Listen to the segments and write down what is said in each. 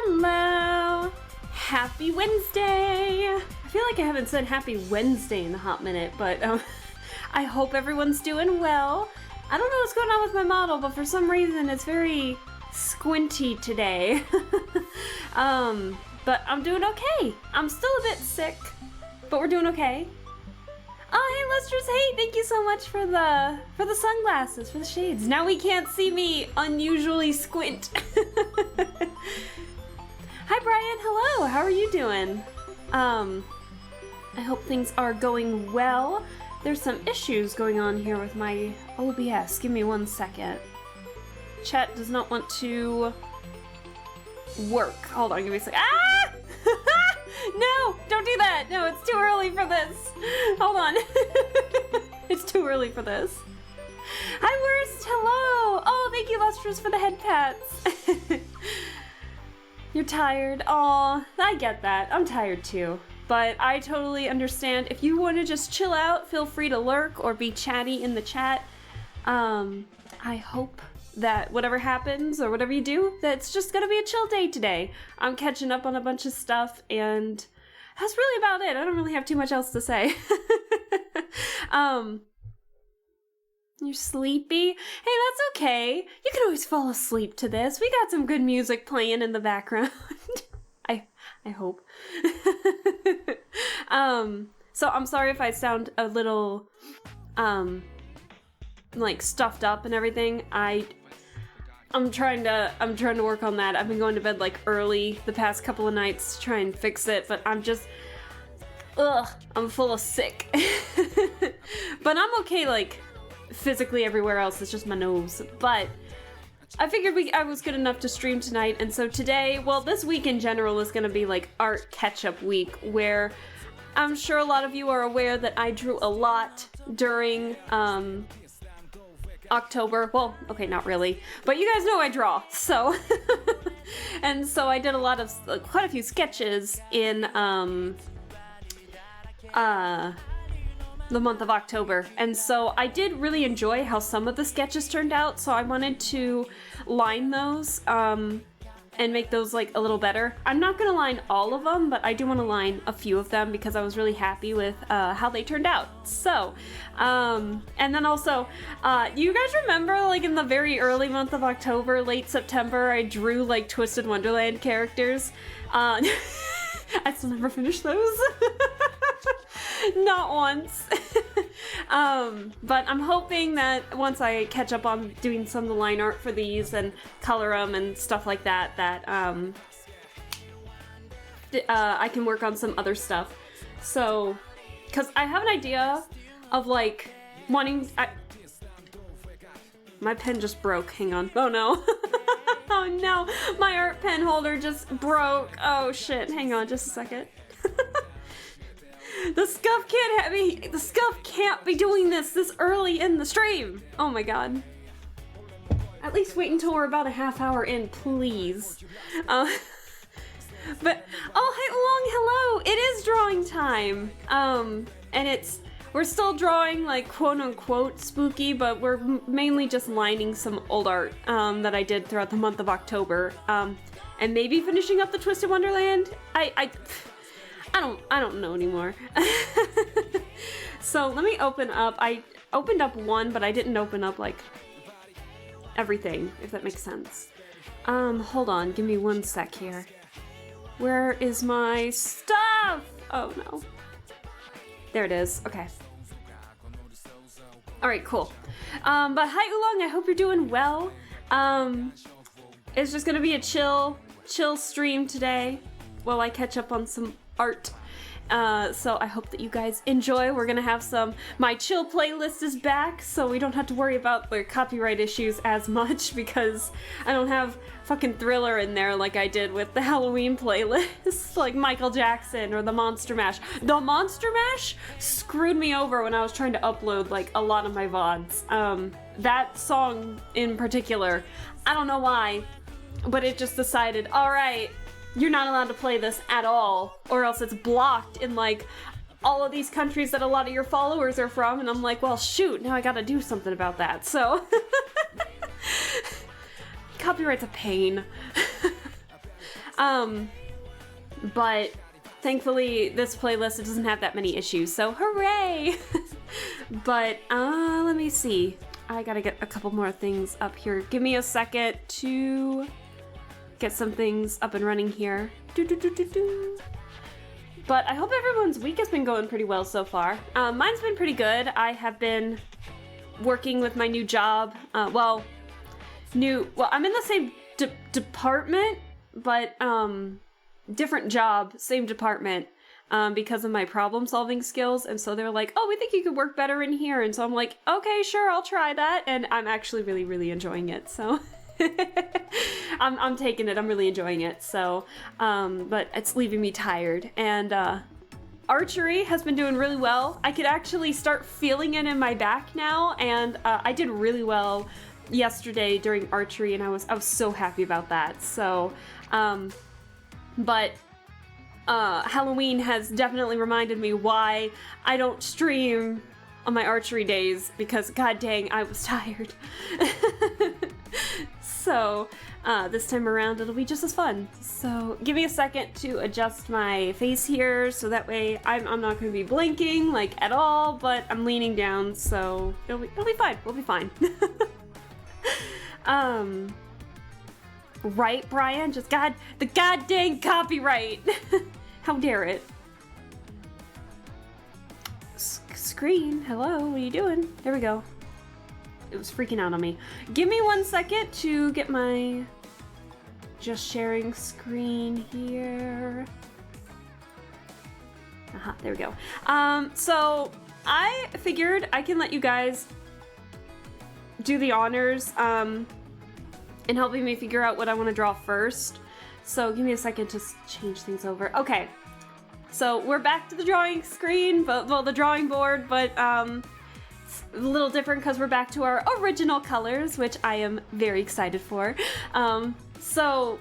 Hello! Happy Wednesday! I feel like I haven't said Happy Wednesday in a hot minute, but I hope everyone's doing well. I don't know what's going on with my model, but for some reason it's very squinty today. But I'm doing okay. I'm still a bit sick, but we're doing okay. Oh, hey Lustrous, hey, thank you so much for the sunglasses, for the shades. Now we can't see me unusually squint. Hi Brian, hello, how are you doing? I hope things are going well. There's some issues going on here with my OBS. Give me 1 second. Chat does not want to work. Hold on, give me a second. Ah! No, don't do that. No, it's too early for this. Hold on. It's too early for this. Hi, Worst. Hello. Oh, thank you, Lustrous, for the head pats. You're tired. Aw, I get that. I'm tired too. But I totally understand. If you want to just chill out, feel free to lurk or be chatty in the chat. I hope that whatever happens or whatever you do, that's just gonna be a chill day today. I'm catching up on a bunch of stuff and that's really about it. I don't really have too much else to say. You're sleepy? Hey, that's okay. You can always fall asleep to this. We got some good music playing in the background. I hope. So I'm sorry if I sound a little like stuffed up and everything. I'm trying to work on that. I've been going to bed like early the past couple of nights to try and fix it, but I'm just I'm full of sick. But I'm okay like physically everywhere else. It's just my nose. But I figured I was good enough to stream tonight, and so today, well, this week in general is going to be like art catch-up week, where I'm sure a lot of you are aware that I drew a lot during October. Well, okay, not really, but you guys know I draw, so and so I did quite a few sketches in the month of October, and so I did really enjoy how some of the sketches turned out, so I wanted to line those and make those like a little better. I'm not gonna line all of them, but I do want to line a few of them because I was really happy with how they turned out. So and then also you guys remember like in the very early month of October, late September, I drew like Twisted Wonderland characters. I still never finished those. Not once. But I'm hoping that once I catch up on doing some of the line art for these and color them and stuff like that, I can work on some other stuff. So, because I have an idea of like wanting... My pen just broke. Hang on. Oh no. Oh no. My art pen holder just broke. Oh shit. Hang on just a second. The Scuff can't be doing this early in the stream. Oh my god. At least wait until we're about a half hour in, please. But oh, hey, Long, hello. It is drawing time. And we're still drawing like quote unquote spooky, but we're mainly just lining some old art that I did throughout the month of October. And maybe finishing up the Twisted Wonderland. I don't know anymore. So let me open up. I opened up one, but I didn't open up like everything, if that makes sense. Hold on, give me 1 sec here. Where is my stuff? Oh no. There it is. Okay. Alright, cool. But hi Oolong, I hope you're doing well. It's just gonna be a chill stream today while I catch up on some art. So I hope that you guys enjoy. We're gonna have my chill playlist is back, so we don't have to worry about the copyright issues as much because I don't have fucking Thriller in there like I did with the Halloween playlist, like Michael Jackson or the Monster Mash. The Monster Mash screwed me over when I was trying to upload like a lot of my VODs. That song in particular, I don't know why, but it just decided, alright, you're not allowed to play this at all, or else it's blocked in like all of these countries that a lot of your followers are from, and I'm like, well shoot, now I gotta do something about that, so copyright's a pain. But thankfully this playlist doesn't have that many issues, so hooray! But let me see. I gotta get a couple more things up here. Give me a second to get some things up and running here. But I hope everyone's week has been going pretty well so far. Mine's been pretty good. I have been working with my new job. Well, I'm in the same department, but different job, same department, because of my problem-solving skills. And so they're like, oh, we think you could work better in here. And so I'm like, okay, sure, I'll try that. And I'm actually really, really enjoying it. So I'm taking it. I'm really enjoying it. So, but it's leaving me tired. And archery has been doing really well. I could actually start feeling it in my back now. And I did really well yesterday during archery, and I was so happy about that. So, but Halloween has definitely reminded me why I don't stream on my archery days, because god dang, I was tired. So this time around it'll be just as fun. So give me a second to adjust my face here, so that way I'm not going to be blinking like at all, but I'm leaning down, so it'll be fine. We'll be fine. Right, Brian? Just the god dang copyright. How dare it? Screen, hello, what are you doing? There we go. It was freaking out on me. Give me 1 second to get my just sharing screen here. Aha, there we go. So I figured I can let you guys do the honors in helping me figure out what I want to draw first. So give me a second to change things over. Okay, so we're back to the drawing screen, well, the drawing board, but it's a little different because we're back to our original colors, which I am very excited for. So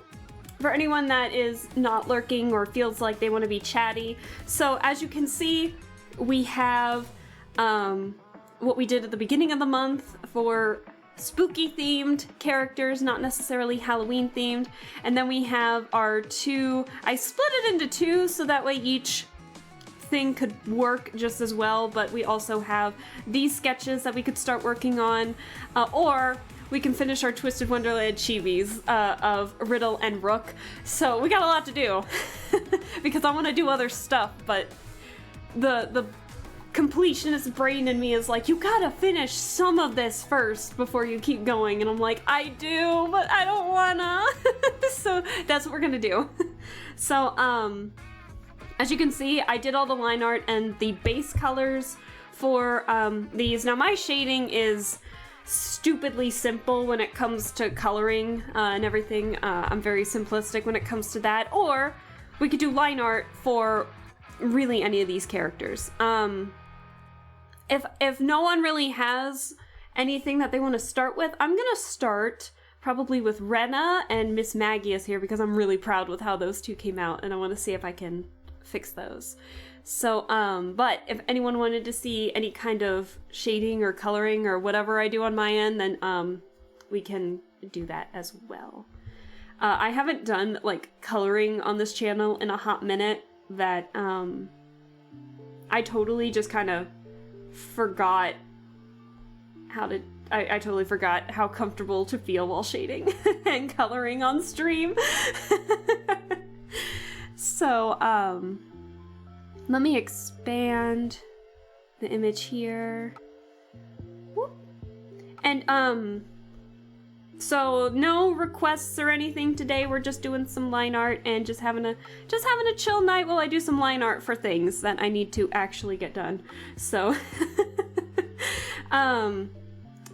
for anyone that is not lurking or feels like they want to be chatty, so as you can see, we have what we did at the beginning of the month for spooky themed characters, not necessarily Halloween themed. And then we have our two, I split it into two so that way each thing could work just as well, but we also have these sketches that we could start working on, or we can finish our Twisted Wonderland chibis of Riddle and Rook. So we got a lot to do because I want to do other stuff, but the completionist brain in me is like, you gotta finish some of this first before you keep going, and I'm like, I do, but I don't wanna. So that's what we're gonna do. So as you can see, I did all the line art and the base colors for these. Now my shading is stupidly simple when it comes to coloring and everything. I'm very simplistic when it comes to that, or we could do line art for really any of these characters. If no one really has anything that they want to start with, I'm gonna start probably with Rena and Miss Maggie is here because I'm really proud with how those two came out, and I want to see if I can fix those. So, but if anyone wanted to see any kind of shading or coloring or whatever I do on my end, then we can do that as well. I haven't done like coloring on this channel in a hot minute. That I totally just kind of forgot how to. I totally forgot how comfortable to feel while shading and coloring on stream. So let me expand the image here. Whoop. And so no requests or anything today. We're just doing some line art and just having a chill night while I do some line art for things that I need to actually get done. So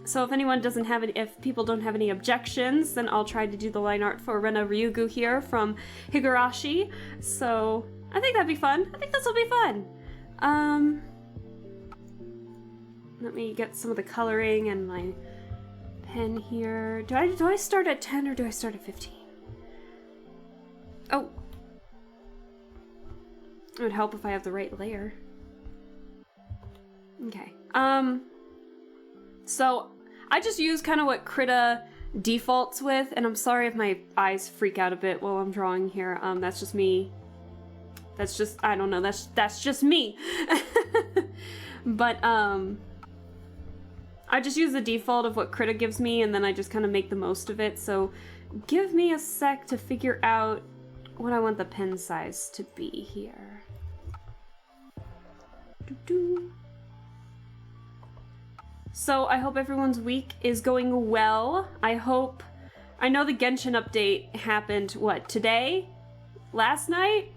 so if anyone doesn't have any, if people don't have any objections, then I'll try to do the line art for Rena Ryugu here from Higurashi. So I think that'd be fun. I think this will be fun. Let me get some of the coloring and my pen here. Do I start at 10 or do I start at 15? Oh. It would help if I have the right layer. Okay. So I just use kind of what Krita defaults with, and I'm sorry if my eyes freak out a bit while I'm drawing here. That's just me. That's just, I don't know, that's just me. But I just use the default of what Krita gives me, and then I just kind of make the most of it. So give me a sec to figure out what I want the pen size to be here. Doo-doo. So I hope everyone's week is going well. I know the Genshin update happened, what, today? Last night?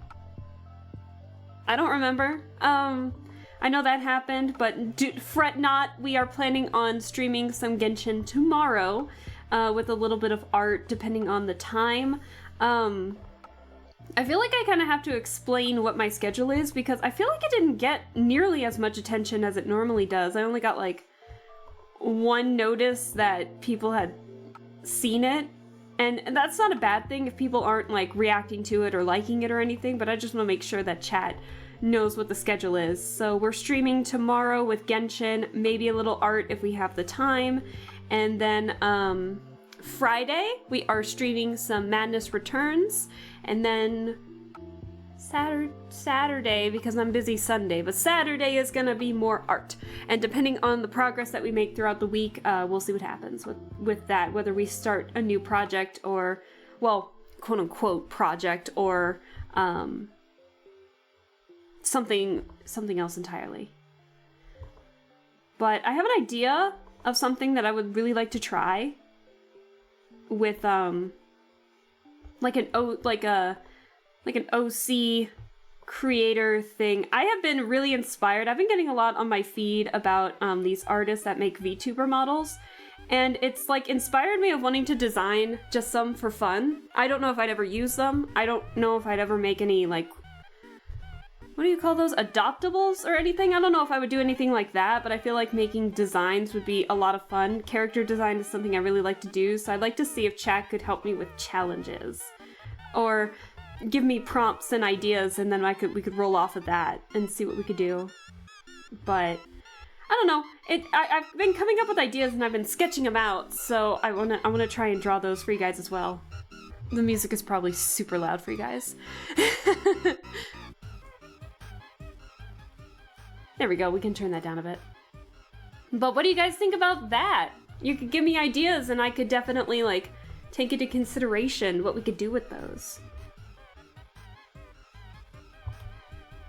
I don't remember. I know that happened, but fret not. We are planning on streaming some Genshin tomorrow with a little bit of art depending on the time. I feel like I kind of have to explain what my schedule is because I feel like it didn't get nearly as much attention as it normally does. I only got like one notice that people had seen it, and that's not a bad thing if people aren't like reacting to it or liking it or anything, but I just want to make sure that chat knows what the schedule is. So we're streaming tomorrow with Genshin, maybe a little art if we have the time, and then Friday we are streaming some Madness Returns, and then Saturday, because I'm busy Sunday, but Saturday is gonna be more art. And depending on the progress that we make throughout the week, we'll see what happens with that, whether we start a new project or, well, quote unquote project, or something else entirely. But I have an idea of something that I would really like to try with like an OC creator thing. I have been really inspired. I've been getting a lot on my feed about these artists that make VTuber models, and it's like inspired me of wanting to design just some for fun. I don't know if I'd ever use them. I don't know if I'd ever make any, like, what do you call those? Adoptables or anything? I don't know if I would do anything like that, but I feel like making designs would be a lot of fun. Character design is something I really like to do, so I'd like to see if chat could help me with challenges. Or give me prompts and ideas, and then we could roll off of that and see what we could do. But I don't know. I've been coming up with ideas and I've been sketching them out, so I wanna try and draw those for you guys as well. The music is probably super loud for you guys. There we go. We can turn that down a bit. But what do you guys think about that? You could give me ideas, and I could definitely like take into consideration what we could do with those.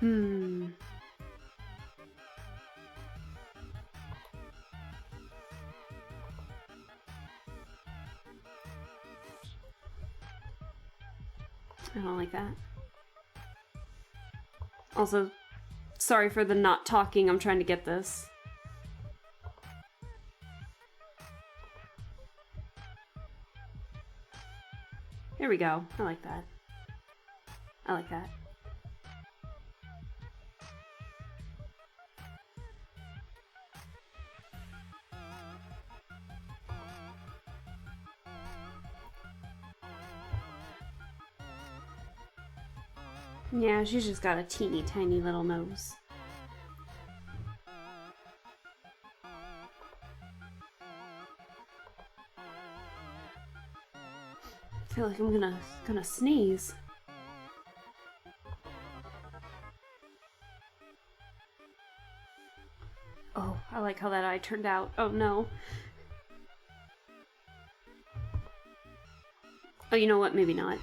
I don't like that. Also, sorry for the not talking, I'm trying to get this. There we go. I like that. I like that. Yeah, she's just got a teeny tiny little nose. I feel like I'm gonna sneeze. Oh, I like how that eye turned out. Oh no. Oh, you know what? Maybe not.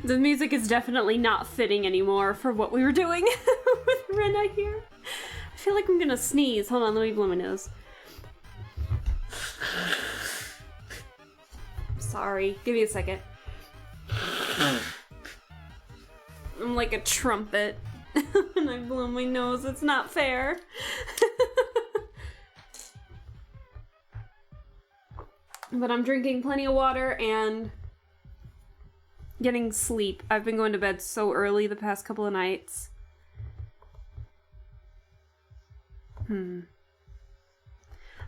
The music is definitely not fitting anymore for what we were doing with Rena here. I feel like I'm gonna sneeze. Hold on, let me blow my nose. Sorry, give me a second. I'm like a trumpet and I blow my nose. It's not fair. But I'm drinking plenty of water and getting sleep. I've been going to bed so early the past couple of nights. I'm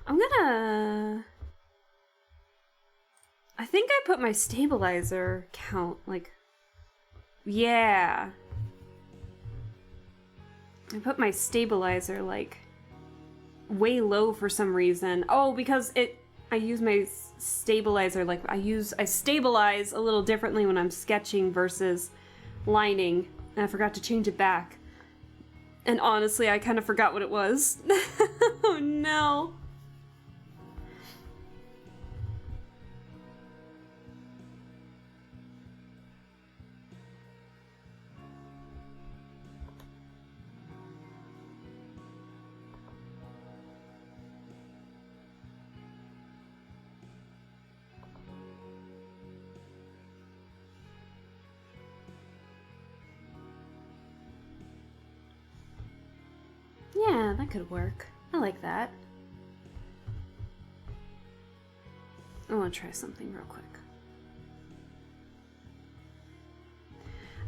gonna... I think I put my stabilizer count, like... Yeah. I put my stabilizer, like, way low for some reason. Oh, because I use my stabilizer, like I stabilize a little differently when I'm sketching versus lining, and I forgot to change it back. And honestly, I kind of forgot what it was. Oh no. Yeah, that could work. I like that. I want to try something real quick.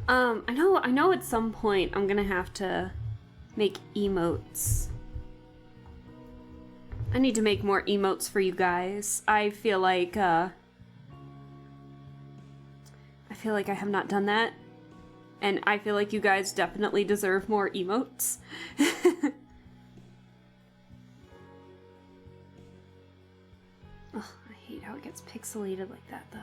I know at some point I'm gonna have to make emotes. I need to make more emotes for you guys. I feel like I have not done that. And I feel like you guys definitely deserve more emotes. Ugh, I hate how it gets pixelated like that, though.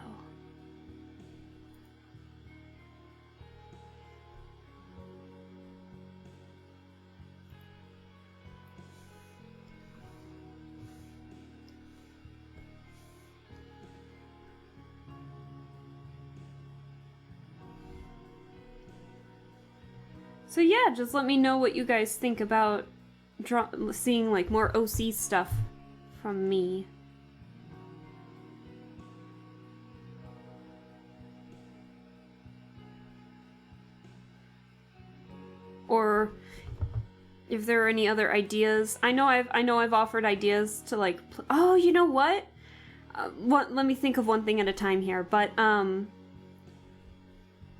So yeah, just let me know what you guys think about seeing like more OC stuff from me. Or if there are any other ideas. I know I've offered ideas to like oh, you know what? Let me think of one thing at a time here, but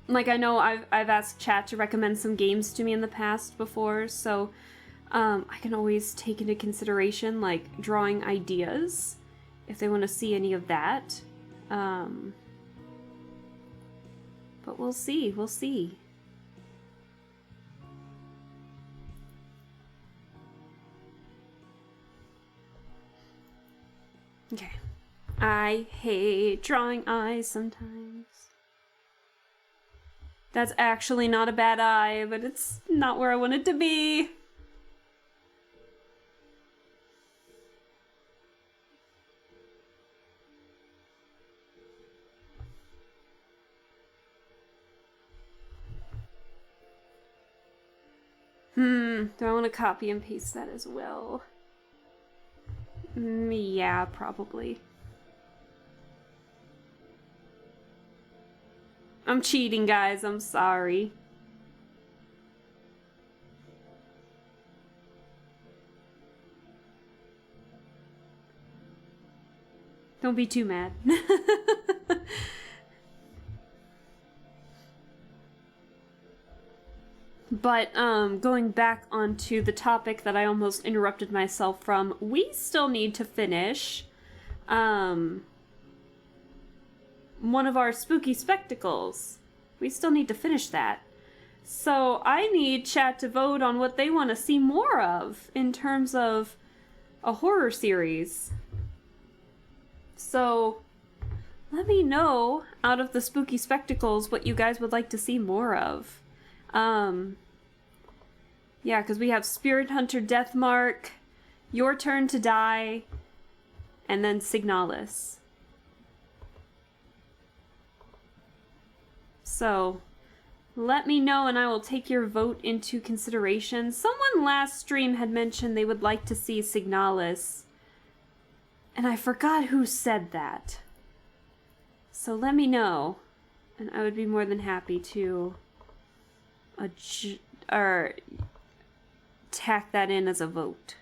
like I know I've asked chat to recommend some games to me in the past before, so I can always take into consideration like drawing ideas if they want to see any of that. But we'll see. Okay. I hate drawing eyes sometimes. That's actually not a bad eye, but it's not where I want it to be. Do I want to copy and paste that as well? Yeah, probably. I'm cheating, guys. I'm sorry. Don't be too mad. But going back onto the topic that I almost interrupted myself from, we still need to finish one of our spooky spectacles. We still need to finish that. So I need chat to vote on what they want to see more of in terms of a horror series. So let me know out of the spooky spectacles what you guys would like to see more of. Yeah, because we have Spirit Hunter Deathmark, Your Turn to Die, and then Signalis. So, let me know and I will take your vote into consideration. Someone last stream had mentioned they would like to see Signalis, and I forgot who said that. So let me know, and I would be more than happy to tack that in as a vote.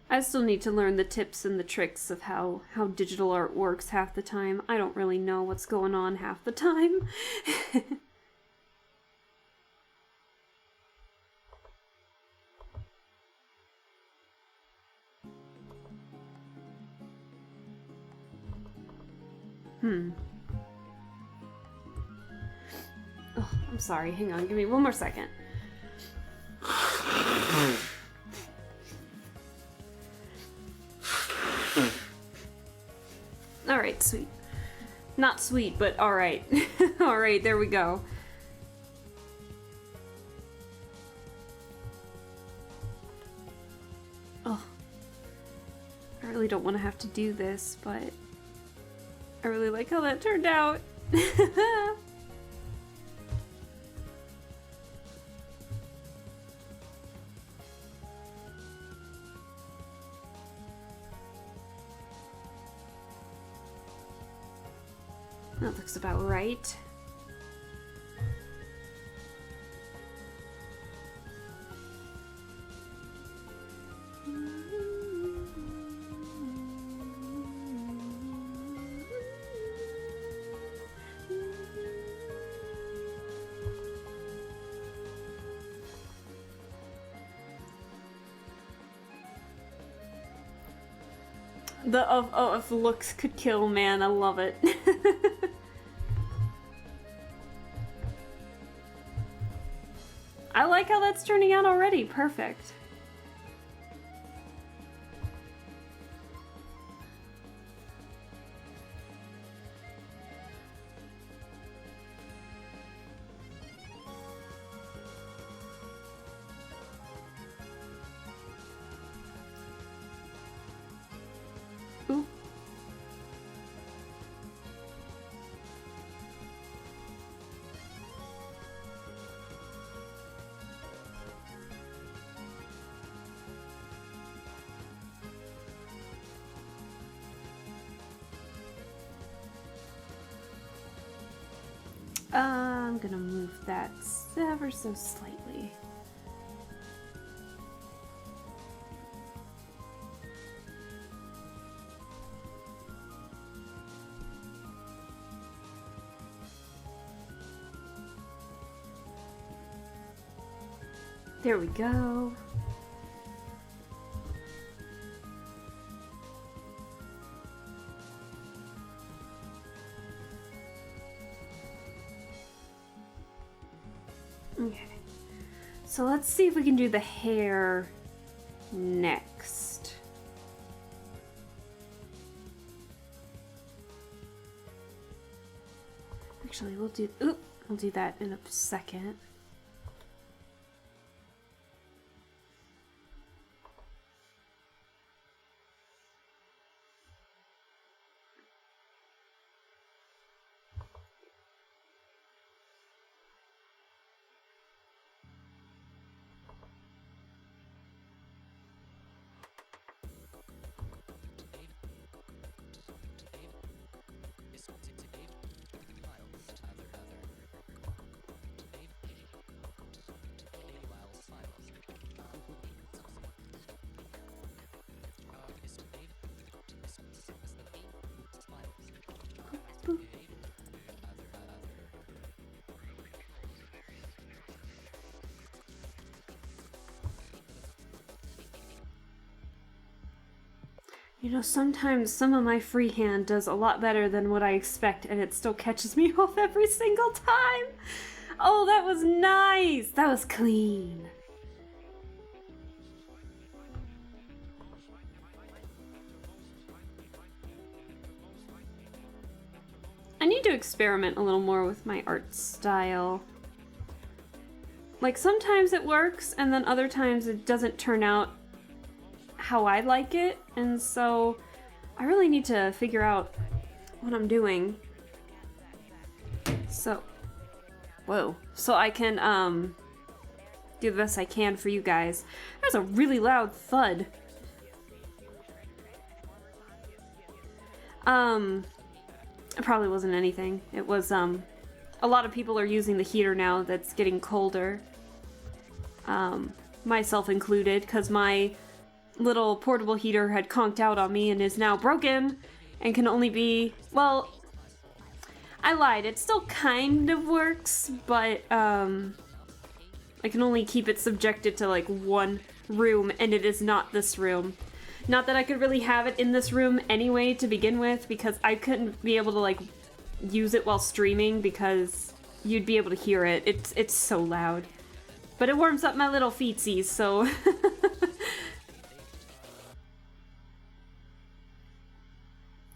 I still need to learn the tips and the tricks of how digital art works half the time. I don't really know what's going on half the time. Oh, I'm sorry. Hang on. Give me one more second. Alright, sweet. Not sweet, but alright. Alright, there we go. Oh. I really don't want to have to do this, but I really like how that turned out. That looks about right. If looks could kill, man, I love it. I like how that's turning out already. Perfect. Ooh. I'm gonna move that ever so slightly. There we go. Okay. So let's see if we can do the hair next. Actually, we'll do that in a second. You know, sometimes some of my freehand does a lot better than what I expect, and it still catches me off every single time. Oh, that was nice. That was clean. I need to experiment a little more with my art style. Like, sometimes it works, and then other times it doesn't turn out how I like it, and so I really need to figure out what I'm doing. So, whoa. So I can, do the best I can for you guys. There's a really loud thud. It probably wasn't anything. It was, a lot of people are using the heater now that's getting colder. Myself included, because my little portable heater had conked out on me and is now broken and can only be, well, I lied. It still kind of works, but, I can only keep it subjected to, like, one room, and it is not this room. Not that I could really have it in this room anyway to begin with, because I couldn't be able to like use it while streaming because you'd be able to hear it. It's so loud. But it warms up my little feetsies, so...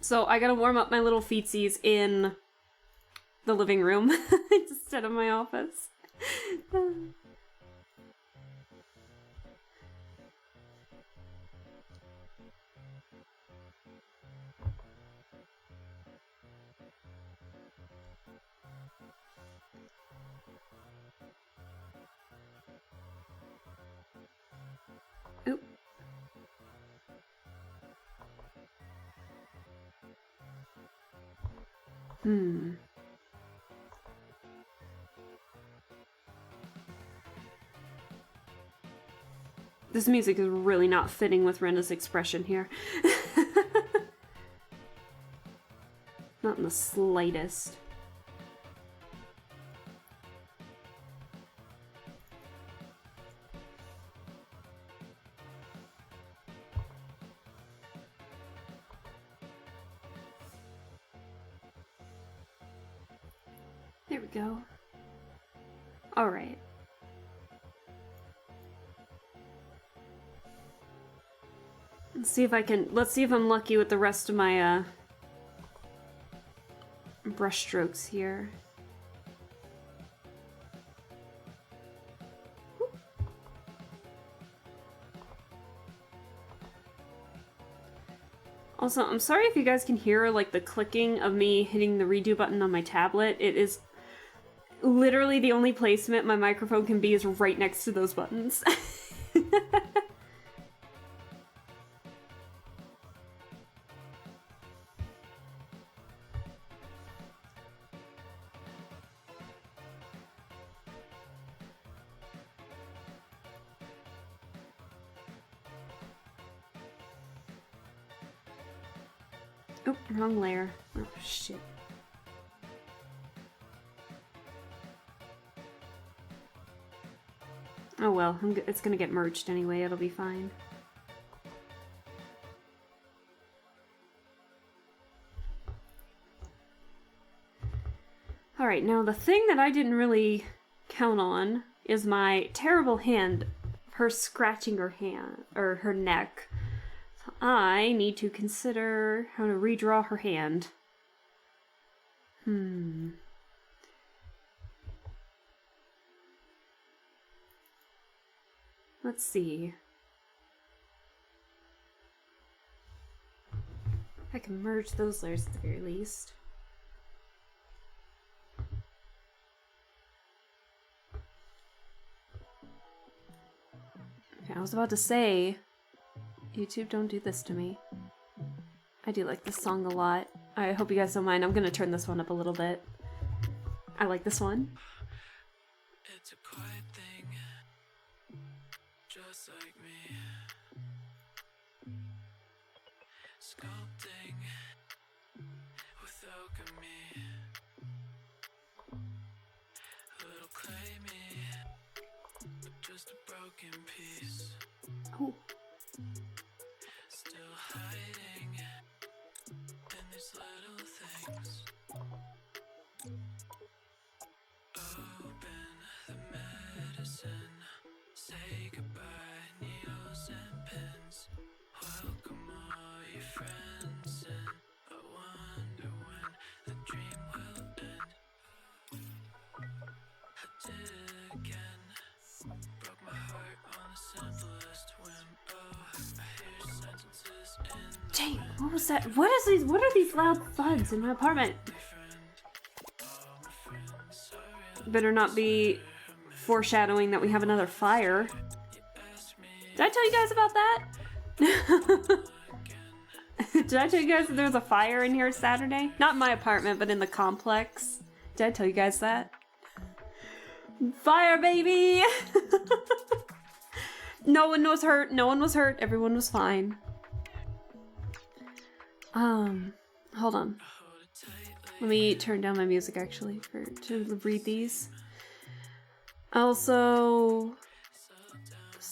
So I gotta warm up my little feetsies in the living room instead of my office. Oop. This music is really not fitting with Rena's expression here. Not in the slightest. There we go. All right. Let's see if I'm lucky with the rest of my brush strokes here. Also, I'm sorry if you guys can hear like the clicking of me hitting the redo button on my tablet. It is literally the only placement my microphone can be is right next to those buttons. Oh, wrong layer. Oh, shit. Oh well, it's gonna get merged anyway, it'll be fine. Alright, now the thing that I didn't really count on is my terrible hand, her scratching her hand, or her neck. So I need to consider how to redraw her hand. Let's see. I can merge those layers at the very least. Okay, I was about to say, YouTube, don't do this to me. I do like this song a lot. I hope you guys don't mind. I'm gonna turn this one up a little bit. I like this one. It's a quiet thing, just like me. Sculpting with alchemy. A little clay me, but just a broken piece. Oh. Still hiding in these little things. Open the medicine. Say goodbye, needles and pins. Welcome all your friends in. I wonder when the dream will end. I did it again. Broke my heart on the simplest whim. Oh, I hear sentences in the Dang, what was that? What are these loud thuds in my apartment? Better not be foreshadowing that we have another fire. Did I tell you guys about that? Did I tell you guys that there was a fire in here Saturday? Not in my apartment, but in the complex. Did I tell you guys that? Fire, baby! No one was hurt. No one was hurt. Everyone was fine. Hold on. Let me turn down my music actually to read these. Also,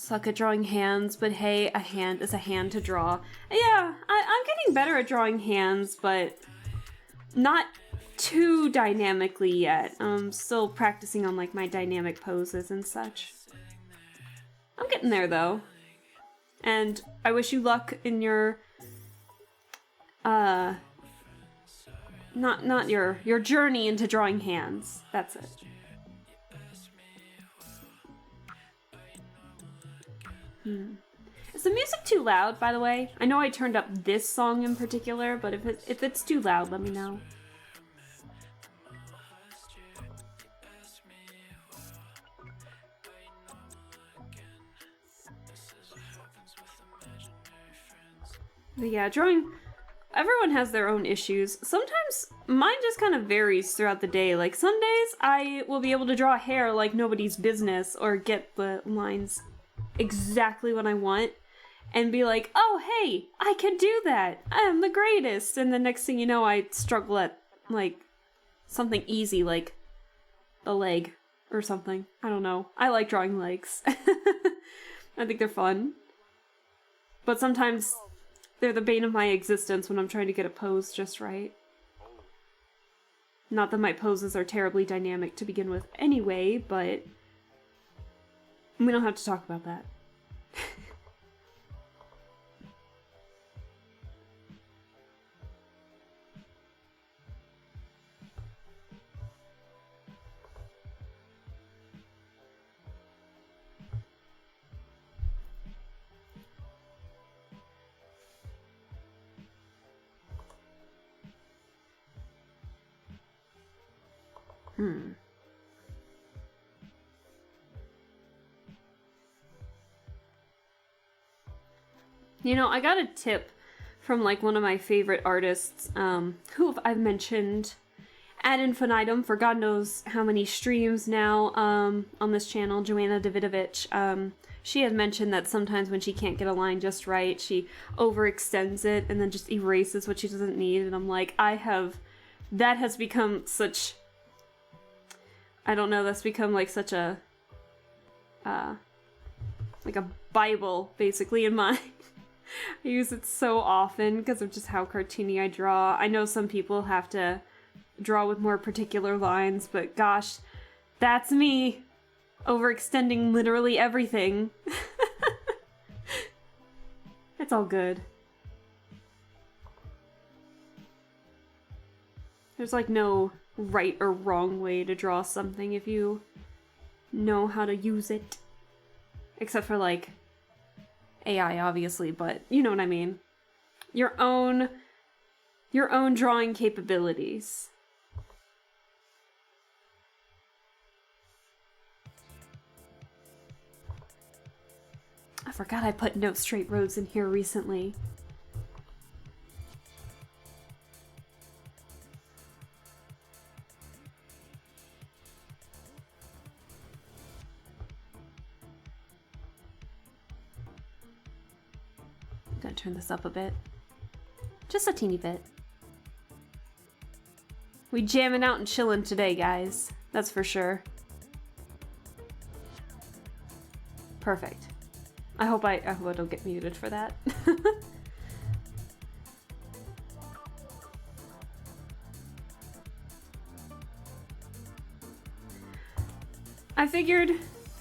suck at drawing hands, but hey, a hand is a hand to draw. Yeah, I'm getting better at drawing hands, but not too dynamically yet. I'm still practicing on like my dynamic poses and such. I'm getting there though. And I wish you luck in your not your journey into drawing hands. That's it. Is the music too loud, by the way? I know I turned up this song in particular, but if it's too loud, let me know. But yeah, drawing, everyone has their own issues. Sometimes mine just kind of varies throughout the day. Like some days I will be able to draw hair like nobody's business or get the lines exactly what I want and be like, oh hey, I can do that. I am the greatest. And the next thing you know, I struggle at like something easy like a leg or something. I don't know. I like drawing legs. I think they're fun. But sometimes they're the bane of my existence when I'm trying to get a pose just right. Not that my poses are terribly dynamic to begin with anyway, but we don't have to talk about that. You know, I got a tip from like one of my favorite artists, who I've mentioned ad infinitum for God knows how many streams now, on this channel, Joanna Davidovich. She had mentioned that sometimes when she can't get a line just right, she overextends it and then just erases what she doesn't need. And I'm like, that has become such, I don't know, that's become like such a, like a Bible, basically, in mine. I use it so often because of just how cartoony I draw. I know some people have to draw with more particular lines, but gosh, that's me. Overextending literally everything. It's all good. There's like no right or wrong way to draw something if you know how to use it. Except for like AI, obviously, but you know what I mean. Your own drawing capabilities. I forgot I put No Straight Roads in here recently. Gonna turn this up a bit. Just a teeny bit. We jamming out and chilling today, guys. That's for sure. Perfect. I hope I don't get muted for that. I figured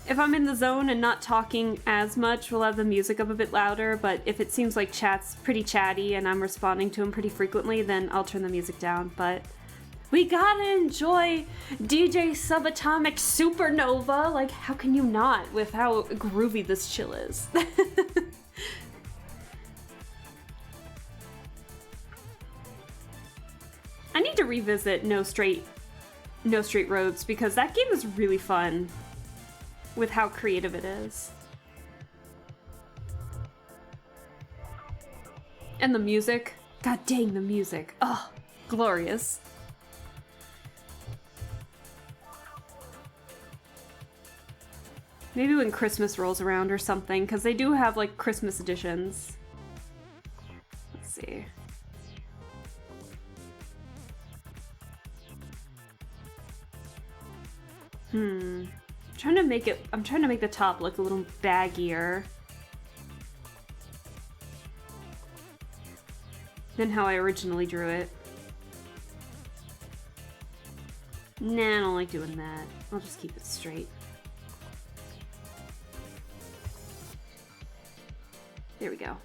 if I'm in the zone and not talking as much, we'll have the music up a bit louder, but if it seems like chat's pretty chatty and I'm responding to them pretty frequently, then I'll turn the music down. But we gotta enjoy DJ Subatomic Supernova. Like, how can you not with how groovy this chill is? I need to revisit No Straight Roads because that game is really fun with how creative it is. And the music. God dang, the music. Oh, glorious. Maybe when Christmas rolls around or something, because they do have like Christmas editions. Let's see. trying to make the top look a little baggier than how I originally drew it. Nah, I don't like doing that. I'll just keep it straight. There we go.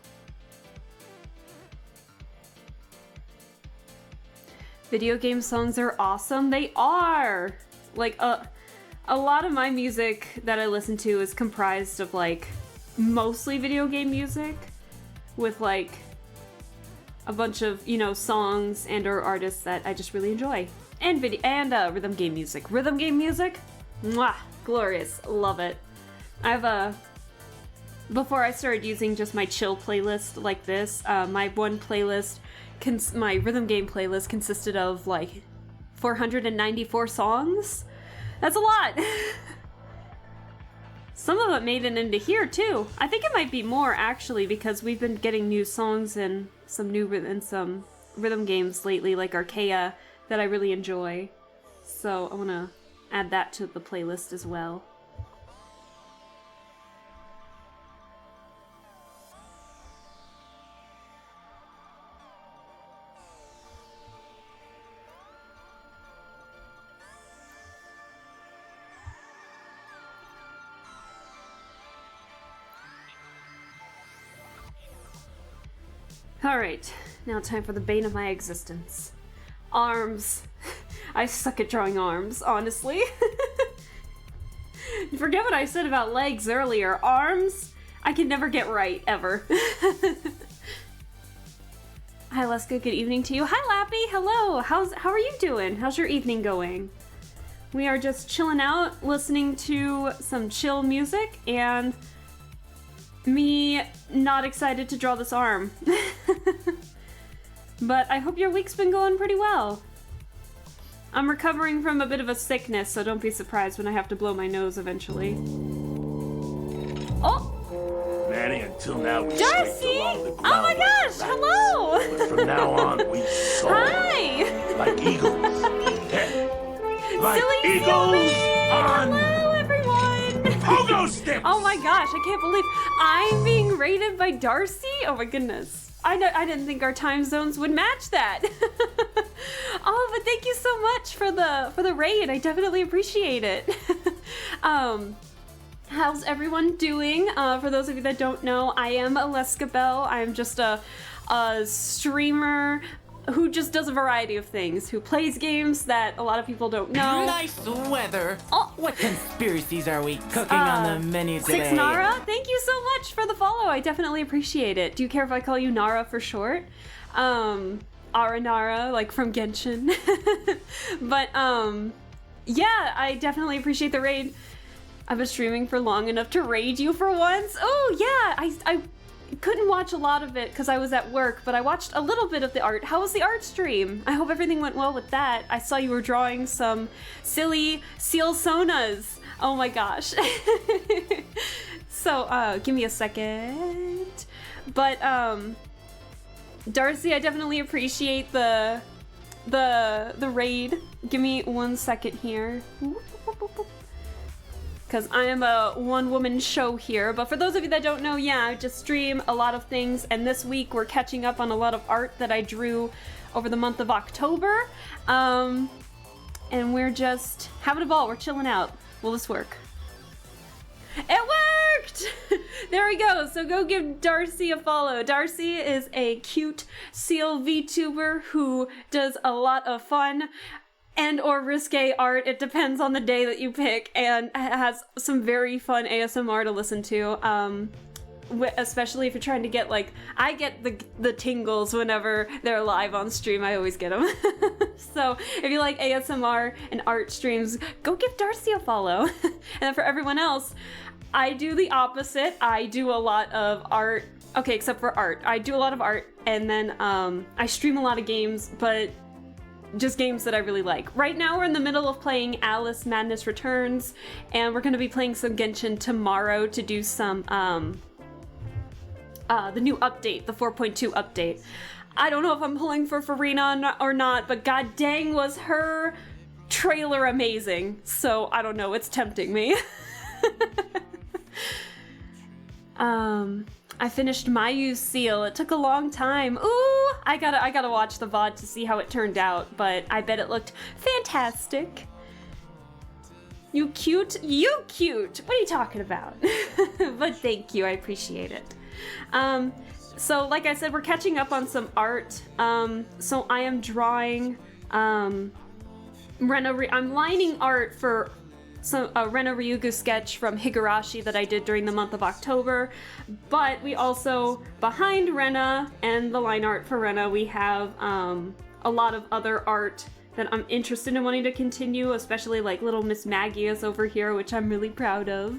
Video game songs are awesome. They are! Like, a lot of my music that I listen to is comprised of, like, mostly video game music with, like, a bunch of, you know, songs and or artists that I just really enjoy. And rhythm game music. Rhythm game music? Mwah! Glorious. Love it. Before I started using just my chill playlist like this, my one playlist, my rhythm game playlist consisted of like 494 songs. That's a lot! Some of it made it into here too. I think it might be more actually because we've been getting new songs and some rhythm games lately, like Archaea, that I really enjoy. So I want to add that to the playlist as well. Alright, now time for the bane of my existence. Arms. I suck at drawing arms, honestly. Forget what I said about legs earlier. Arms, I can never get right, ever. Hi, Leska, good evening to you. Hi, Lappy, hello. How are you doing? How's your evening going? We are just chilling out, listening to some chill music, and me not excited to draw this arm. But I hope your week's been going pretty well. I'm recovering from a bit of a sickness, so don't be surprised when I have to blow my nose eventually. Oh! Manny, until now we Darcy! scraped along the Oh my ground gosh, like hello! rats. But from now on, we soar Hi! like eagles. Like Silly eagles Sylvie! on Hello, everyone! pogo sticks! Oh my gosh, I can't believe I'm being rated by Darcy? Oh my goodness. I didn't think our time zones would match that. Oh, but thank you so much for the raid. I definitely appreciate it. How's everyone doing? For those of you that don't know, I am Aleska Bell. I'm just a streamer who just does a variety of things, who plays games that a lot of people don't know. Nice weather. Oh. What conspiracies are we cooking on the menu today? Six Nara, thank you so much for the follow. I definitely appreciate it. Do you care if I call you Nara for short? Aranara, like from Genshin. But yeah, I definitely appreciate the raid. I've been streaming for long enough to raid you for once. Oh yeah, I couldn't watch a lot of it because I was at work, but I watched a little bit of the art. How was the art stream? I hope everything went well with that. I saw you were drawing some silly seal sonas. Oh my gosh. So, give me a second. But, Darcy, I definitely appreciate the raid. Give me 1 second here. Because I am a one-woman show here. But for those of you that don't know, yeah, I just stream a lot of things, and this week we're catching up on a lot of art that I drew over the month of October. And we're just having a ball, we're chilling out. Will this work? It worked! There we go, so go give Darcy a follow. Darcy is a cute seal VTuber who does a lot of fun and or risque art. It depends on the day that you pick, and has some very fun ASMR to listen to. Especially if you're trying to get, like, I get the tingles whenever they're live on stream. I always get them. So if you like ASMR and art streams, go give Darcy a follow. And then for everyone else, I do the opposite. I do a lot of art. Okay, except for art. I do a lot of art, and then I stream a lot of games, but just games that I really like. Right now we're in the middle of playing Alice Madness Returns, and we're going to be playing some Genshin tomorrow to do some, the new update, the 4.2 update. I don't know if I'm pulling for Farina or not, but god dang was her trailer amazing. So I don't know, it's tempting me. I finished Mayu's seal. It took a long time. Ooh, I gotta watch the VOD to see how it turned out, but I bet it looked fantastic. You cute? You cute! What are you talking about? But thank you, I appreciate it. So like I said, we're catching up on some art. So I am drawing, I'm lining art for a Rena Ryugu sketch from Higurashi that I did during the month of October, but we also, behind Rena and the line art for Rena, we have a lot of other art that I'm interested in wanting to continue, especially like Little Miss Maggie is over here, which I'm really proud of.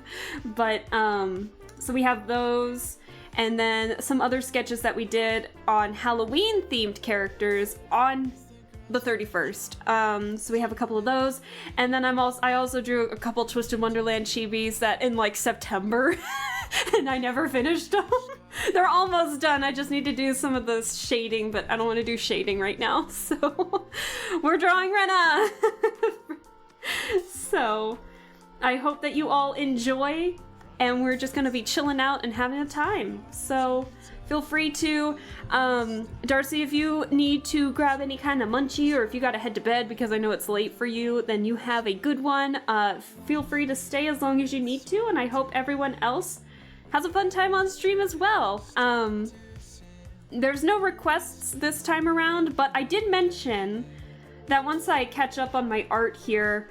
But so we have those, and then some other sketches that we did on Halloween themed characters on the 31st. So we have a couple of those, and then I also drew a couple Twisted Wonderland chibis that in like September and I never finished them. They're almost done. I just need to do some of the shading, but I don't want to do shading right now. So we're drawing Rena. So I hope that you all enjoy, and we're just gonna be chilling out and having a time. So feel free to, Darcy, if you need to grab any kind of munchie, or if you gotta head to bed because I know it's late for you, then you have a good one. Feel free to stay as long as you need to, and I hope everyone else has a fun time on stream as well. There's no requests this time around, but I did mention that once I catch up on my art here,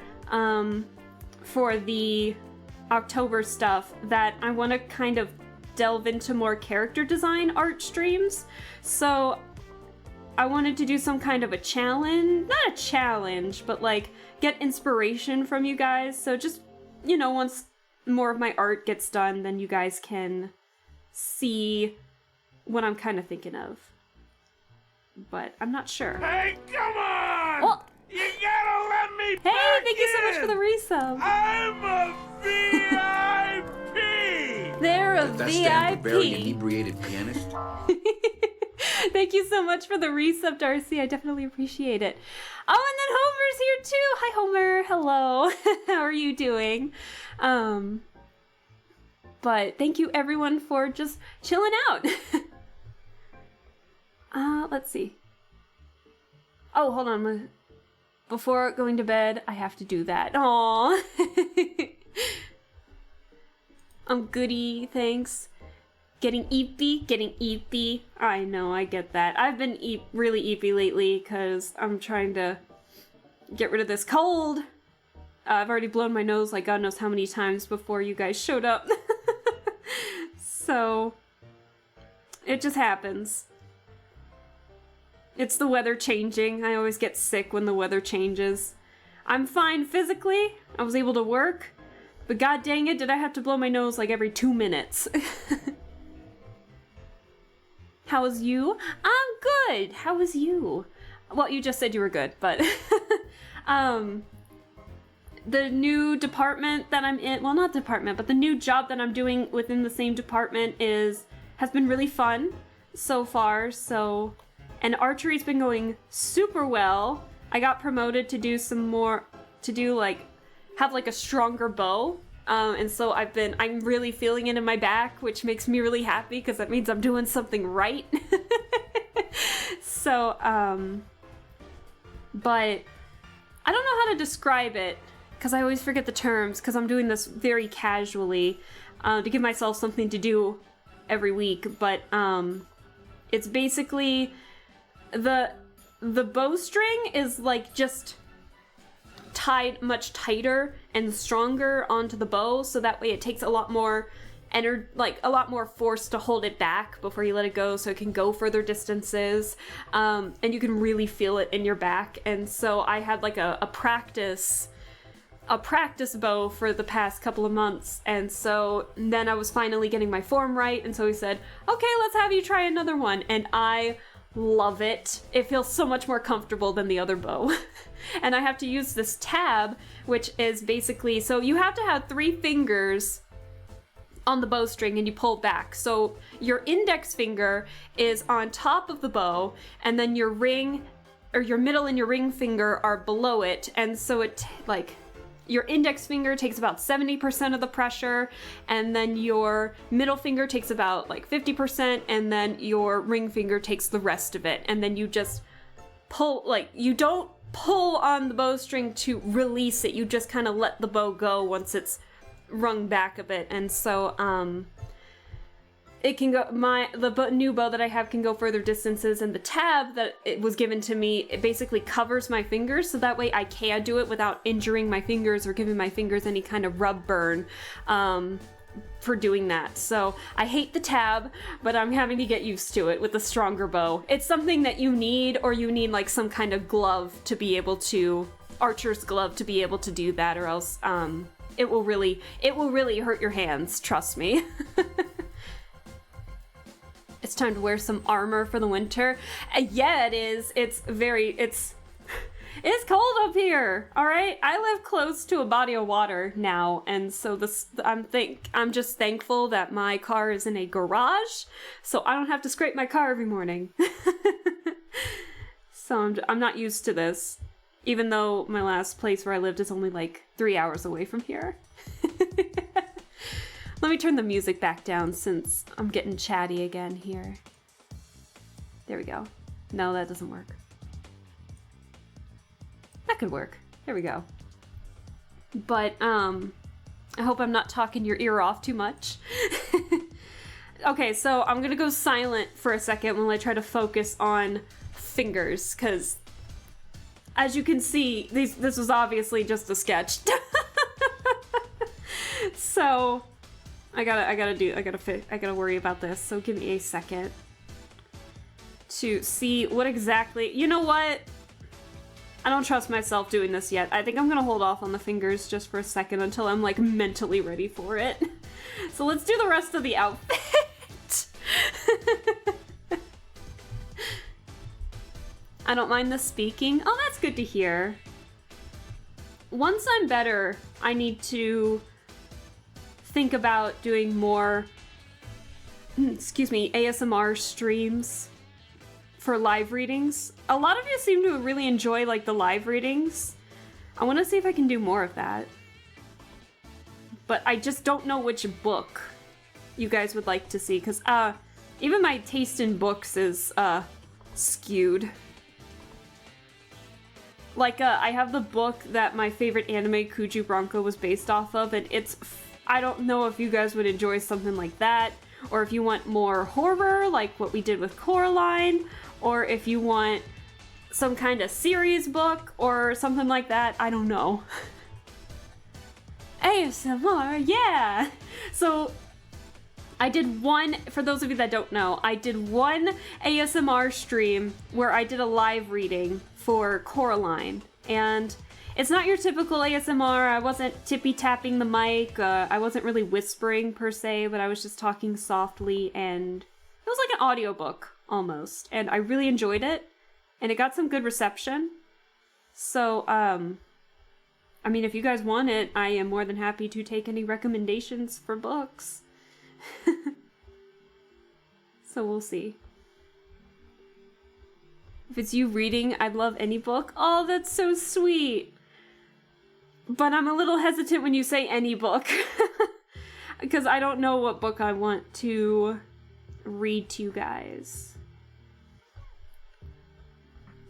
for the October stuff, that I want to kind of delve into more character design art streams. So I wanted to do some kind of a challenge, not a challenge, but like get inspiration from you guys. So just, you know, once more of my art gets done, then you guys can see what I'm kind of thinking of. But I'm not sure. Hey, come on! Well, You gotta let me hey, back thank you so much for the in! resub. I'm a VIP! They're a That stand for very VIP. inebriated pianist. Thank you so much for the resub, Darcy. I definitely appreciate it. Oh, and then Homer's here too. Hi, Homer. Hello. How are you doing? But thank you everyone for just chilling out. Let's see. Oh, hold on. Before going to bed, I have to do that. Aww. I'm goody, thanks. Getting eepy. I know, I get that. I've been really eepy lately because I'm trying to get rid of this cold. I've already blown my nose like God knows how many times before you guys showed up. So, it just happens. It's the weather changing. I always get sick when the weather changes. I'm fine physically. I was able to work. But god dang it, did I have to blow my nose like every 2 minutes. How was you? I'm good. How was you? Well, you just said you were good, but the new department that I'm in, well, not department, but the new job that I'm doing within the same department has been really fun so far. So, and archery's been going super well. I got promoted to do have like a stronger bow. And so I'm really feeling it in my back, which makes me really happy because that means I'm doing something right. So, but I don't know how to describe it because I always forget the terms because I'm doing this very casually, to give myself something to do every week. But, it's basically the bowstring is like just tied much tighter and stronger onto the bow, so that way it takes a lot more a lot more force to hold it back before you let it go, so it can go further distances, and you can really feel it in your back. And so I had like a practice bow for the past couple of months, and so then I was finally getting my form right, and so he said, okay, let's have you try another one, and I love it. It feels so much more comfortable than the other bow. And I have to use this tab, which is basically, so you have to have 3 fingers on the bowstring and you pull back. So your index finger is on top of the bow, and then your ring, or your middle and your ring finger are below it, and so it your index finger takes about 70% of the pressure, and then your middle finger takes about like 50%, and then your ring finger takes the rest of it. And then you just pull, like, you don't pull on the bowstring to release it, you just kind of let the bow go once it's wrung back a bit. And so it can go, new bow that I have can go further distances, and the tab that it was given to me, it basically covers my fingers, so that way I can do it without injuring my fingers or giving my fingers any kind of rub burn for doing that. So I hate the tab, but I'm having to get used to it with a stronger bow. It's something that you need, or you need like some kind of glove to be able to, archer's glove to be able to do that, or else it will really hurt your hands, trust me. It's time to wear some armor for the winter. Yeah, it is. It's cold up here. All right, I live close to a body of water now, and so I'm just thankful that my car is in a garage, so I don't have to scrape my car every morning. So I'm not used to this, even though my last place where I lived is only like 3 hours away from here. Let me turn the music back down since I'm getting chatty again here. There we go. No, that doesn't work. That could work. There we go. But, I hope I'm not talking your ear off too much. Okay, so I'm gonna go silent for a second while I try to focus on fingers, because as you can see, this was obviously just a sketch. So I gotta worry about this, so give me a second to see what exactly, you know what? I don't trust myself doing this yet. I think I'm gonna hold off on the fingers just for a second until I'm like mentally ready for it. So let's do the rest of the outfit. I don't mind the speaking. Oh, that's good to hear. Once I'm better, I need to think about doing more, ASMR streams for live readings. A lot of you seem to really enjoy like the live readings. I want to see if I can do more of that. But I just don't know which book you guys would like to see, because even my taste in books is skewed. Like I have the book that my favorite anime Kuju Bronco was based off of, and I don't know if you guys would enjoy something like that, or if you want more horror, like what we did with Coraline, or if you want some kind of series book, or something like that. I don't know. ASMR, yeah! So, I did one, for those of you that don't know, I did one ASMR stream where I did a live reading for Coraline, and it's not your typical ASMR. I wasn't tippy-tapping the mic, I wasn't really whispering per se, but I was just talking softly, and it was like an audiobook, almost, and I really enjoyed it, and it got some good reception. So, I mean, if you guys want it, I am more than happy to take any recommendations for books. So we'll see. If it's you reading, I'd love any book. Oh, that's so sweet. But I'm a little hesitant when you say any book. Because I don't know what book I want to read to you guys.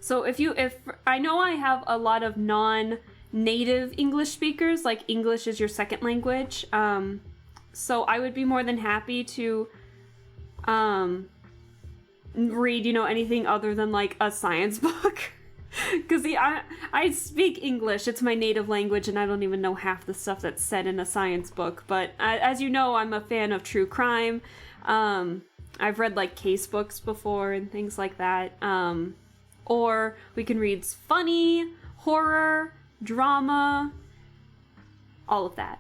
So if I know I have a lot of non-native English speakers, like English is your second language, so I would be more than happy to read, anything other than like a science book. Because I speak English, it's my native language, and I don't even know half the stuff that's said in a science book. But as you know, I'm a fan of true crime. I've read like case books before and things like that. Or we can read funny, horror, drama, all of that.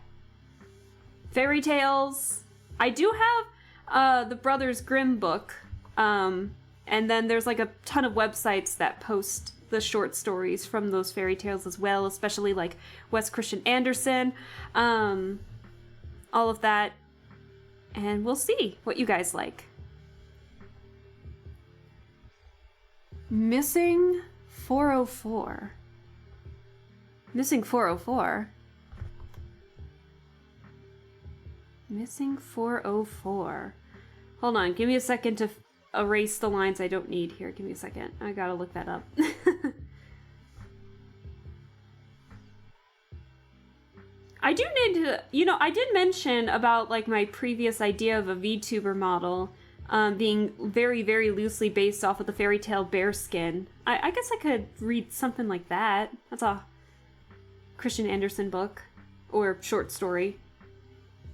Fairy tales. I do have the Brothers Grimm book, and then there's like a ton of websites that post the short stories from those fairy tales as well, especially like Wes Christian Andersen, all of that, and we'll see what you guys like. Missing 404. Missing 404? Missing 404. Hold on, give me a second to erase the lines I don't need here. Give me a second. I gotta look that up. I do need to, you know, I did mention about like my previous idea of a VTuber model being very, very loosely based off of the fairy tale Bearskin. I guess I could read something like that. That's a Christian Andersen book or short story.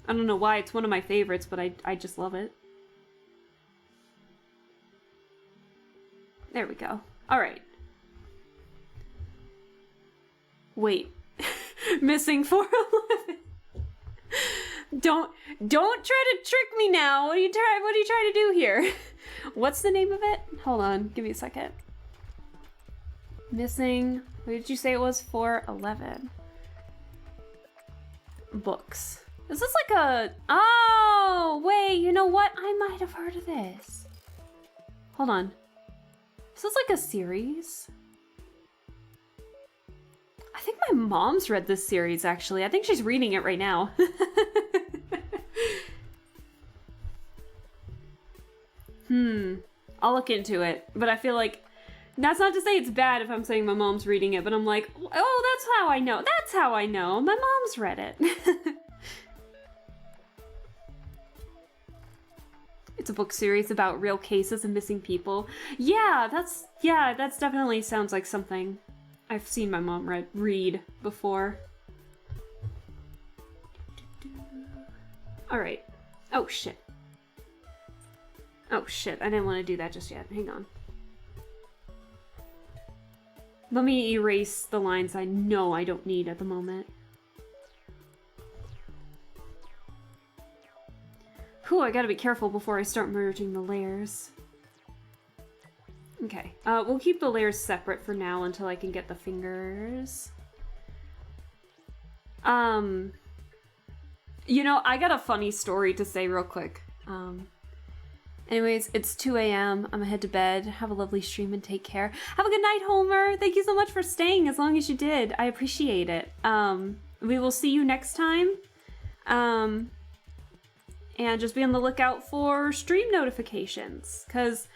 I don't know why it's one of my favorites, but I just love it. There we go. All right. Wait. Missing 411. Don't try to trick me now. What are you trying to do here? What's the name of it? Hold on, give me a second. Missing, what did you say it was? 411. Books. Is this like a, oh, wait, you know what? I might have heard of this. Hold on. Is this like a series? I think my mom's read this series, actually. I think she's reading it right now. I'll look into it. But I feel like, that's not to say it's bad if I'm saying my mom's reading it, but I'm like, oh, that's how I know. That's how I know. My mom's read it. It's a book series about real cases of missing people. Yeah, that's definitely sounds like something I've seen my mom read before. Alright. Oh, shit. Oh, shit. I didn't want to do that just yet. Hang on. Let me erase the lines I know I don't need at the moment. Whew, I gotta be careful before I start merging the layers. Okay, we'll keep the layers separate for now until I can get the fingers. You know, I got a funny story to say real quick. Anyways, it's 2 a.m. I'm gonna head to bed. Have a lovely stream and take care. Have a good night, Homer! Thank you so much for staying as long as you did. I appreciate it. We will see you next time. And just be on the lookout for stream notifications, because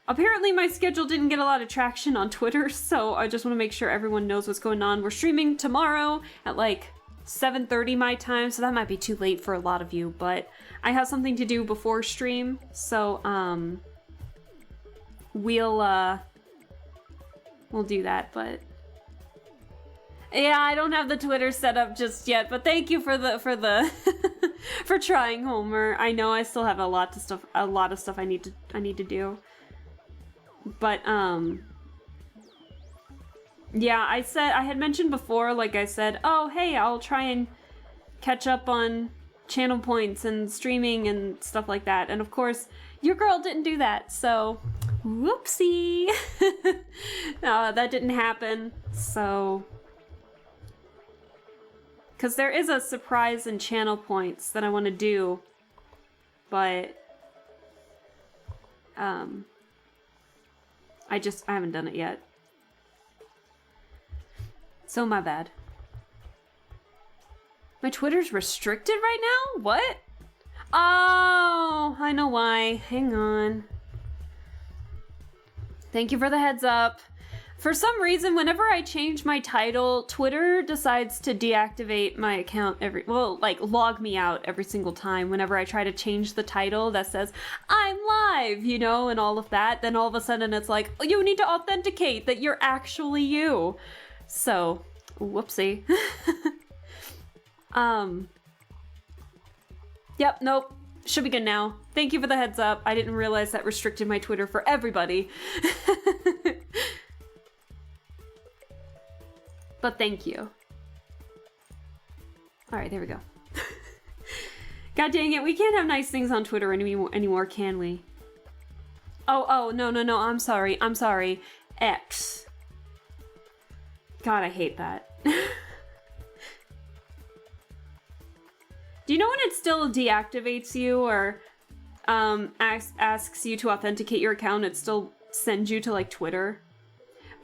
apparently my schedule didn't get a lot of traction on Twitter, so I just want to make sure everyone knows what's going on. We're streaming tomorrow at like 7:30 my time, so that might be too late for a lot of you, but I have something to do before stream, so we'll do that. But yeah, I don't have the Twitter set up just yet, but thank you for the for trying, Homer. I know I still have a lot of stuff I need to do. But yeah, I had mentioned before, like I said, oh hey, I'll try and catch up on channel points and streaming and stuff like that. And of course, your girl didn't do that, so whoopsie. That didn't happen. So, because there is a surprise in channel points that I want to do, but I haven't done it yet. So my bad. My Twitter's restricted right now? What? Oh, I know why. Hang on. Thank you for the heads up. For some reason, whenever I change my title, Twitter decides to deactivate my account log me out every single time whenever I try to change the title that says, I'm live, you know, and all of that. Then all of a sudden it's like, oh, you need to authenticate that you're actually you. So, whoopsie. Yep, nope. Should be good now. Thank you for the heads up. I didn't realize that restricted my Twitter for everybody. But thank you. Alright, there we go. God dang it, we can't have nice things on Twitter anymore, can we? Oh, no, I'm sorry. X. God, I hate that. Do you know when it still deactivates you or asks you to authenticate your account, it still sends you to like Twitter?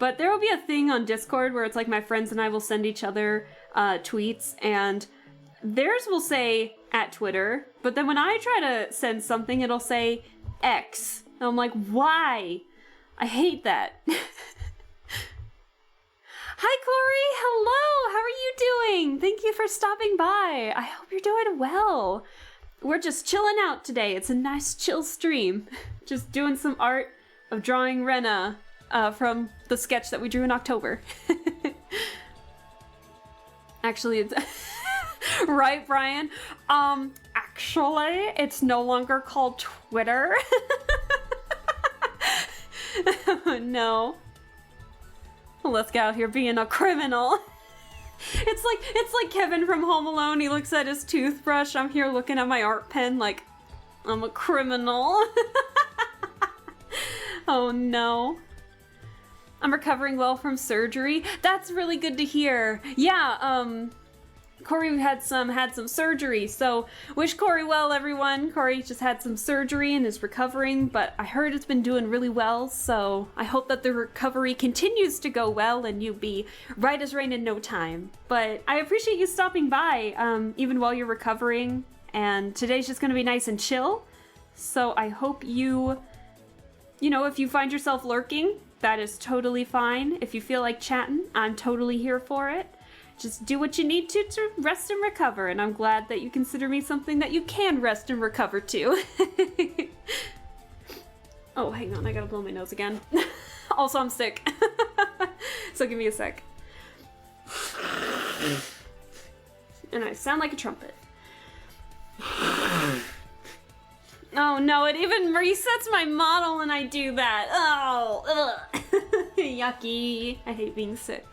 But there will be a thing on Discord where it's like my friends and I will send each other tweets, and theirs will say at Twitter, but then when I try to send something, it'll say X. And I'm like, why? I hate that. Hi, Corey. Hello. How are you doing? Thank you for stopping by. I hope you're doing well. We're just chilling out today. It's a nice chill stream. Just doing some art of drawing Rena from the sketch that we drew in October. Actually, it's right, Brian? Actually, it's no longer called Twitter. No. Let's get out here being a criminal. It's like Kevin from Home Alone. He looks at his toothbrush. I'm here looking at my art pen like I'm a criminal. Oh no. I'm recovering well from surgery. That's really good to hear. Yeah, Corey had some surgery, so wish Corey well, everyone. Corey just had some surgery and is recovering, but I heard it's been doing really well, so I hope that the recovery continues to go well and you be right as rain in no time. But I appreciate you stopping by, even while you're recovering, and today's just gonna be nice and chill, so I hope you know, if you find yourself lurking, that is totally fine. If you feel like chatting, I'm totally here for it. Just do what you need to rest and recover, and I'm glad that you consider me something that you can rest and recover to. Oh, hang on, I gotta blow my nose again. Also, I'm sick. So give me a sec. And I sound like a trumpet. Oh no, it even resets my model when I do that. Oh, ugh. Yucky. I hate being sick.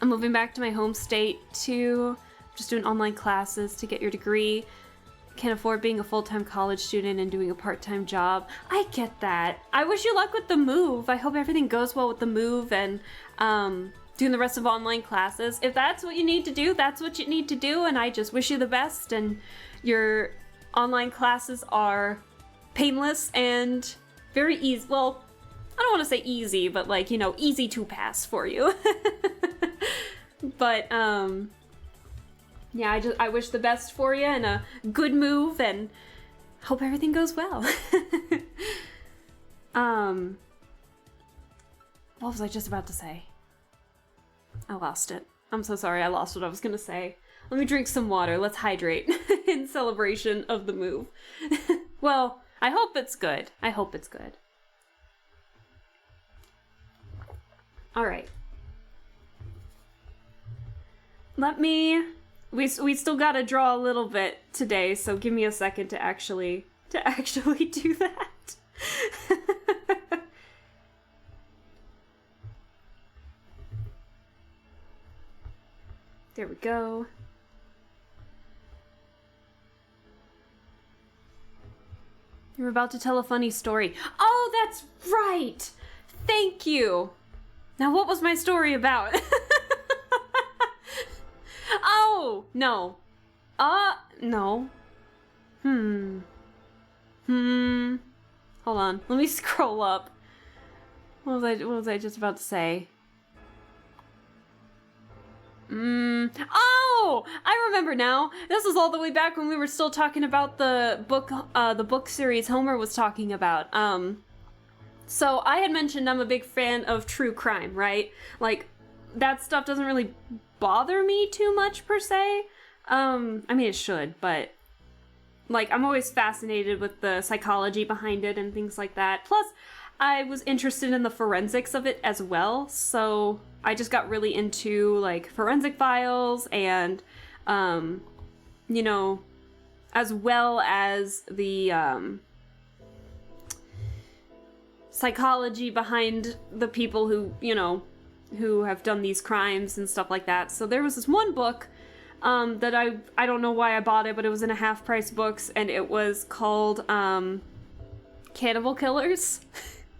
I'm moving back to my home state to just doing online classes to get your degree. Can't afford being a full-time college student and doing a part-time job. I get that. I wish you luck with the move. I hope everything goes well with the move and doing the rest of online classes. If that's what you need to do, that's what you need to do, and I just wish you the best, and your online classes are painless and very easy. Well, I don't want to say easy, but like, you know, easy to pass for you. But, yeah, I wish the best for you and a good move and hope everything goes well. What was I just about to say? I lost it. I'm so sorry, I lost what I was gonna say. Let me drink some water. Let's hydrate in celebration of the move. Well, I hope it's good. I hope it's good. All right. We still gotta draw a little bit today, so give me a second to actually do that. There we go. You were about to tell a funny story. Oh, that's right! Thank you! Now what was my story about? Oh, no. No. Hold on. Let me scroll up. What was I just about to say? Oh! I remember now. This was all the way back when we were still talking about the book series Homer was talking about. So I had mentioned I'm a big fan of true crime, right? Like, that stuff doesn't really bother me too much per se. I mean, it should, but like, I'm always fascinated with the psychology behind it and things like that. Plus, I was interested in the forensics of it as well, so I just got really into like forensic files and you know, as well as the psychology behind the people who, you know, who have done these crimes and stuff like that. So there was this one book that I don't know why I bought it, but it was in a half-price books, and it was called Cannibal Killers,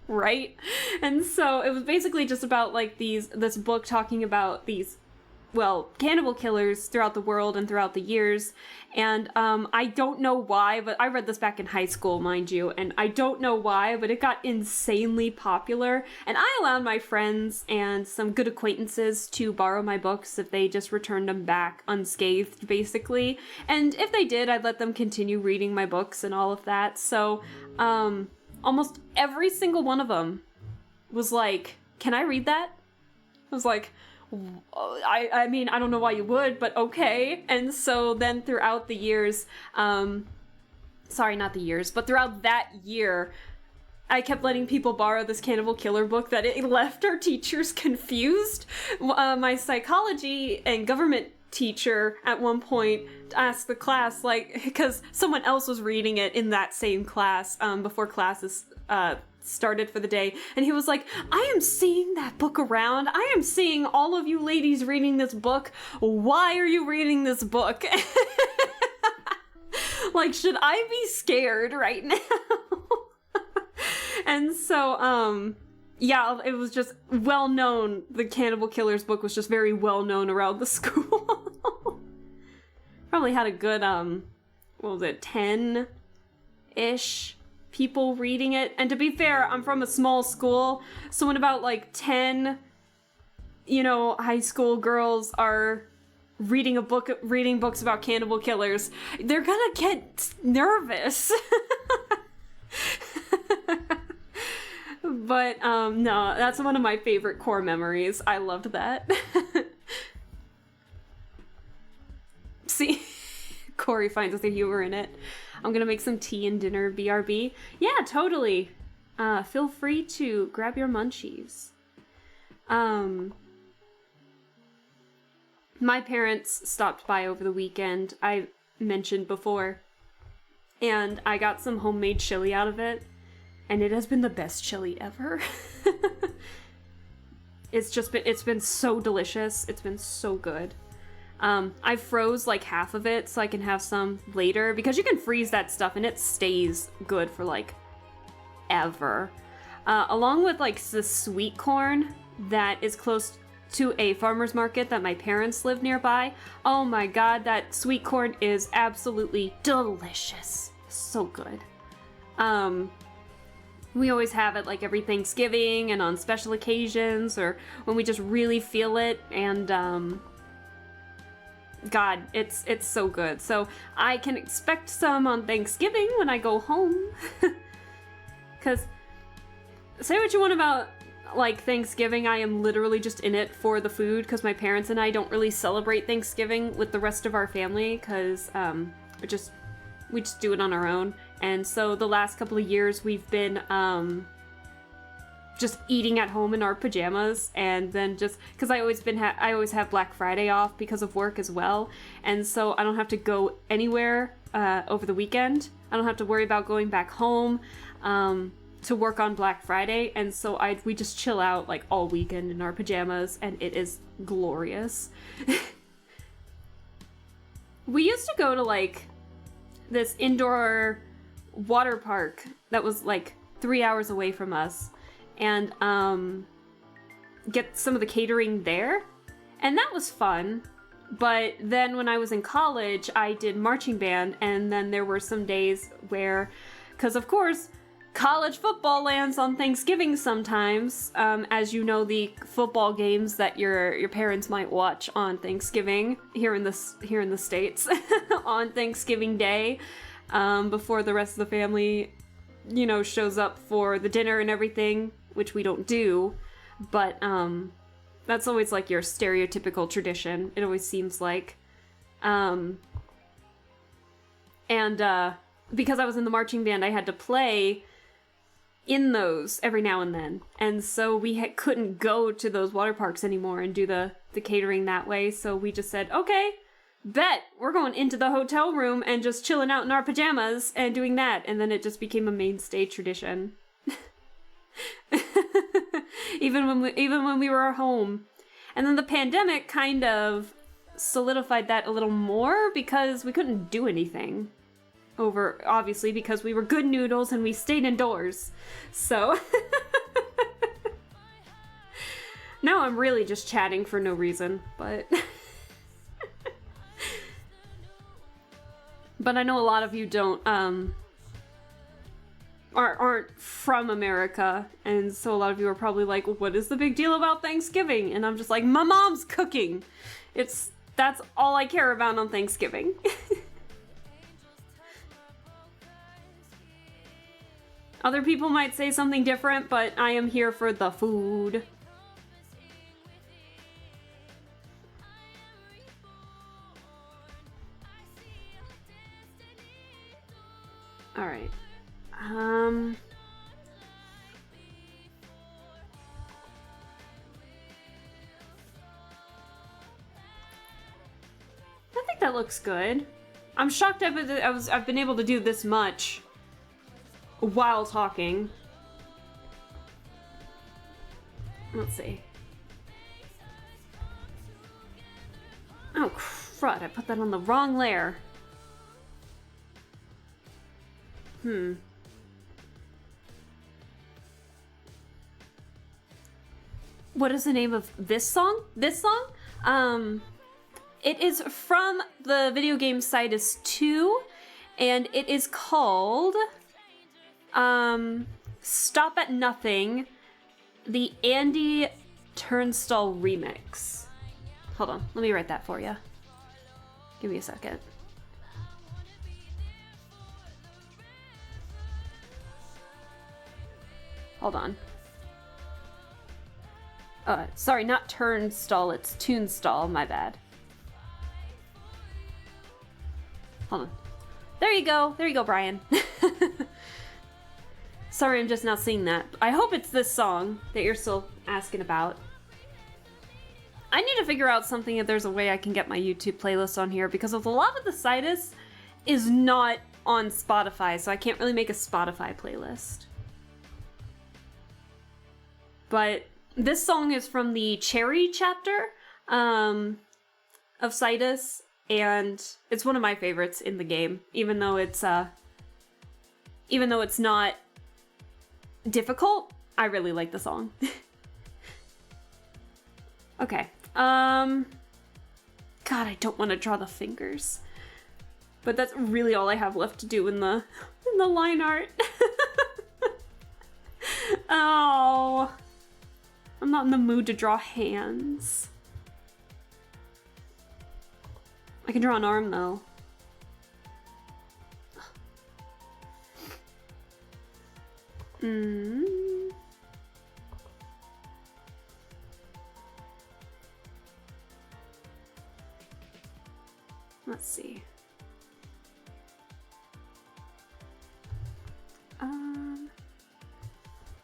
right? And so it was basically just about like this book talking about these cannibal killers throughout the world and throughout the years. And I don't know why, but I read this back in high school, mind you, and I don't know why, but it got insanely popular. And I allowed my friends and some good acquaintances to borrow my books if they just returned them back unscathed, basically. And if they did, I'd let them continue reading my books and all of that. So almost every single one of them was like, "Can I read that?" I was like, I mean, I don't know why you would, but okay. And so then throughout the years, sorry, not the years, but throughout that year, I kept letting people borrow this Cannibal Killer book that it left our teachers confused. My psychology and government teacher at one point asked the class, like, because someone else was reading it in that same class before classes started for the day, and he was like, "I am seeing that book around. I am seeing all of you ladies reading this book. Why are you reading this book?" Like, should I be scared right now? And so, yeah, it was just well known. The Cannibal Killer's book was just very well known around the school. Probably had a good, what was it, 10-ish people reading it. And to be fair, I'm from a small school, so when about like 10, high school girls are reading books about cannibal killers, they're gonna get nervous. But no, that's one of my favorite core memories. I loved that. See, Corey finds the humor in it. I'm gonna make some tea and dinner, BRB. Yeah, totally. Feel free to grab your munchies. My parents stopped by over the weekend, I mentioned before, and I got some homemade chili out of it, and it has been the best chili ever. It's been so delicious. It's been so good. I froze like half of it so I can have some later, because you can freeze that stuff and it stays good for like ever. Along with like the sweet corn that is close to a farmer's market that my parents live nearby. Oh my god, that sweet corn is absolutely delicious. So good. We always have it like every Thanksgiving and on special occasions, or when we just really feel it, and God, it's so good. So I can expect some on Thanksgiving when I go home. Because say what you want about like Thanksgiving, I am literally just in it for the food, because my parents and I don't really celebrate Thanksgiving with the rest of our family, because we just do it on our own. And so the last couple of years we've been just eating at home in our pajamas, and then just because I always have Black Friday off because of work as well, and so I don't have to go anywhere over the weekend. I don't have to worry about going back home to work on Black Friday, and so we just chill out like all weekend in our pajamas, and it is glorious. We used to go to like this indoor water park that was like 3 hours away from us, and get some of the catering there, and that was fun. But then when I was in college, I did marching band, and then there were some days where, because of course college football lands on Thanksgiving sometimes, as you know, the football games that your parents might watch on Thanksgiving here in the States on Thanksgiving Day, before the rest of the family shows up for the dinner and everything, which we don't do, but that's always like your stereotypical tradition, it always seems like. And because I was in the marching band, I had to play in those every now and then, and so we couldn't go to those water parks anymore and do the catering that way, so we just said, okay, bet, we're going into the hotel room and just chilling out in our pajamas and doing that, and then it just became a mainstay tradition. even when we were home. And then the pandemic kind of solidified that a little more, because we couldn't do anything obviously because we were good noodles and we stayed indoors. So now I'm really just chatting for no reason, but But I know a lot of you don't, aren't from America, and so a lot of you are probably like, what is the big deal about Thanksgiving? And I'm just like, my mom's cooking. That's all I care about on Thanksgiving. Other people might say something different, but I am here for the food. All right. I think that looks good. I'm shocked I've been able to do this much while talking. Let's see. Oh crud, I put that on the wrong layer. What is the name of this song? This song? It is from the video game Cytus 2, and it is called Stop at Nothing, the Andy Turnstall remix. Hold on, let me write that for you. Give me a second. Hold on. Sorry, not Turnstall, it's Toonstall, my bad. Hold on. There you go, Brian. Sorry, I'm just now seeing that. I hope it's this song that you're still asking about. I need to figure out something if there's a way I can get my YouTube playlist on here, because a lot of the Cytus is not on Spotify, so I can't really make a Spotify playlist. But this song is from the Cherry chapter of Cytus, and it's one of my favorites in the game, even though it's not difficult. I really like the song. Okay. God, I don't want to draw the fingers. But that's really all I have left to do in the line art. Oh. I'm not in the mood to draw hands. I can draw an arm though. Let's see.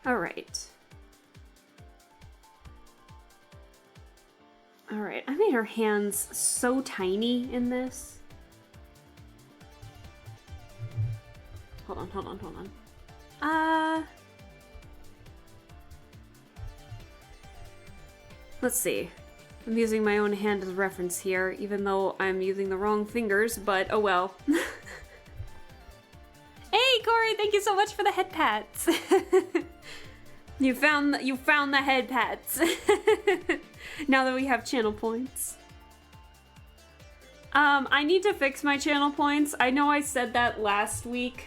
All right. Alright, I made her hands so tiny in this. Hold on. Let's see. I'm using my own hand as reference here, even though I'm using the wrong fingers, but oh well. Hey, Corey, thank you so much for the head pats. You found the head pats. Now that we have channel points. I need to fix my channel points. I know I said that last week,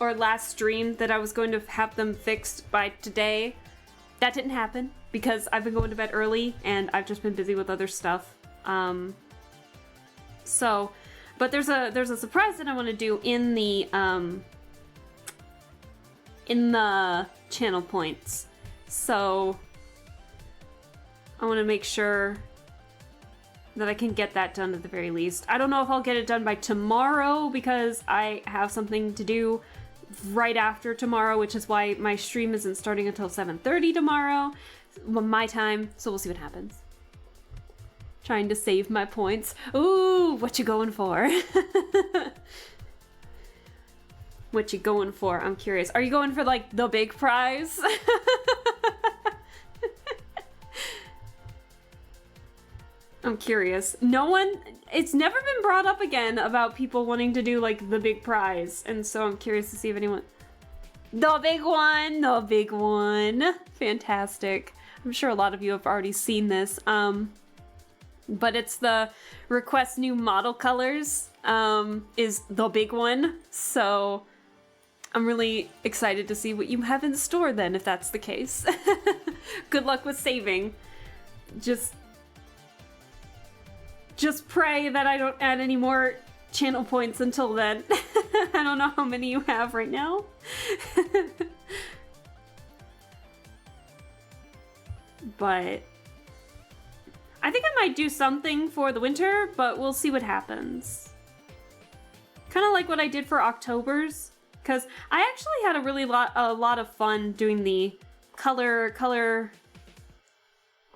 or last stream, that I was going to have them fixed by today. That didn't happen, because I've been going to bed early, and I've just been busy with other stuff. But there's a surprise that I want to do in the channel points. So I want to make sure that I can get that done at the very least. I don't know if I'll get it done by tomorrow, because I have something to do right after tomorrow, which is why my stream isn't starting until 7:30 tomorrow, my time, so we'll see what happens. Trying to save my points. Ooh, what you going for? What you going for? I'm curious. Are you going for, like, the big prize? I'm curious. It's never been brought up again about people wanting to do, like, the big prize. And so I'm curious to see if anyone... The big one! Fantastic. I'm sure a lot of you have already seen this. but it's the request new model colors is the big one. So I'm really excited to see what you have in store then, if that's the case. Good luck with saving. Just pray that I don't add any more channel points until then. I don't know how many you have right now. But I think I might do something for the winter, but we'll see what happens. Kind of like what I did for October's, because I actually had a lot of fun doing the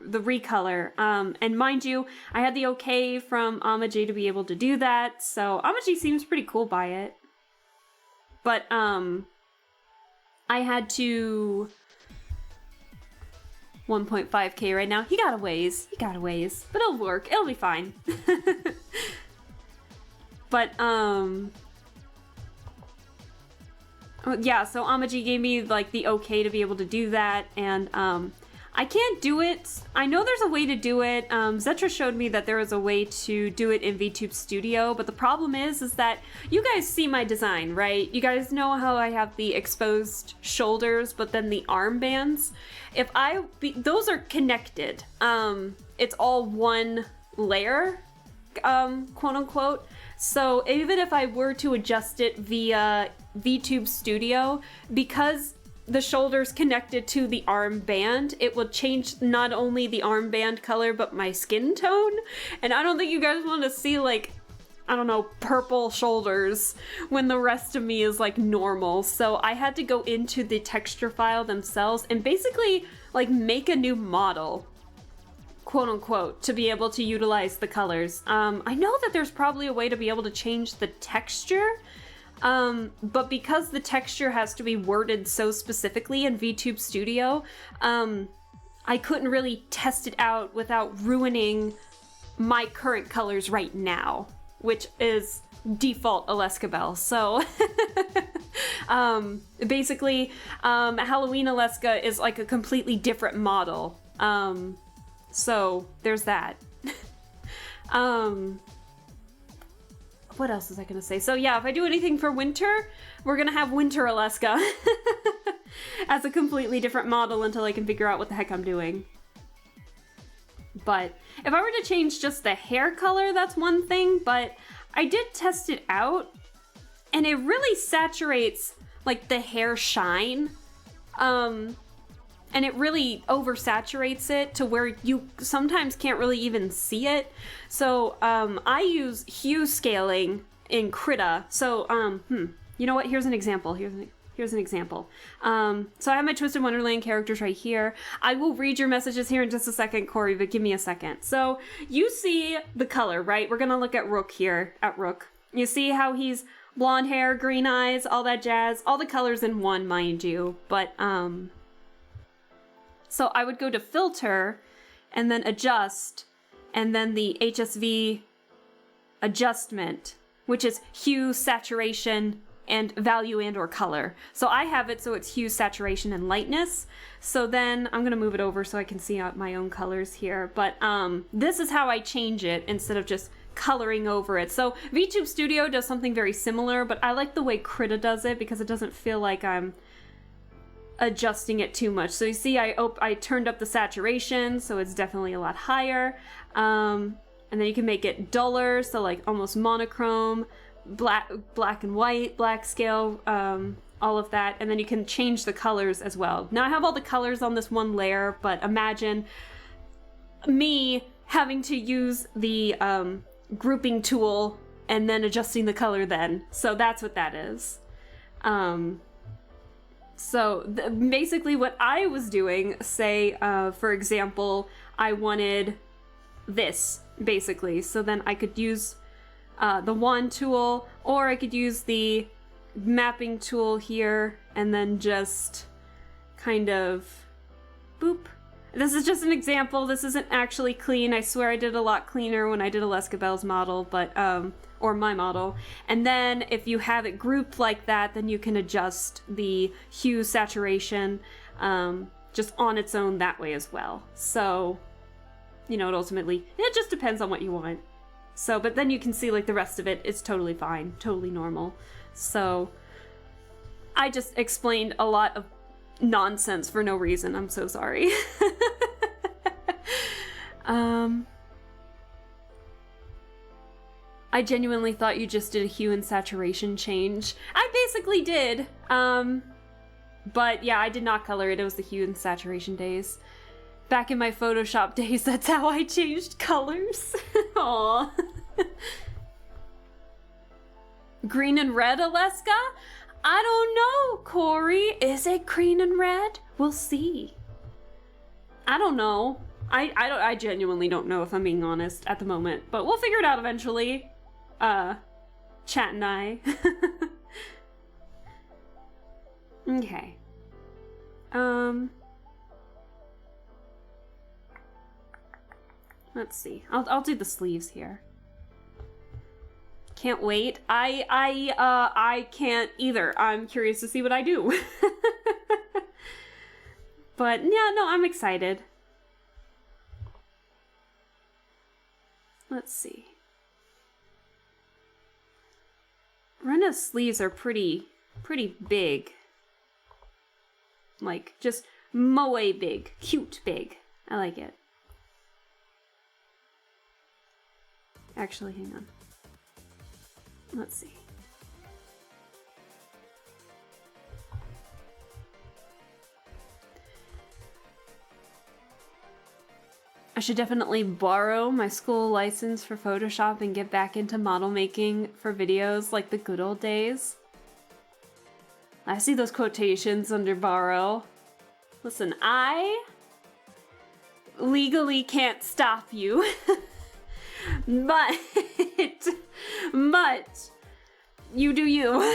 the recolor. And mind you, I had the okay from Amaji to be able to do that, so Amaji seems pretty cool by it. But I had to 1.5k right now. He got a ways, but it'll work. It'll be fine. But yeah, so Amaji gave me like the okay to be able to do that, and I can't do it. I know there's a way to do it. Zetra showed me that there is a way to do it in VTube Studio, but the problem is that you guys see my design, right? You guys know how I have the exposed shoulders, but then the armbands. Those are connected. It's all one layer, quote unquote. So even if I were to adjust it via VTube Studio, because the shoulders connected to the armband, it will change not only the armband color, but my skin tone. And I don't think you guys want to see, like, I don't know, purple shoulders when the rest of me is like normal. So I had to go into the texture file themselves and basically like make a new model, quote unquote, to be able to utilize the colors. I know that there's probably a way to be able to change the texture, but because the texture has to be worded so specifically in VTube Studio, I couldn't really test it out without ruining my current colors right now, which is default Alaska. So basically, Halloween Alaska is like a completely different model. So there's that. What else was I gonna say? So yeah, if I do anything for winter, we're gonna have Winter Alaska as a completely different model until I can figure out what the heck I'm doing. But if I were to change just the hair color, that's one thing, but I did test it out and it really saturates like the hair shine. And it really oversaturates it to where you sometimes can't really even see it. So I use hue scaling in Krita. So you know what? Here's an example. Here's an example. So I have my Twisted Wonderland characters right here. I will read your messages here in just a second, Corey, but give me a second. So you see the color, right? We're gonna look at Rook here, at Rook. You see how he's blonde hair, green eyes, all that jazz, all the colors in one, mind you. But so I would go to filter and then adjust, and then the HSV adjustment, which is hue, saturation, and value and or color. So I have it so it's hue, saturation, and lightness. So then I'm gonna move it over so I can see out my own colors here. But this is how I change it instead of just coloring over it. So VTube Studio does something very similar, but I like the way Krita does it because it doesn't feel like I'm adjusting it too much. So you see I turned up the saturation, so it's definitely a lot higher. And then you can make it duller, so like almost monochrome, black and white, black scale, all of that. And then you can change the colors as well. Now I have all the colors on this one layer, but imagine me having to use the grouping tool and then adjusting the color then. So that's what that is. So basically what I was doing, say, for example, I wanted this, basically. So then I could use the wand tool, or I could use the mapping tool here, and then just kind of boop. This is just an example. This isn't actually clean. I swear I did a lot cleaner when I did Alaska Bell's model, but or my model. And then if you have it grouped like that, then you can adjust the hue saturation just on its own that way as well. So you know, it just depends on what you want. So, but then you can see like the rest of it is totally fine, totally normal. So I just explained a lot of nonsense for no reason. I'm so sorry. I genuinely thought you just did a hue and saturation change. I basically did. But yeah, I did not color it. It was the hue and saturation days. Back in my Photoshop days, that's how I changed colors. Aww. Green and red, Alaska? I don't know, Corey. Is it green and red? We'll see. I don't know. I genuinely don't know, if I'm being honest, at the moment. But we'll figure it out eventually. Chat and I. Okay. Let's see. I'll do the sleeves here. Can't wait. I can't either. I'm curious to see what I do. But yeah, no, I'm excited. Let's see. Rena's sleeves are pretty big. Like, just moe big. Cute big. I like it. Actually, hang on. Let's see. I should definitely borrow my school license for Photoshop and get back into model making for videos like the good old days. I see those quotations under borrow. Listen, I legally can't stop you. but you do you.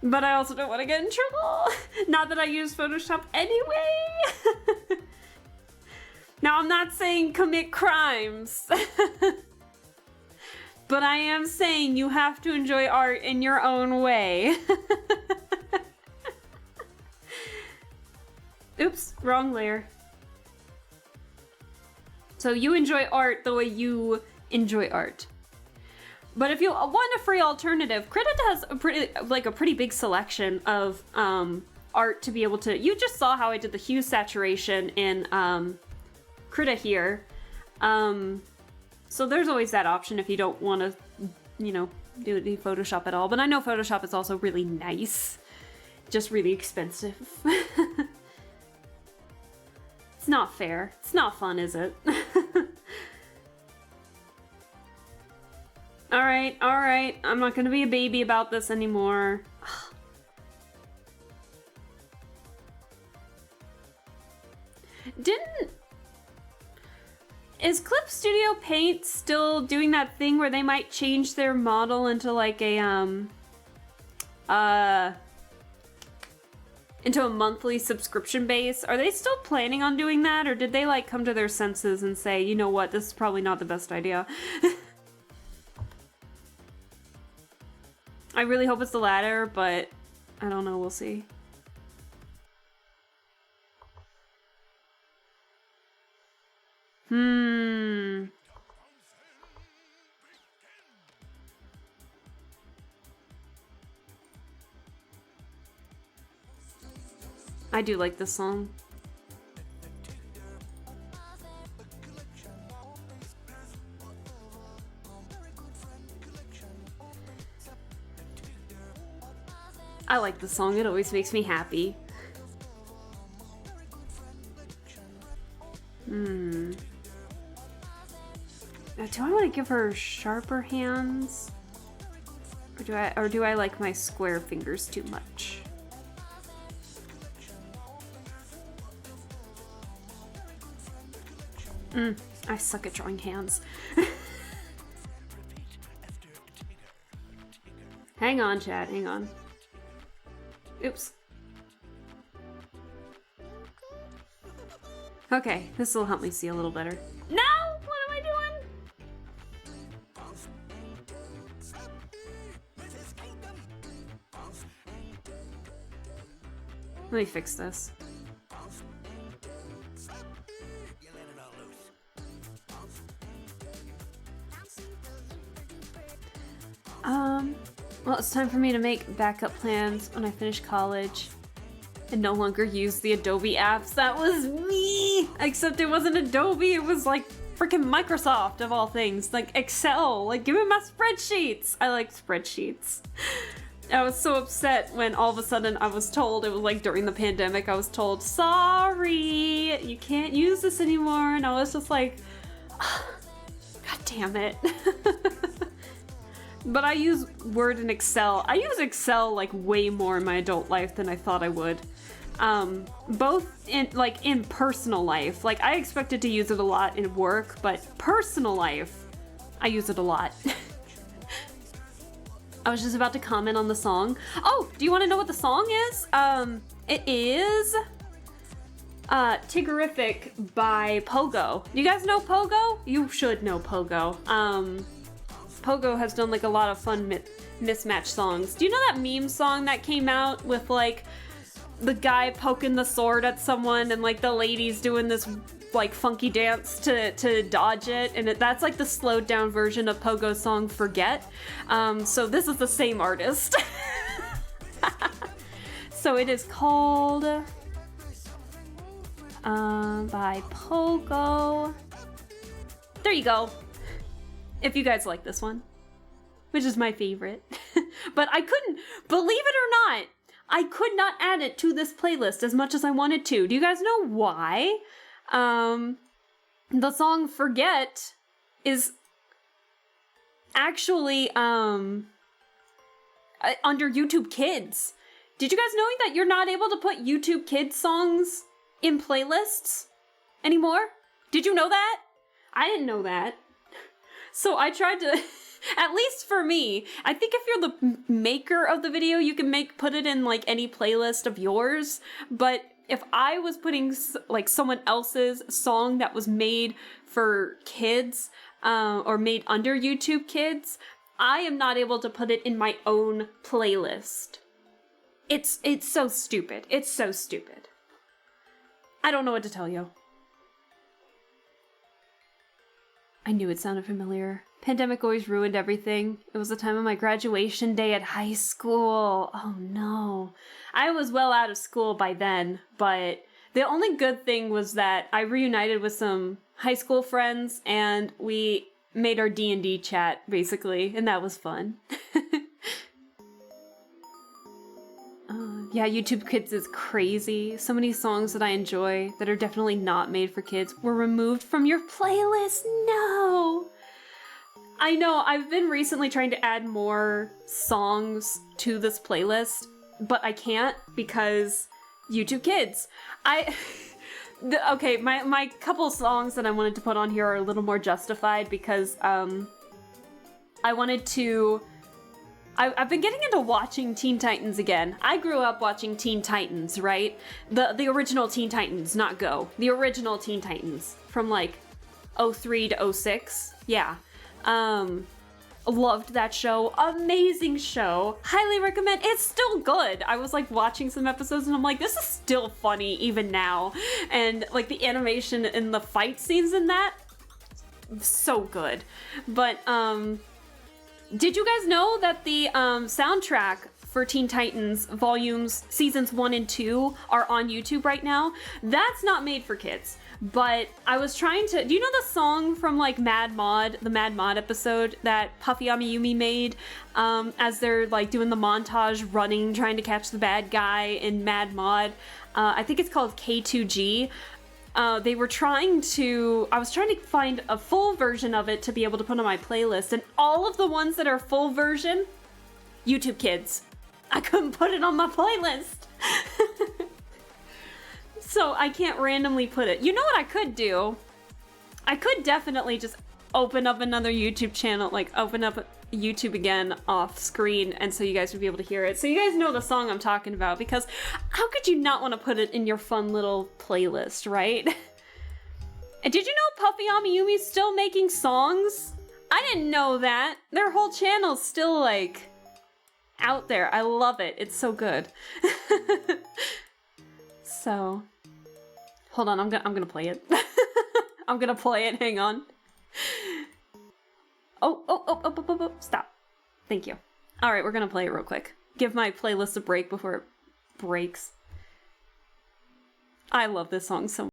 But I also don't want to get in trouble. Not that I use Photoshop anyway. Now, I'm not saying commit crimes. But I am saying you have to enjoy art in your own way. Oops, wrong layer. So you enjoy art the way you enjoy art. But if you want a free alternative, Krita has a pretty big selection of art to be able to. You just saw how I did the hue saturation in Krita here. So there's always that option if you don't want to, you know, do Photoshop at all. But I know Photoshop is also really nice, just really expensive. It's not fair. It's not fun, is it? Alright, alright. I'm not gonna be a baby about this anymore. Is Clip Studio Paint still doing that thing where they might change their model into like a, into a monthly subscription base? Are they still planning on doing that, or did they like come to their senses and say, you know what, this is probably not the best idea? I really hope it's the latter, but I don't know, we'll see. I do like this song. I like the song, it always makes me happy. Do I want to give her sharper hands? Or do I like my square fingers too much? I suck at drawing hands. Hang on, Chad, hang on. Oops. Okay, this will help me see a little better. No! What am I doing? Let me fix this. it's time for me to make backup plans when I finish college and no longer use the Adobe apps. That was me! Except it wasn't Adobe, it was like freaking Microsoft of all things. Like Excel, like give me my spreadsheets! I like spreadsheets. I was so upset when all of a sudden I was told, it was like during the pandemic, I was told, sorry, you can't use this anymore. And I was just like, God damn it. But I use Word and Excel. I use Excel like way more in my adult life than I thought I would. Both in personal life. Like I expected to use it a lot in work, but personal life, I use it a lot. I was just about to comment on the song. Oh, do you want to know what the song is? It is Tiggerific by Pogo. You guys know Pogo? You should know Pogo. Pogo has done like a lot of fun mismatch songs. Do you know that meme song that came out with like the guy poking the sword at someone and like the lady's doing this like funky dance to dodge it, and that's like the slowed down version of Pogo's song Forget. So this is the same artist. So it is called by Pogo. There you go. If you guys like this one, which is my favorite. But I couldn't, believe it or not, I could not add it to this playlist as much as I wanted to. Do you guys know why? The song Forget is actually under YouTube Kids. Did you guys know that you're not able to put YouTube Kids songs in playlists anymore? Did you know that? I didn't know that. So I tried to, at least for me, I think if you're the maker of the video, you can put it in like any playlist of yours. But if I was putting like someone else's song that was made for kids, or made under YouTube Kids, I am not able to put it in my own playlist. It's so stupid. It's so stupid. I don't know what to tell you. I knew it sounded familiar. Pandemic always ruined everything. It was the time of my graduation day at high school. Oh no. I was well out of school by then, but the only good thing was that I reunited with some high school friends and we made our D&D chat, basically, and that was fun. Yeah, YouTube Kids is crazy. So many songs that I enjoy that are definitely not made for kids were removed from your playlist. No! I know, I've been recently trying to add more songs to this playlist, but I can't because YouTube Kids. Okay, my couple songs that I wanted to put on here are a little more justified because I wanted to... I've been getting into watching Teen Titans again. I grew up watching Teen Titans, right? The original Teen Titans, not Go. The original Teen Titans from like 03 to 06. Yeah. Loved that show. Amazing show. Highly recommend. It's still good. I was like watching some episodes and I'm like, this is still funny even now. And like the animation and the fight scenes in that, so good. But did you guys know that the soundtrack for Teen Titans seasons 1 and 2 are on YouTube right now? That's not made for kids. But I was trying to... Do you know the song from like Mad Mod, the Mad Mod episode that Puffy Amiyumi made as they're like doing the montage running, trying to catch the bad guy in Mad Mod? I think it's called K2G. I was trying to find a full version of it to be able to put on my playlist, and all of the ones that are full version, YouTube Kids. I couldn't put it on my playlist. So I can't randomly put it. You know what I could do? I could definitely just open up another YouTube channel, like open up YouTube again off screen, and so you guys would be able to hear it. So you guys know the song I'm talking about, because how could you not want to put it in your fun little playlist, right? And did you know Puffy Amiyumi's still making songs? I didn't know that. Their whole channel's still like out there. I love it. It's so good. So, hold on. I'm gonna play it. I'm gonna play it. Hang on. Oh, stop. Thank you. Alright, we're gonna play it real quick. Give my playlist a break before it breaks. I love this song so much.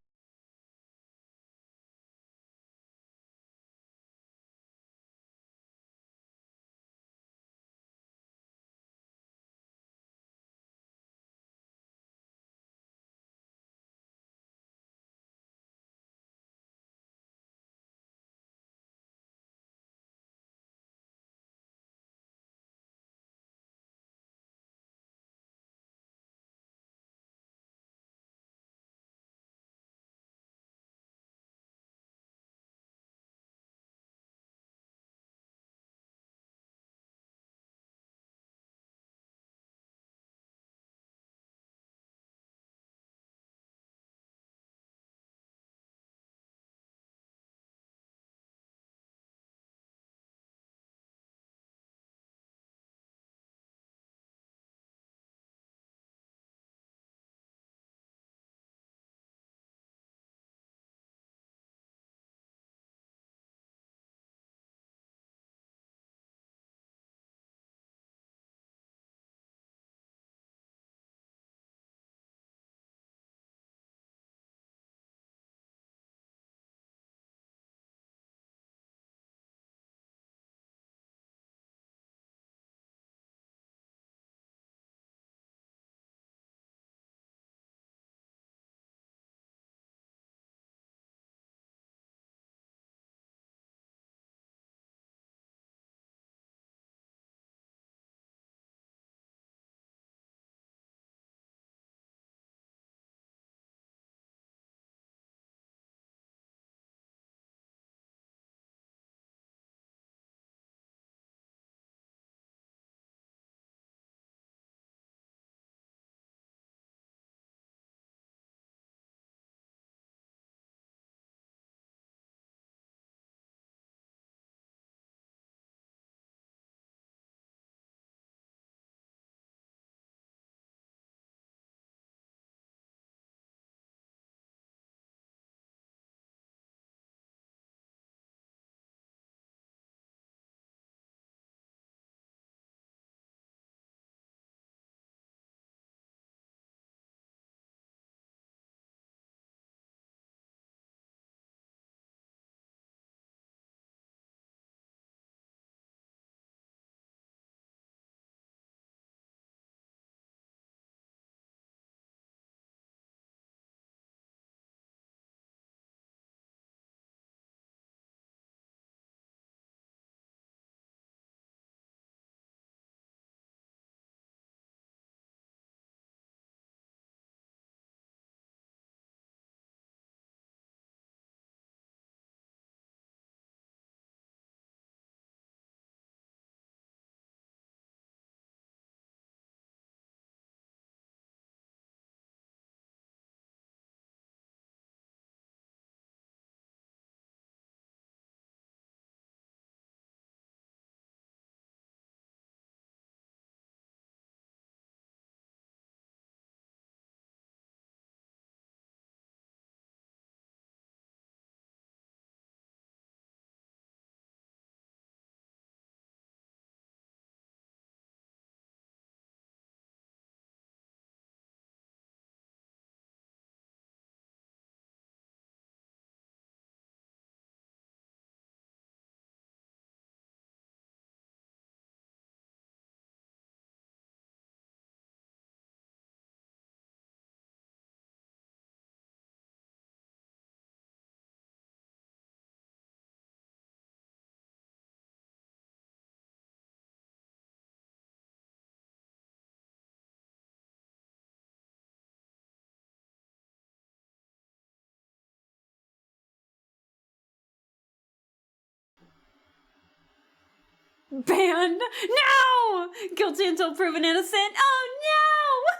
Banned? No! Guilty until proven innocent? Oh no!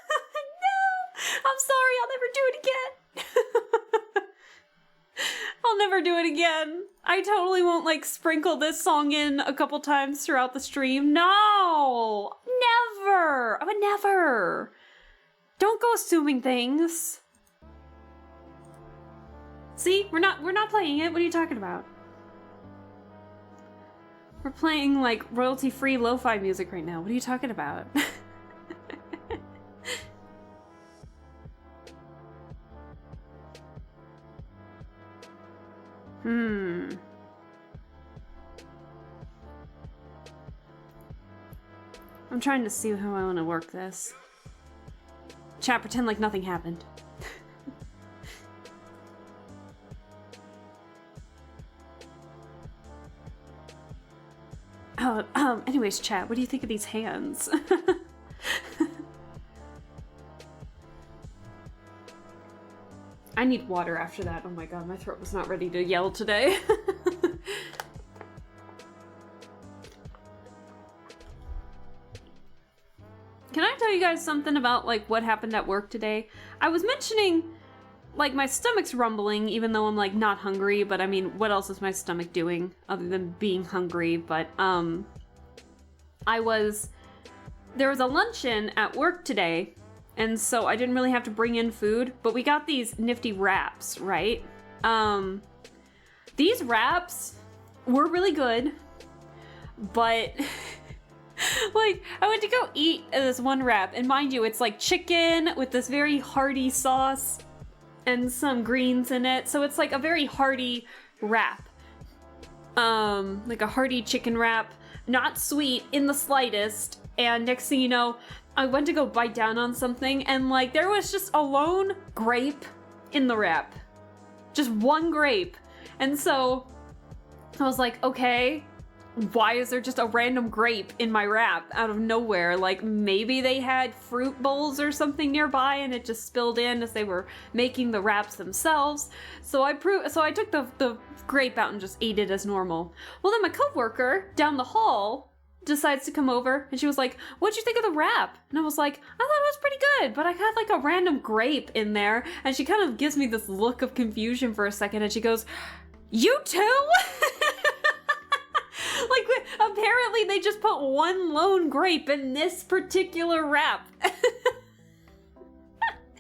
No! I'm sorry, I'll never do it again. I'll never do it again. I totally won't like sprinkle this song in a couple times throughout the stream. No! Never! I would never. Don't go assuming things. See? We're not playing it. What are you talking about? We're playing, like, royalty-free lo-fi music right now. What are you talking about? I'm trying to see how I want to work this. Chat, pretend like nothing happened. Anyways, chat, what do you think of these hands? I need water after that. Oh my god, my throat was not ready to yell today. Can I tell you guys something about, like, what happened at work today? I was mentioning, like, my stomach's rumbling, even though I'm, like, not hungry, but I mean, what else is my stomach doing other than being hungry? But, there was a luncheon at work today, and so I didn't really have to bring in food, but we got these nifty wraps, right? These wraps were really good, but... like, I went to go eat this one wrap, and mind you, it's like chicken with this very hearty sauce and some greens in it, so it's like a very hearty wrap. Like a hearty chicken wrap, not sweet in the slightest, and next thing you know, I went to go bite down on something, and like, there was just a lone grape in the wrap. Just one grape. And so, I was like, okay, why is there just a random grape in my wrap out of nowhere? Like, maybe they had fruit bowls or something nearby and it just spilled in as they were making the wraps themselves. So I took the grape out and just ate it as normal. Well, then my coworker down the hall decides to come over and she was like, what'd you think of the wrap? And I was like, I thought it was pretty good, but I had like a random grape in there. And she kind of gives me this look of confusion for a second and she goes, you too? Like, apparently they just put one lone grape in this particular wrap.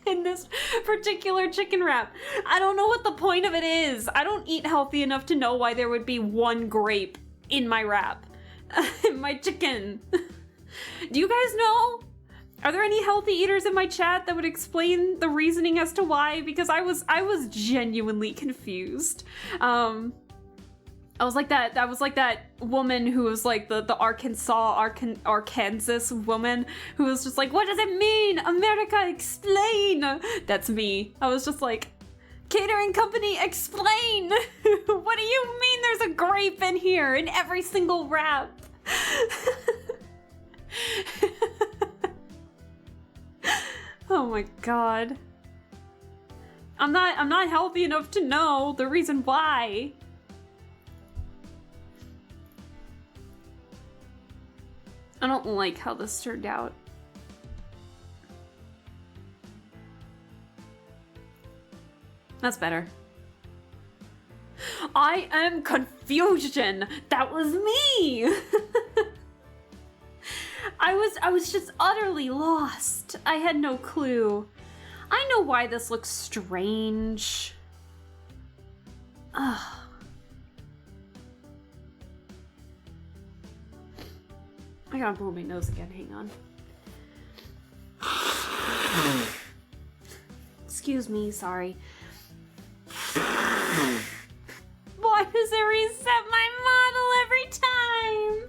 In this particular chicken wrap. I don't know what the point of it is. I don't eat healthy enough to know why there would be one grape in my wrap. In my chicken. Do you guys know? Are there any healthy eaters in my chat that would explain the reasoning as to why? Because I was genuinely confused. I was like that woman who was like the Arkansas woman who was just like, what does it mean? America, explain. That's me. I was just like, catering company, explain. What do you mean there's a grape in here in every single wrap? Oh my god. I'm not healthy enough to know the reason why. I don't like how this turned out. That's better. I am confusion. That was me. I was just utterly lost. I had no clue. I know why this looks strange. Ugh. I gotta blow my nose again, hang on. Excuse me, sorry. Why does it reset my model every time?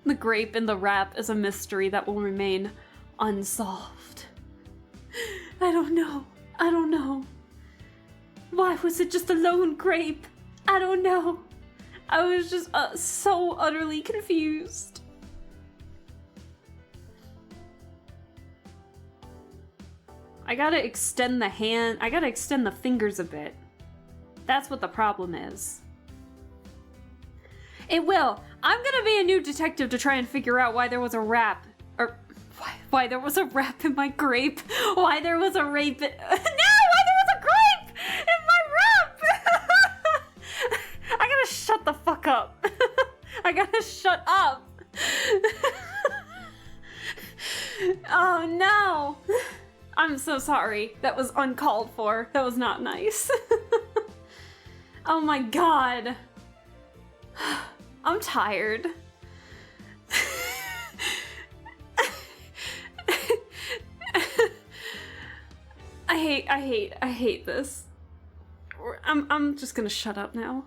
The grape in the wrap is a mystery that will remain unsolved. I don't know. Why was it just a lone grape? I don't know. I was just so utterly confused. I gotta extend the hand. I gotta extend the fingers a bit. That's what the problem is. It will. I'm gonna be a new detective to try and figure out why there was a wrap. Or why there was a wrap in my grape. Why there was a rape in... No! Why there was a grape in my wrap! I gotta shut the fuck up. I gotta shut up. Oh no. I'm so sorry. That was uncalled for. That was not nice. Oh my god. I'm tired. I hate this. I'm just gonna shut up now.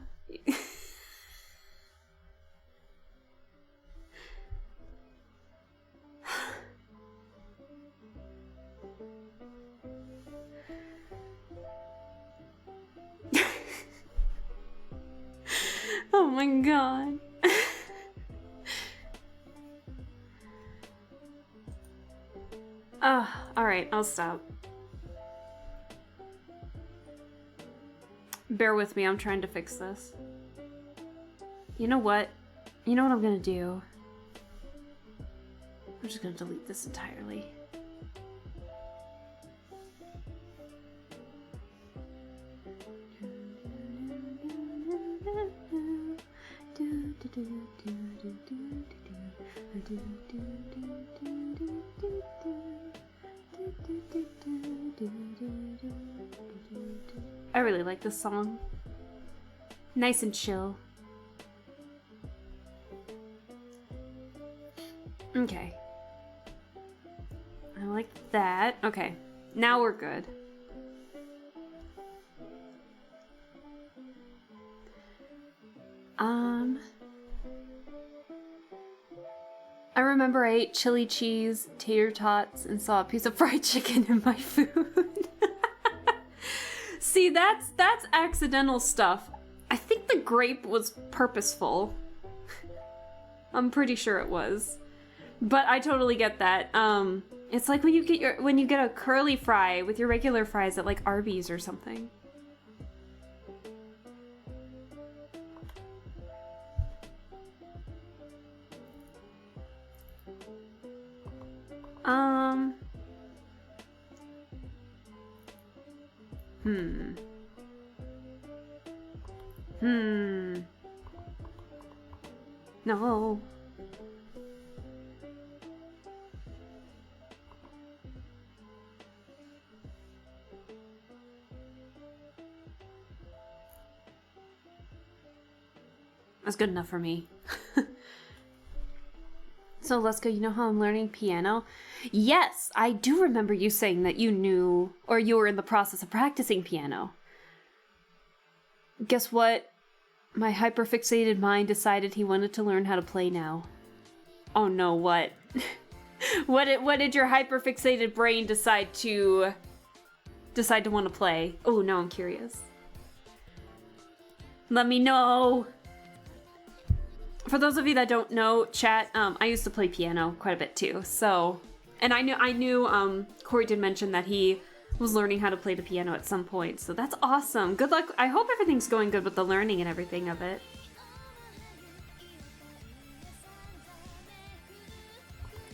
Oh my god. Alright, I'll stop. Bear with me, I'm trying to fix this. You know what? You know what I'm gonna do? I'm just gonna delete this entirely. I really like this song. Nice and chill. Okay. I like that. Okay. Now we're good. I remember I ate chili cheese, tater tots, and saw a piece of fried chicken in my food. See, that's accidental stuff. I think the grape was purposeful. I'm pretty sure it was. But I totally get that. It's like when you get a curly fry with your regular fries at like Arby's or something. No. That's good enough for me. So, Leska, you know how I'm learning piano? Yes, I do remember you saying that you knew, or you were in the process of practicing piano. Guess what? My hyperfixated mind decided he wanted to learn how to play now. Oh no, what? What did your hyperfixated brain decide to want to play? Oh, now I'm curious. Let me know. For those of you that don't know, chat, I used to play piano quite a bit too. So, and I knew Corey did mention that he was learning how to play the piano at some point. So that's awesome. Good luck. I hope everything's going good with the learning and everything of it.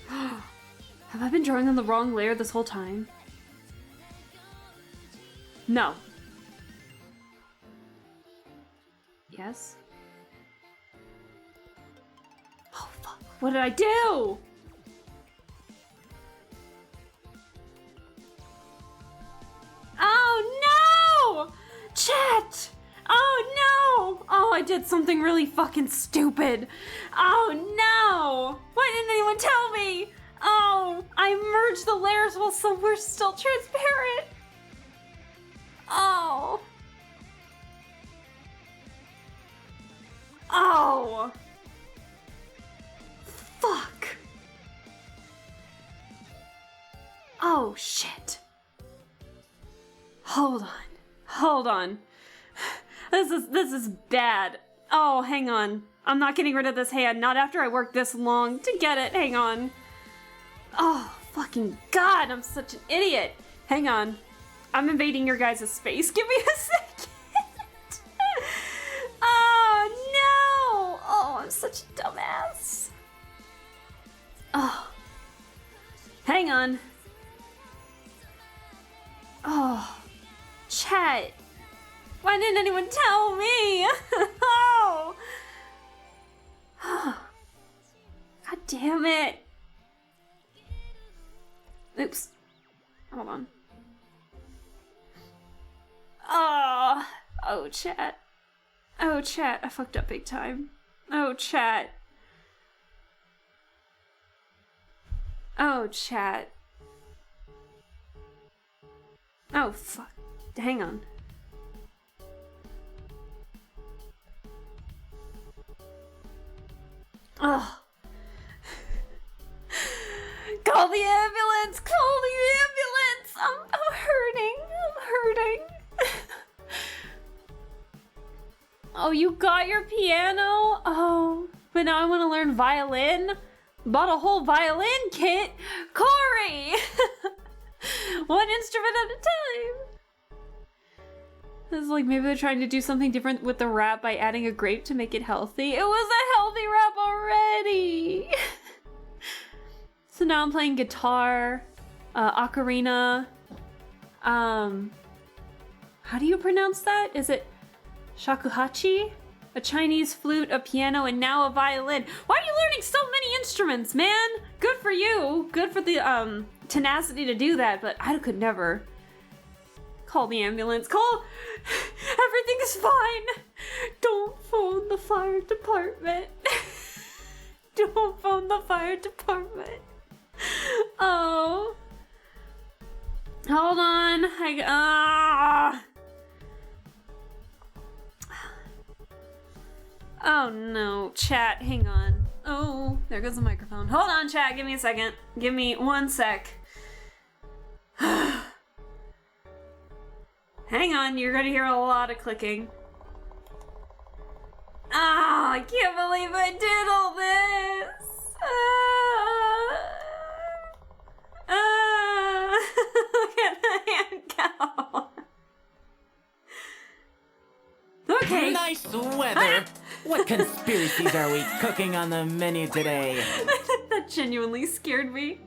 Have I been drawing on the wrong layer this whole time? No. Yes? Oh, fuck. What did I do? Oh, no! Chat! Oh, no! Oh, I did something really fucking stupid. Oh, no! Why didn't anyone tell me? Oh, I merged the layers while some were still transparent. Oh. Oh. Fuck. Oh, shit. Hold on. Hold on. This is bad. Oh, hang on. I'm not getting rid of this hand. Not after I worked this long to get it. Hang on. Oh, fucking God, I'm such an idiot. Hang on. I'm invading your guys' space. Give me a second. Oh, no. Oh, I'm such a dumbass. Oh. Hang on. Oh. Chat. Why didn't anyone tell me? Oh. God damn it. Oops. Hold on. Oh, chat. Oh, chat, I fucked up big time. Oh, chat. Oh, chat. Oh, fuck. Hang on. Ugh. Call the ambulance! Call the ambulance! I'm hurting. I'm hurting. Oh, you got your piano? Oh, but now I want to learn violin? Bought a whole violin kit? Corey! One instrument at a time. It's like maybe they're trying to do something different with the rap by adding a grape to make it healthy. It was a healthy rap already! So now I'm playing guitar, ocarina. How do you pronounce that? Is it shakuhachi? A Chinese flute, a piano, and now a violin. Why are you learning so many instruments, man? Good for you. Good for the tenacity to do that, but I could never. Call the ambulance. Call. Everything is fine. Don't phone the fire department. Don't phone the fire department. Oh. Hold on. Oh no, chat, hang on. Oh, there goes the microphone. Hold on, chat, give me a second. Give me 1 sec. Hang on, you're gonna hear a lot of clicking. Ah, I can't believe I did all this. Look at the hand go. Okay. Nice weather. What conspiracies are we cooking on the menu today? That genuinely scared me.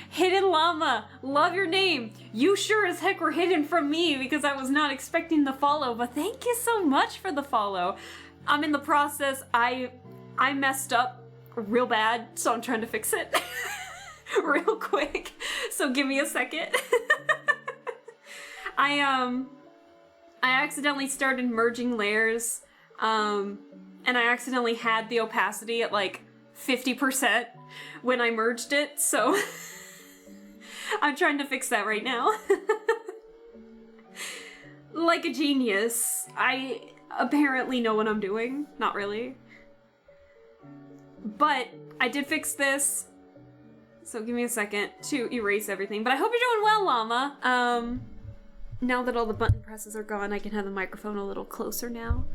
Hidden Llama, love your name. You sure as heck were hidden from me because I was not expecting the follow, but thank you so much for the follow. I'm in the process. I messed up real bad, so I'm trying to fix it real quick. So give me a second. I accidentally started merging layers, and I accidentally had the opacity at like 50% when I merged it, so I'm trying to fix that right now. Like a genius. I apparently know what I'm doing. Not really. But I did fix this, so give me a second to erase everything. But I hope you're doing well, Llama. Now that all the button presses are gone, I can have the microphone a little closer now.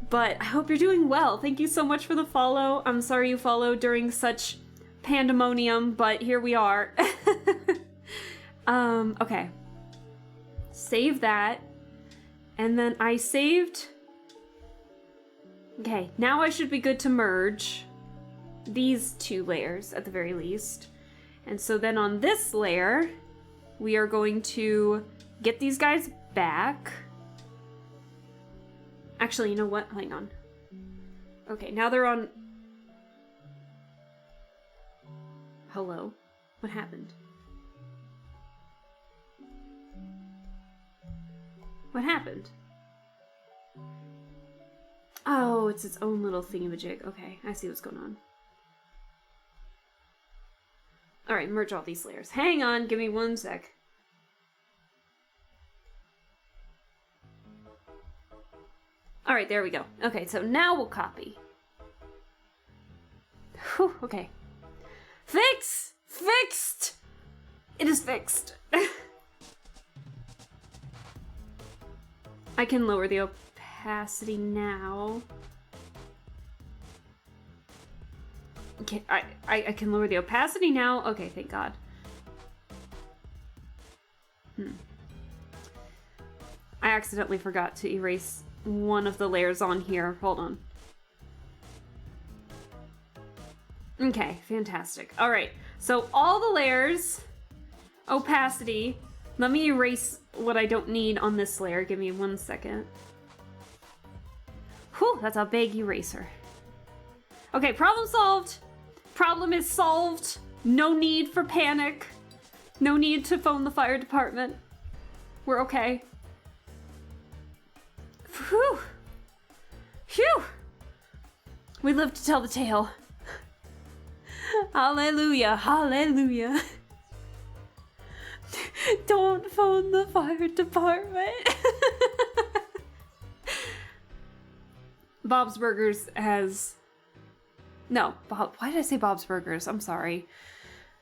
But I hope you're doing well. Thank you so much for the follow. I'm sorry you followed during such pandemonium, but here we are. Okay. Save that. And then I saved... Okay, now I should be good to merge these two layers at the very least. And so then on this layer, we are going to get these guys back. Actually, you know what? Hang on. Okay, now they're on... Hello? What happened? What happened? Oh, it's its own little thingamajig. Okay, I see what's going on. Alright, merge all these layers. Hang on, give me 1 sec. Alright, there we go. Okay, so now we'll copy. Whew, okay. Fix! Fixed! It is fixed. I can lower the opacity now. Okay, I can lower the opacity now. Okay, thank God. I accidentally forgot to erase one of the layers on here. Hold on. Okay, fantastic. All right, so all the layers, opacity. Let me erase what I don't need on this layer. Give me 1 second. Whew, that's a big eraser. Okay, problem solved. Problem is solved. No need for panic. No need to phone the fire department. We're okay. Whew. Phew! We live to tell the tale. Hallelujah, hallelujah. Don't phone the fire department. Bob's Burgers has... No, Bob. Why did I say Bob's Burgers? I'm sorry.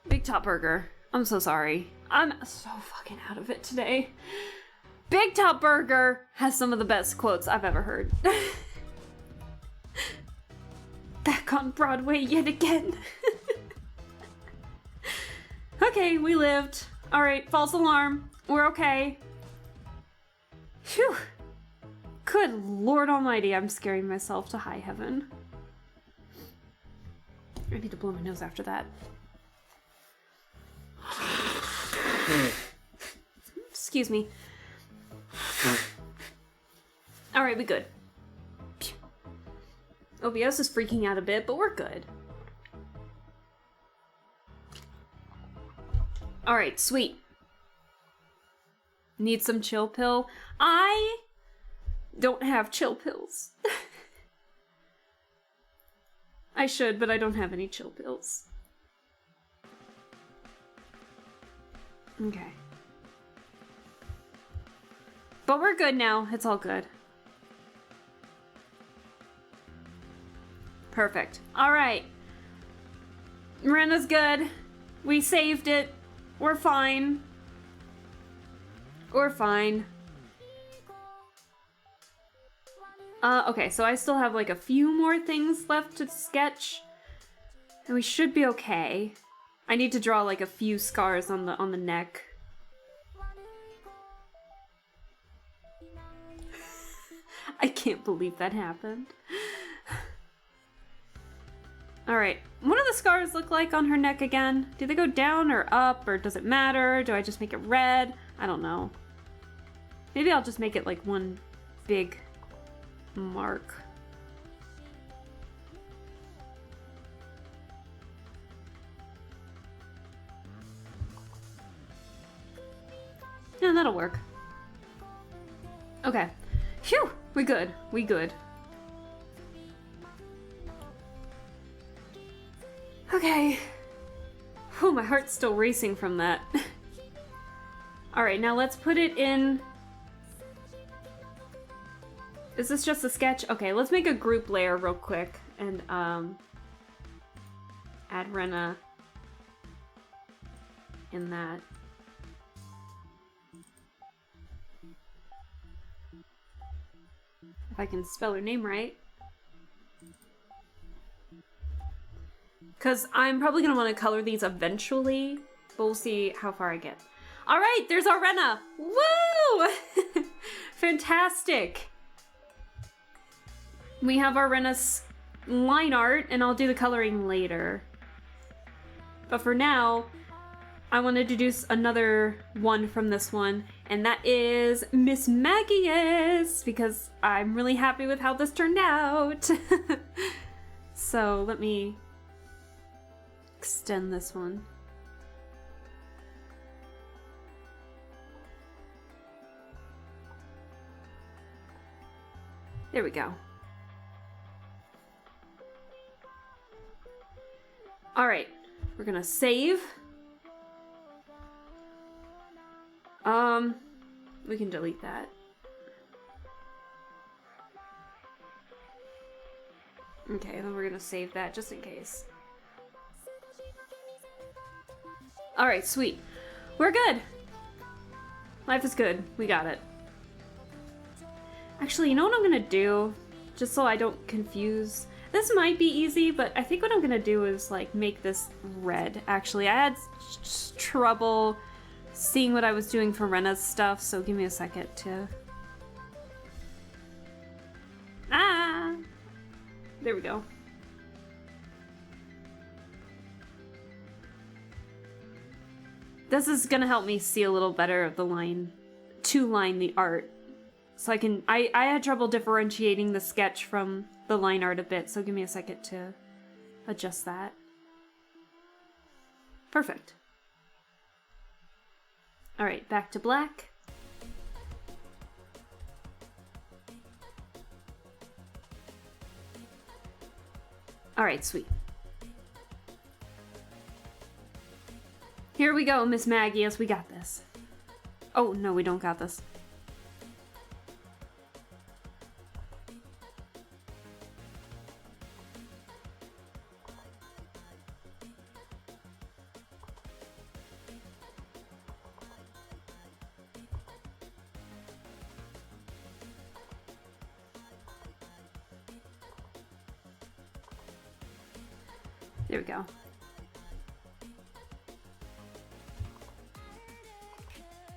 Big Top Burger. I'm so sorry. I'm so fucking out of it today. Big Top Burger has some of the best quotes I've ever heard. Back on Broadway yet again. Okay, we lived. Alright, false alarm. We're okay. Phew. Good Lord Almighty, I'm scaring myself to high heaven. I need to blow my nose after that. Excuse me. Alright, we good. Phew. OBS is freaking out a bit, but we're good. Alright, sweet. Need some chill pill? I don't have chill pills. I should, but I don't have any chill pills. Okay. But we're good now. It's all good. Perfect. Alright. Rena's good. We saved it. We're fine. We're fine. Okay, so I still have like a few more things left to sketch. And we should be okay. I need to draw like a few scars on the neck. I can't believe that happened. Alright, what do the scars look like on her neck again? Do they go down or up, or does it matter? Do I just make it red? I don't know. Maybe I'll just make it like one big mark. Yeah, that'll work. Okay. Phew! We good. We good. Okay. Whew, my heart's still racing from that. Alright, now let's put it in... Is this just a sketch? Okay, let's make a group layer real quick and add Rena in that. If I can spell her name right. Because I'm probably going to want to color these eventually, but we'll see how far I get. Alright, there's our Rena! Woo! Fantastic! We have our Rena's line art, and I'll do the coloring later. But for now, I wanted to do another one from this one, and that is Miss Magius, because I'm really happy with how this turned out. So let me extend this one. There we go. Alright, we're gonna save. We can delete that. Okay, then we're gonna save that just in case. Alright, sweet. We're good! Life is good. We got it. Actually, you know what I'm gonna do? Just so I don't confuse... This might be easy, but I think what I'm gonna do is, like, make this red. Actually, I had trouble seeing what I was doing for Rena's stuff, so give me a second to... Ah! There we go. This is gonna help me see a little better of the line, to line the art. So I can, I had trouble differentiating the sketch from the line art a bit, so give me a second to adjust that. Perfect. Alright, back to black. Alright, sweet. Here we go, Miss Maggie, yes, we got this. Oh, no, we don't got this. There we go.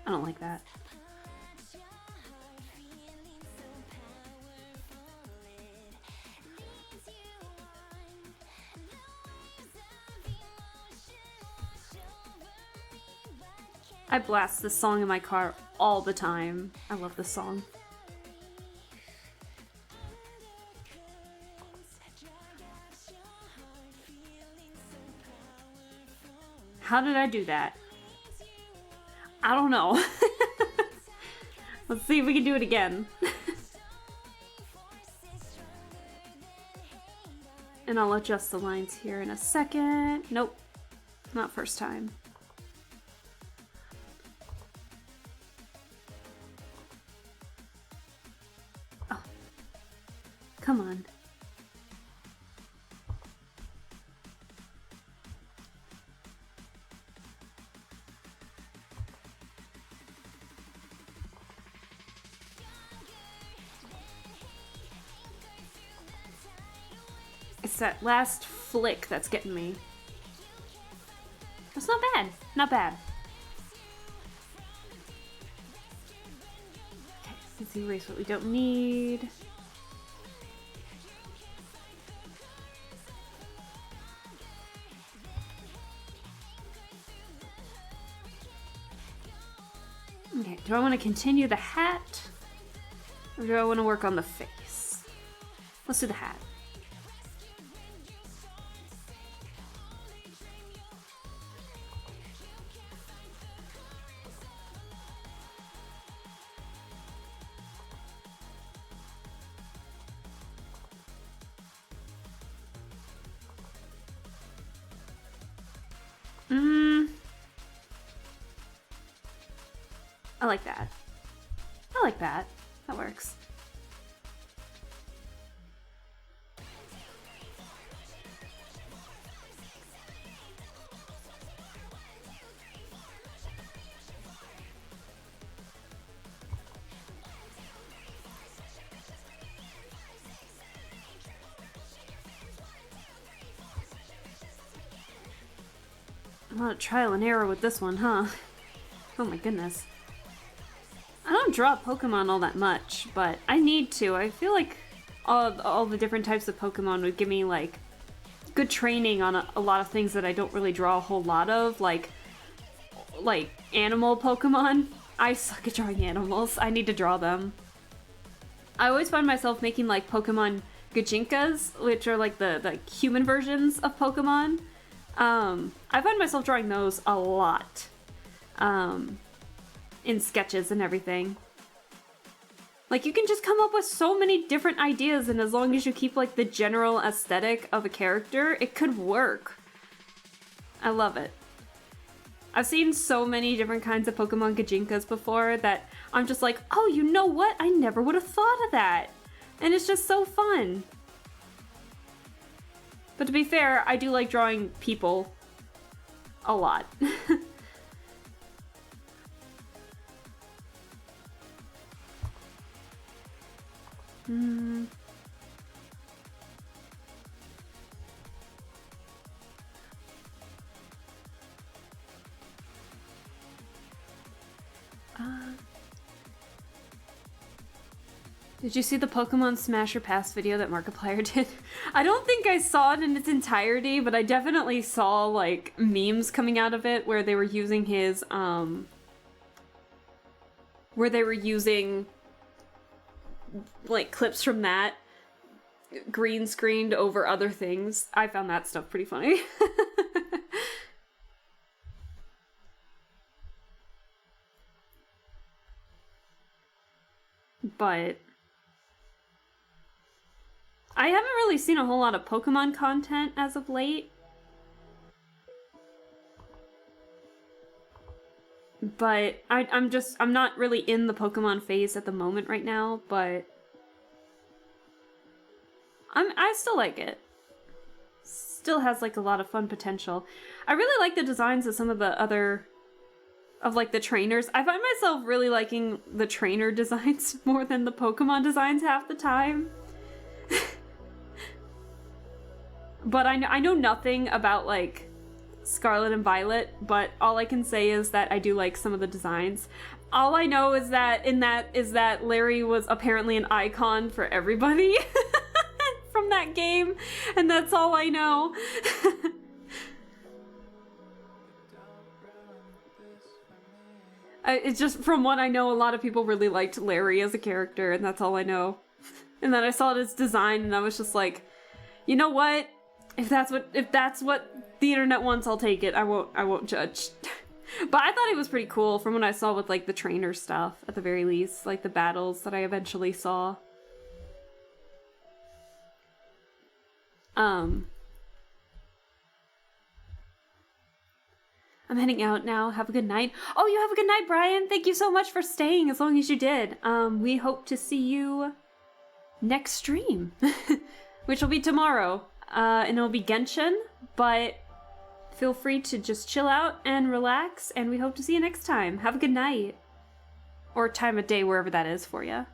I don't like that. I blast this song in my car all the time. I love this song. How did I do that? I don't know. Let's see if we can do it again. And I'll adjust the lines here in a second. Nope, not first time. Oh, come on. It's that last flick that's getting me. That's not bad. Not bad. Okay, let's erase what we don't need. Okay, do I want to continue the hat? Or do I want to work on the face? Let's do the hat. I like that. I like that. That works. A lot of trial and error with this one, huh? Oh my goodness. I don't draw Pokemon all that much, but I need to. I feel like all the different types of Pokemon would give me, like, good training on a lot of things that I don't really draw a whole lot of, like animal Pokemon. I suck at drawing animals. I need to draw them. I always find myself making, like, Pokemon Gajinkas, which are, like, the human versions of Pokemon. I find myself drawing those a lot. In sketches and everything. Like, you can just come up with so many different ideas, and as long as you keep, like, the general aesthetic of a character, it could work. I love it. I've seen so many different kinds of Pokemon Gajinkas before that I'm just like, oh, you know what? I never would have thought of that. And it's just so fun. But to be fair, I do like drawing people a lot. Did you see the Pokemon Smash or Pass video that Markiplier did? I don't think I saw it in its entirety, but I definitely saw, like, memes coming out of it where they were using his, where they were using, like, clips from that green screened over other things. I found that stuff pretty funny. But I haven't really seen a whole lot of Pokemon content as of late. But I'm not really in the Pokemon phase at the moment right now, but I still like it. Still has like a lot of fun potential. I really like the designs of some of the other like the trainers. I find myself really liking the trainer designs more than the Pokemon designs half the time. But I know nothing about like Scarlet and Violet, but all I can say is that I do like some of the designs. All I know is that that Larry was apparently an icon for everybody from that game, and that's all I know. It's just from what I know, a lot of people really liked Larry as a character, and that's all I know. And then I saw his design, and I was just like, you know what? If that's what the internet wants, I'll take it. I won't judge. But I thought it was pretty cool from what I saw with like the trainer stuff, at the very least, like the battles that I eventually saw. I'm heading out now. Have a good night. Oh, you have a good night, Brian. Thank you so much for staying as long as you did. We hope to see you next stream, which will be tomorrow. And it'll be Genshin, but feel free to just chill out and relax, and we hope to see you next time. Have a good night. Or time of day, wherever that is for you.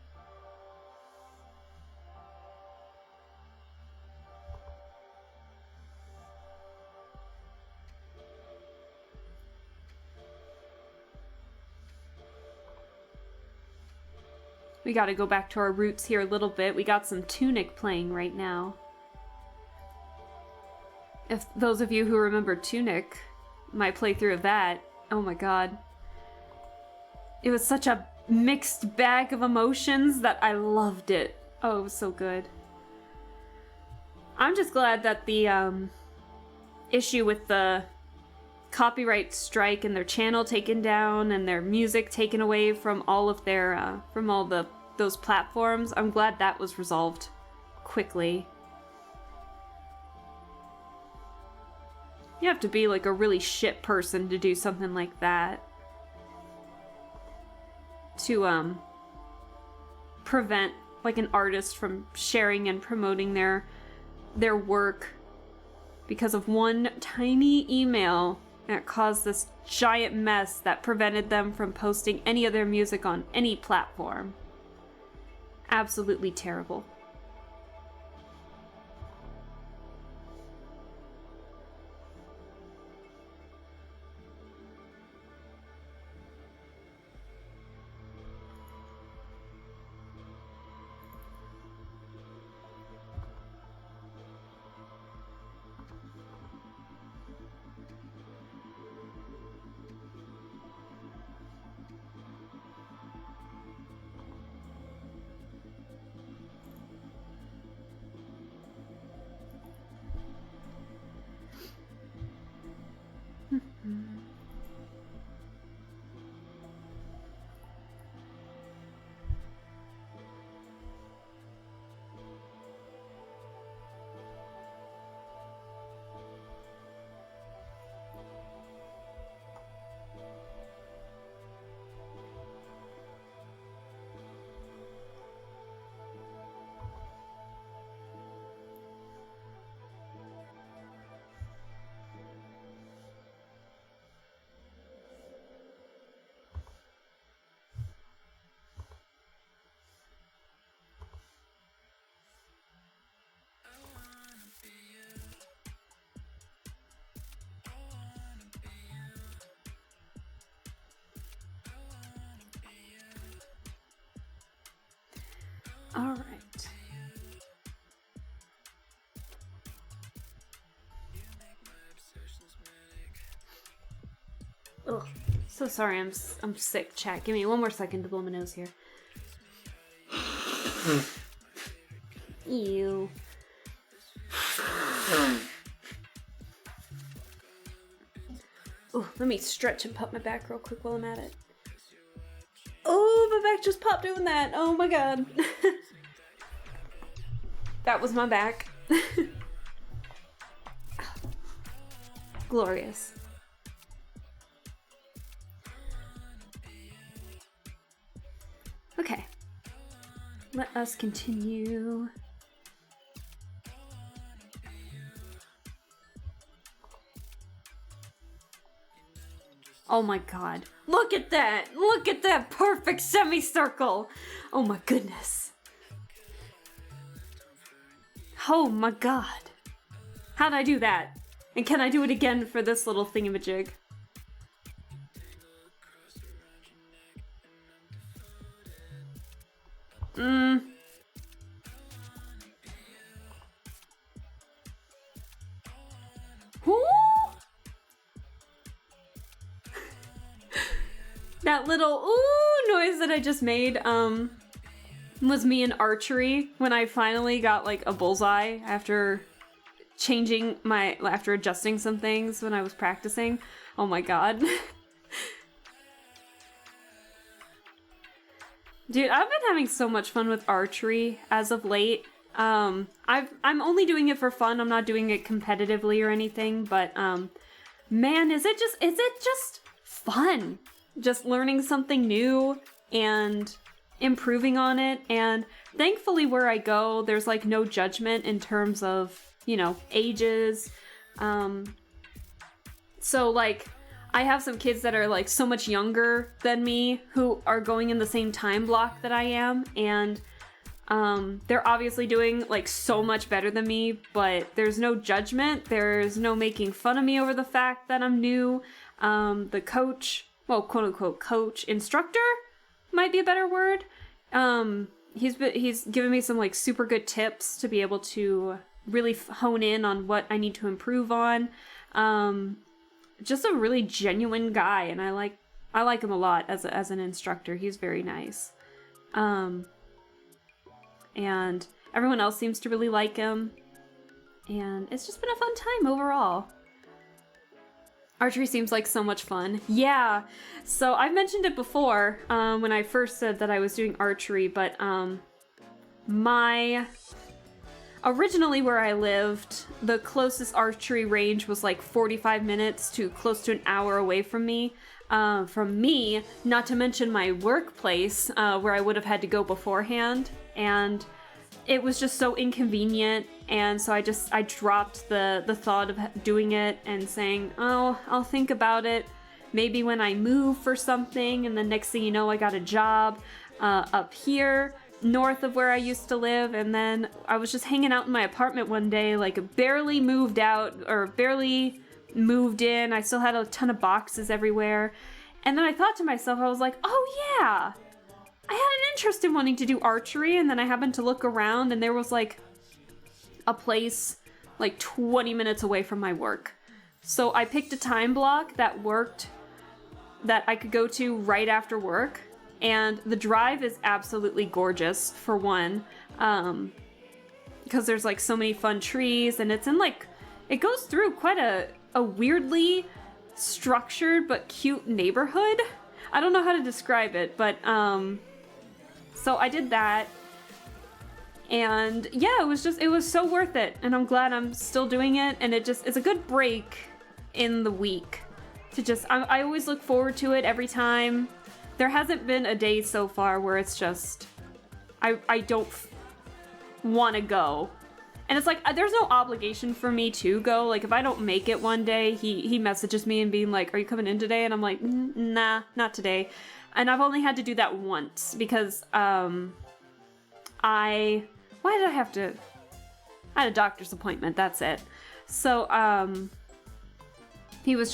We gotta go back to our roots here a little bit. We got some Tunic playing right now. If those of you who remember Tunic, my playthrough of that, oh my god. It was such a mixed bag of emotions that I loved it. Oh, it was so good. I'm just glad that the issue with the copyright strike and their channel taken down and their music taken away from all of their those platforms, I'm glad that was resolved quickly. You have to be like a really shit person to do something like that. To prevent like an artist from sharing and promoting their work because of one tiny email that caused this giant mess that prevented them from posting any of their music on any platform. Absolutely terrible. All right. Ugh, so sorry. I'm sick. Chat. Give me one more second to blow my nose here. Ew. Oh, let me stretch and pop my back real quick while I'm at it. Oh, my back just popped doing that. Oh my god. That was my back. Glorious. Okay. Let us continue. Oh my god. Look at that! Look at that perfect semicircle! Oh my goodness. Oh my god. How'd I do that? And can I do it again for this little thingamajig? Woo! That little ooh noise that I just made, was me in archery when I finally got like a bullseye after after adjusting some things when I was practicing. Oh my god. Dude, I've been having so much fun with archery as of late. I'm only doing it for fun. I'm not doing it competitively or anything, but man, is it just fun? Just learning something new and improving on it. And thankfully where I go, there's like no judgment in terms of, you know, ages. So like I have some kids that are like so much younger than me who are going in the same time block that I am, and they're obviously doing like so much better than me, but there's no judgment. There's no making fun of me over the fact that I'm new. The coach, well, quote unquote coach, instructor might be a better word. He's given me some like super good tips to be able to really hone in on what I need to improve on. Just a really genuine guy, and I like him a lot as an instructor. He's very nice. And everyone else seems to really like him, and it's just been a fun time overall. Archery seems like so much fun. Yeah, so I've mentioned it before when I first said that I was doing archery, but originally where I lived, the closest archery range was like 45 minutes to close to an hour away from me. Not to mention my workplace, where I would have had to go beforehand. And it was just so inconvenient. And so I dropped the thought of doing it and saying, oh, I'll think about it. Maybe when I move for something. And the next thing you know, I got a job up here, north of where I used to live. And then I was just hanging out in my apartment one day, like barely moved out or barely moved in. I still had a ton of boxes everywhere. And then I thought to myself, I was like, oh yeah, I had an interest in wanting to do archery. And then I happened to look around and there was like a place like 20 minutes away from my work. So I picked a time block that worked, that I could go to right after work. And the drive is absolutely gorgeous, for one, because there's like so many fun trees, and it's in like, it goes through quite a weirdly structured but cute neighborhood. I don't know how to describe it, but so I did that, and yeah, it was so worth it, and I'm glad I'm still doing it, and it's a good break in the week to just, I always look forward to it every time. There hasn't been a day so far where it's just, I don't want to go. And it's like, there's no obligation for me to go. Like, if I don't make it one day, he messages me and being like, are you coming in today? And I'm like, nah, not today. And I've only had to do that once because, why did I have to, I had a doctor's appointment, that's it. So, he was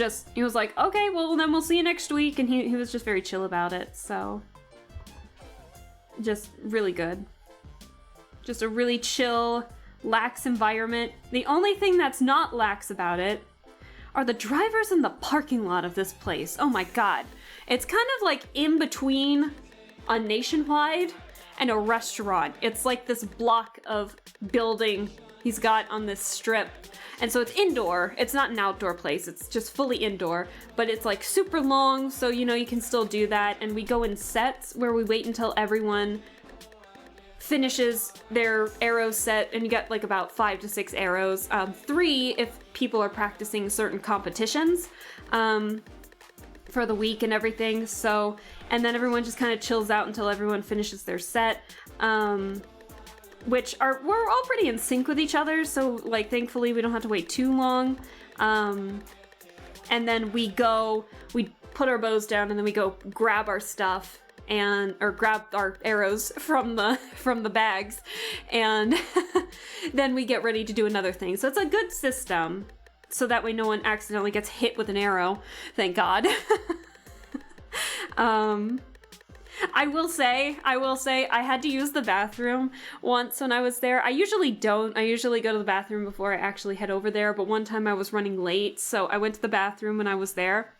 like, okay, well, then we'll see you next week. And he was just very chill about it. So, just really good. Just a really chill, lax environment. The only thing that's not lax about it are the drivers in the parking lot of this place. Oh my god. It's kind of like in between a Nationwide and a restaurant. It's like this block of building he's got on this strip. And so it's indoor. It's not an outdoor place. It's just fully indoor. But it's like super long, so you know you can still do that. And we go in sets where we wait until everyone finishes their arrow set, and you get like about 5 to 6 arrows. 3 if people are practicing certain competitions for the week and everything. So, and then everyone just kind of chills out until everyone finishes their set. Which we're all pretty in sync with each other, so like thankfully we don't have to wait too long. And then we put our bows down, and then we go grab our stuff or grab our arrows from the bags, and then we get ready to do another thing. So it's a good system, so that way no one accidentally gets hit with an arrow. Thank God. I will say, I had to use the bathroom once when I was there. I usually don't. I usually go to the bathroom before I actually head over there, but one time I was running late, so I went to the bathroom when I was there.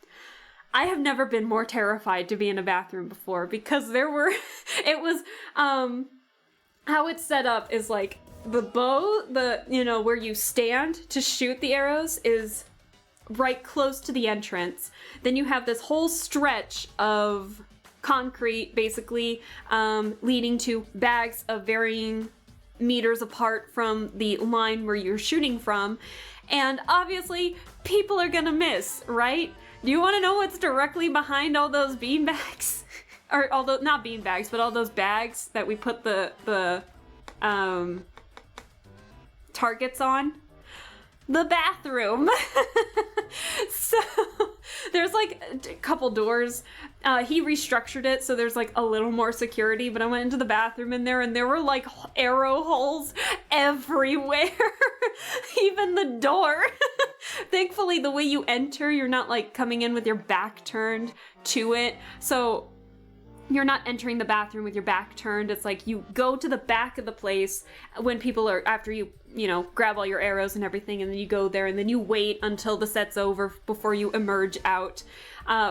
I have never been more terrified to be in a bathroom before, because how it's set up is like the bow, where you stand to shoot the arrows is right close to the entrance. Then you have this whole stretch of concrete, basically, leading to bags of varying meters apart from the line where you're shooting from. And obviously, people are gonna miss, right? Do you want to know what's directly behind all those bean bags? Or not bean bags, but all those bags that we put the targets on? The bathroom. So there's like a couple doors. He restructured it so there's like a little more security, but I went into the bathroom in there and there were like arrow holes everywhere. Even the door. Thankfully, the way you enter, you're not like coming in with your back turned to it. So you're not entering the bathroom with your back turned. It's like you go to the back of the place when people are, after you grab all your arrows and everything, and then you go there and then you wait until the set's over before you emerge out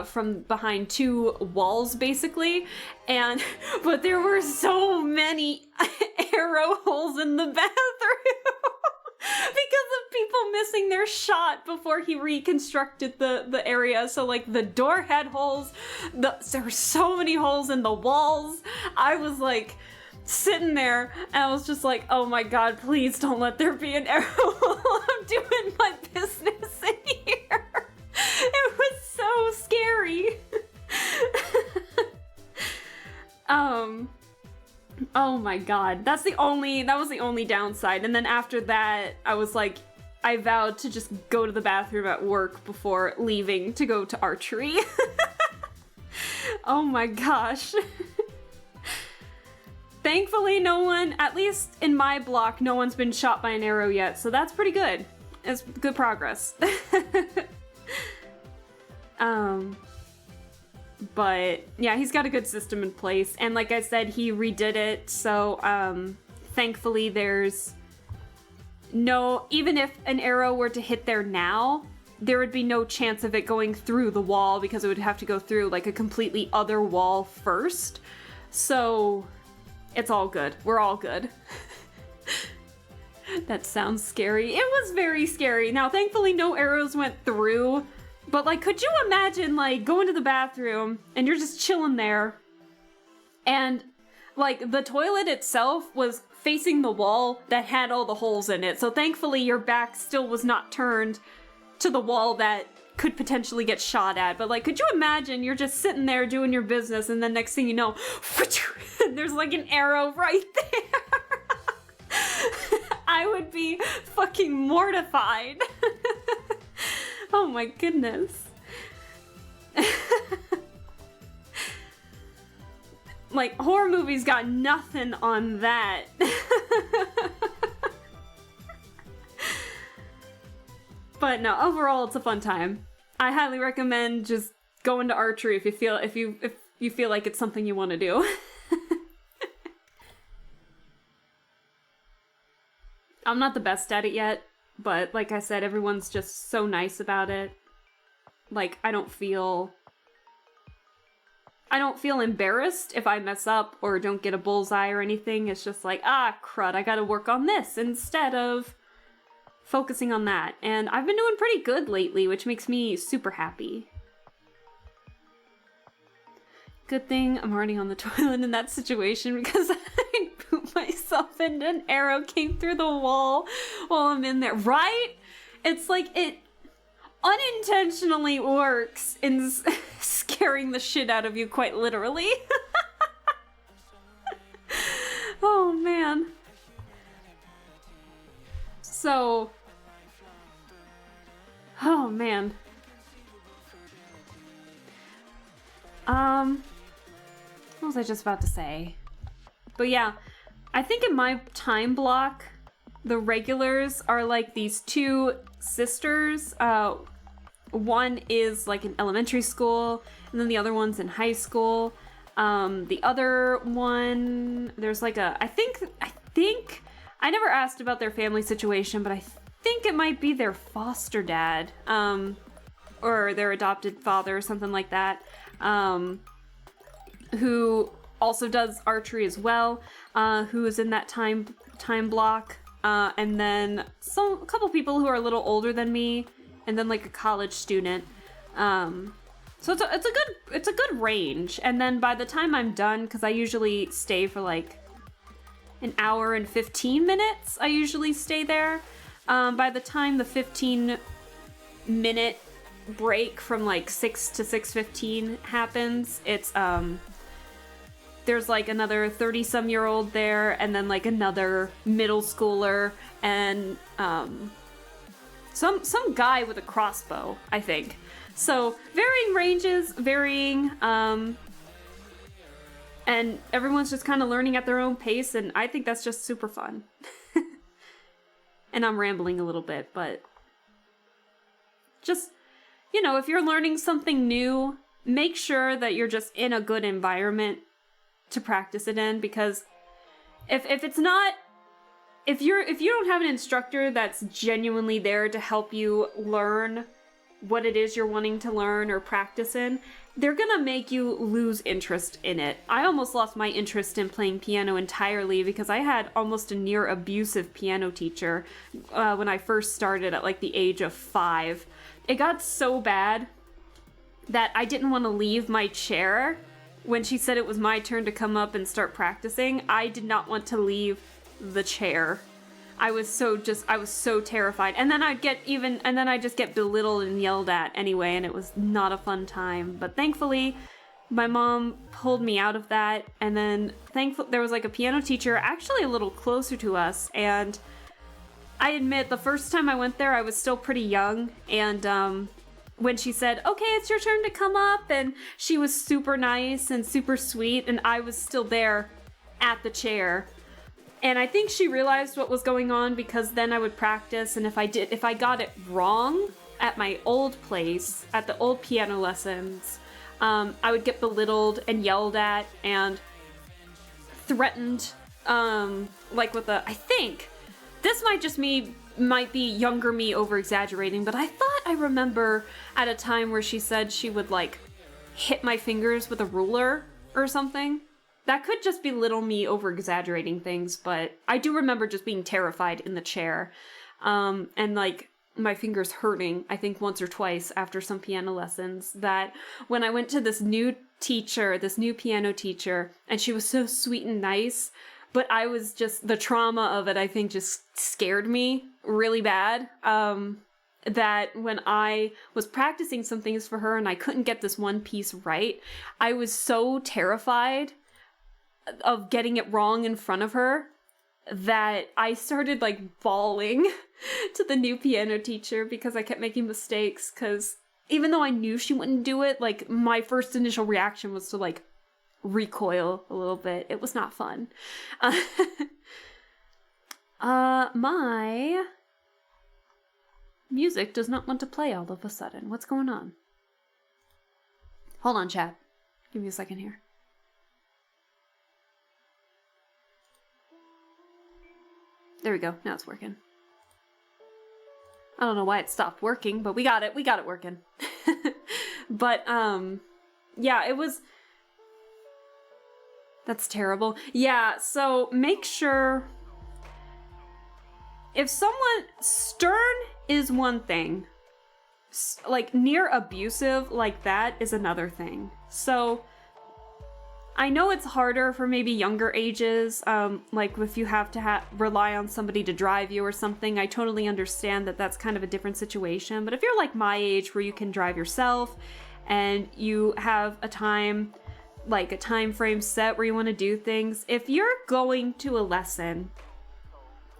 from behind 2 walls, basically. But there were so many arrow holes in the bathroom because of people missing their shot before he reconstructed the area. So like the door had holes, there were so many holes in the walls. I was like sitting there and I was just like, oh my God, please don't let there be an arrow hole. I'm doing my business in here. It was so scary. Oh my God, that was the only downside. And then after that, I was like, I vowed to just go to the bathroom at work before leaving to go to archery. Oh my gosh. Thankfully, no one, at least in my block, no one's been shot by an arrow yet, so that's pretty good. It's good progress. But yeah, he's got a good system in place, and like I said, he redid it, so thankfully there's no, even if an arrow were to hit there now, there would be no chance of it going through the wall because it would have to go through like a completely other wall first. So it's all good. We're all good. That sounds scary. It was very scary. Now, thankfully no arrows went through. But, like, could you imagine, like, going to the bathroom and you're just chilling there and, like, the toilet itself was facing the wall that had all the holes in it. So, thankfully, your back still was not turned to the wall that could potentially get shot at. But, like, could you imagine you're just sitting there doing your business and then next thing you know, there's, like, an arrow right there. I would be fucking mortified. Oh my goodness. Like, horror movies got nothing on that. But no, overall it's a fun time. I highly recommend just going to archery if you feel like it's something you want to do. I'm not the best at it yet. But like I said, everyone's just so nice about it. Like, I don't feel embarrassed if I mess up or don't get a bullseye or anything. It's just like, crud, I gotta work on this instead of focusing on that. And I've been doing pretty good lately, which makes me super happy. Good thing I'm already on the toilet in that situation because I shoot myself and an arrow came through the wall while I'm in there, right? It's like it unintentionally works in scaring the shit out of you, quite literally. Oh man. So, oh man. What was I just about to say? But yeah, I think in my time block, the regulars are like these two sisters. One is like in elementary school, and then the other one's in high school. The other one, there's like I think, I never asked about their family situation, but I think it might be their foster dad, or their adopted father or something like that, who also does archery as well, who is in that time block, and then a couple people who are a little older than me, and then like a college student. So it's a good range. And then by the time I'm done, because I usually stay for like an hour and 15 minutes, I usually stay there. By the time the 15-minute break from like 6 to 6:15 happens, it's there's like another 30-some-year-old there, and then like another middle schooler, and some guy with a crossbow, I think. So varying ranges, and everyone's just kind of learning at their own pace, and I think that's just super fun. And I'm rambling a little bit, but just, you know, if you're learning something new, make sure that you're just in a good environment to practice it in, because if you don't have an instructor that's genuinely there to help you learn what it is you're wanting to learn or practice in, they're gonna make you lose interest in it. I almost lost my interest in playing piano entirely because I had almost a near abusive piano teacher when I first started at like the age of 5. It got so bad that I didn't want to leave my chair when she said it was my turn to come up and start practicing. I did not want to leave the chair. I was so terrified. And then I'd just get belittled and yelled at anyway, and it was not a fun time. But thankfully, my mom pulled me out of that, and then there was like a piano teacher actually a little closer to us, and I admit the first time I went there, I was still pretty young, and when she said, okay, it's your turn to come up, and she was super nice and super sweet, and I was still there at the chair. And I think she realized what was going on, because then I would practice, and if I got it wrong at my old place, at the old piano lessons, I would get belittled and yelled at and threatened, like with I think, this might be younger me over-exaggerating, but I thought I remember at a time where she said she would like hit my fingers with a ruler or something. That could just be little me over-exaggerating things, but I do remember just being terrified in the chair. And like my fingers hurting, I think once or twice after some piano lessons, that when I went to this new piano teacher, and she was so sweet and nice, but I was just, the trauma of it, I think, just scared me really bad. That when I was practicing some things for her and I couldn't get this one piece right, I was so terrified of getting it wrong in front of her that I started like bawling to the new piano teacher because I kept making mistakes, because even though I knew she wouldn't do it, like my first initial reaction was to like recoil a little bit. It was not fun. My music does not want to play all of a sudden. What's going on? Hold on, chat. Give me a second here. There we go. Now it's working. I don't know why it stopped working, but we got it working. But, yeah, it was... That's terrible. Yeah, so make sure... If someone... Stern is one thing. Like, near abusive like that is another thing. So... I know it's harder for maybe younger ages, like if you have to rely on somebody to drive you or something. I totally understand that that's kind of a different situation. But if you're like my age where you can drive yourself and you have a time, like a time frame set where you want to do things, if you're going to a lesson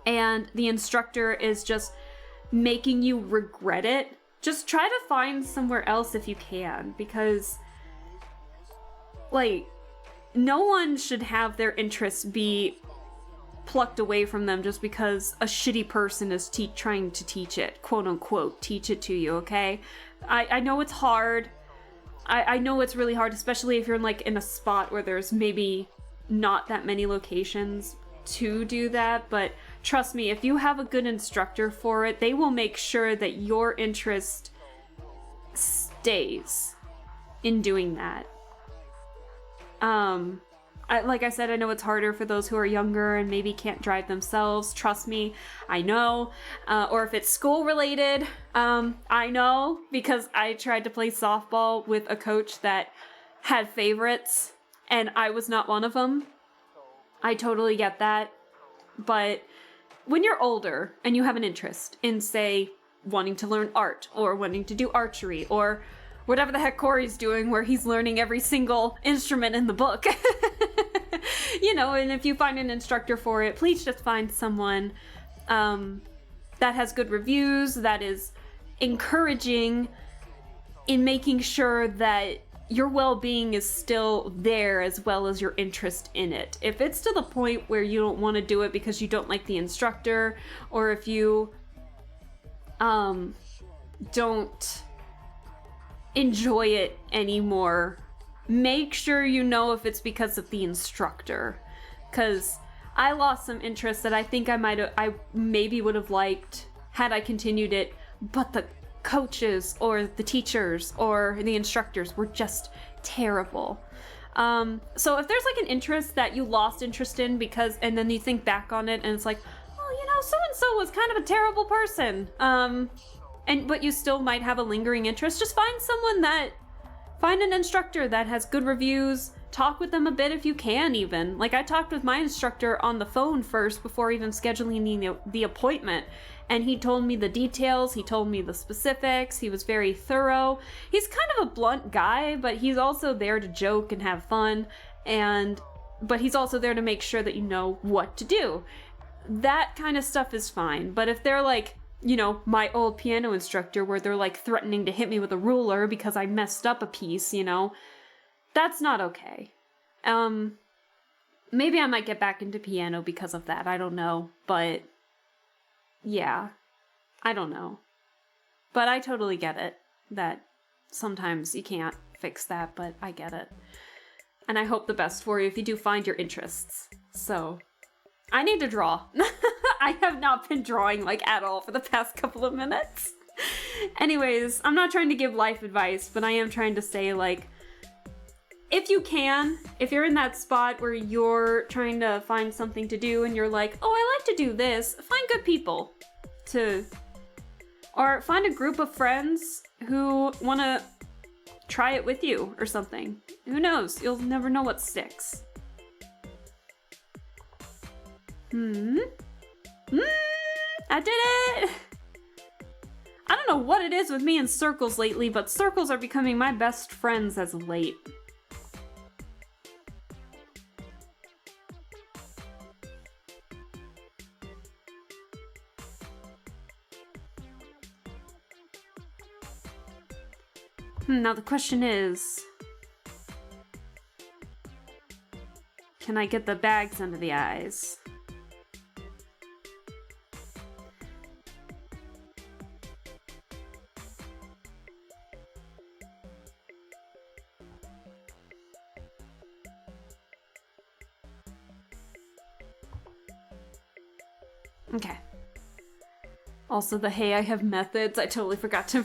and the instructor is just making you regret it, just try to find somewhere else if you can, because like no one should have their interests be plucked away from them just because a shitty person is trying to teach it, quote unquote, teach it to you, okay? I know it's hard. I know it's really hard, especially if you're in a spot where there's maybe not that many locations to do that, but trust me, if you have a good instructor for it, they will make sure that your interest stays in doing that. Like I said, I know it's harder for those who are younger and maybe can't drive themselves. Trust me, I know. Or if it's school related, I know, because I tried to play softball with a coach that had favorites, and I was not one of them. I totally get that. But when you're older and you have an interest in, say, wanting to learn art or wanting to do archery or whatever the heck Corey's doing where he's learning every single instrument in the book, you know, and if you find an instructor for it, please just find someone that has good reviews, that is encouraging in making sure that your well-being is still there as well as your interest in it. If it's to the point where you don't want to do it because you don't like the instructor, or if you don't enjoy it anymore, make sure you know if it's because of the instructor. Because I lost some interest that I think I maybe would have liked had I continued it, but the coaches or the teachers or the instructors were just terrible. So if there's an interest that you lost interest in and then you think back on it and it's like, oh, you know, so-and-so was kind of a terrible person, but you still might have a lingering interest, just find an instructor that has good reviews. Talk with them a bit if you can, even. Like, I talked with my instructor on the phone first before even scheduling the appointment, and he told me the details, he told me the specifics, he was very thorough. He's kind of a blunt guy, but he's also there to joke and have fun, but he's also there to make sure that you know what to do. That kind of stuff is fine, but if they're you know, my old piano instructor where they're threatening to hit me with a ruler because I messed up a piece, you know, that's not okay. Maybe I might get back into piano because of that. I don't know. But yeah, I don't know. But I totally get it that sometimes you can't fix that, but I get it. And I hope the best for you if you do find your interests. So, I need to draw. I have not been drawing at all for the past couple of minutes. Anyways, I'm not trying to give life advice, but I am trying to say if you can, if you're in that spot where you're trying to find something to do and you're like, oh, I like to do this, find good people or find a group of friends who want to try it with you or something. Who knows? You'll never know what sticks. I did it! I don't know what it is with me and circles lately, but circles are becoming my best friends as of late. Now the question is, can I get the bags under the eyes? Okay. Also, hey, I have methods. I totally forgot to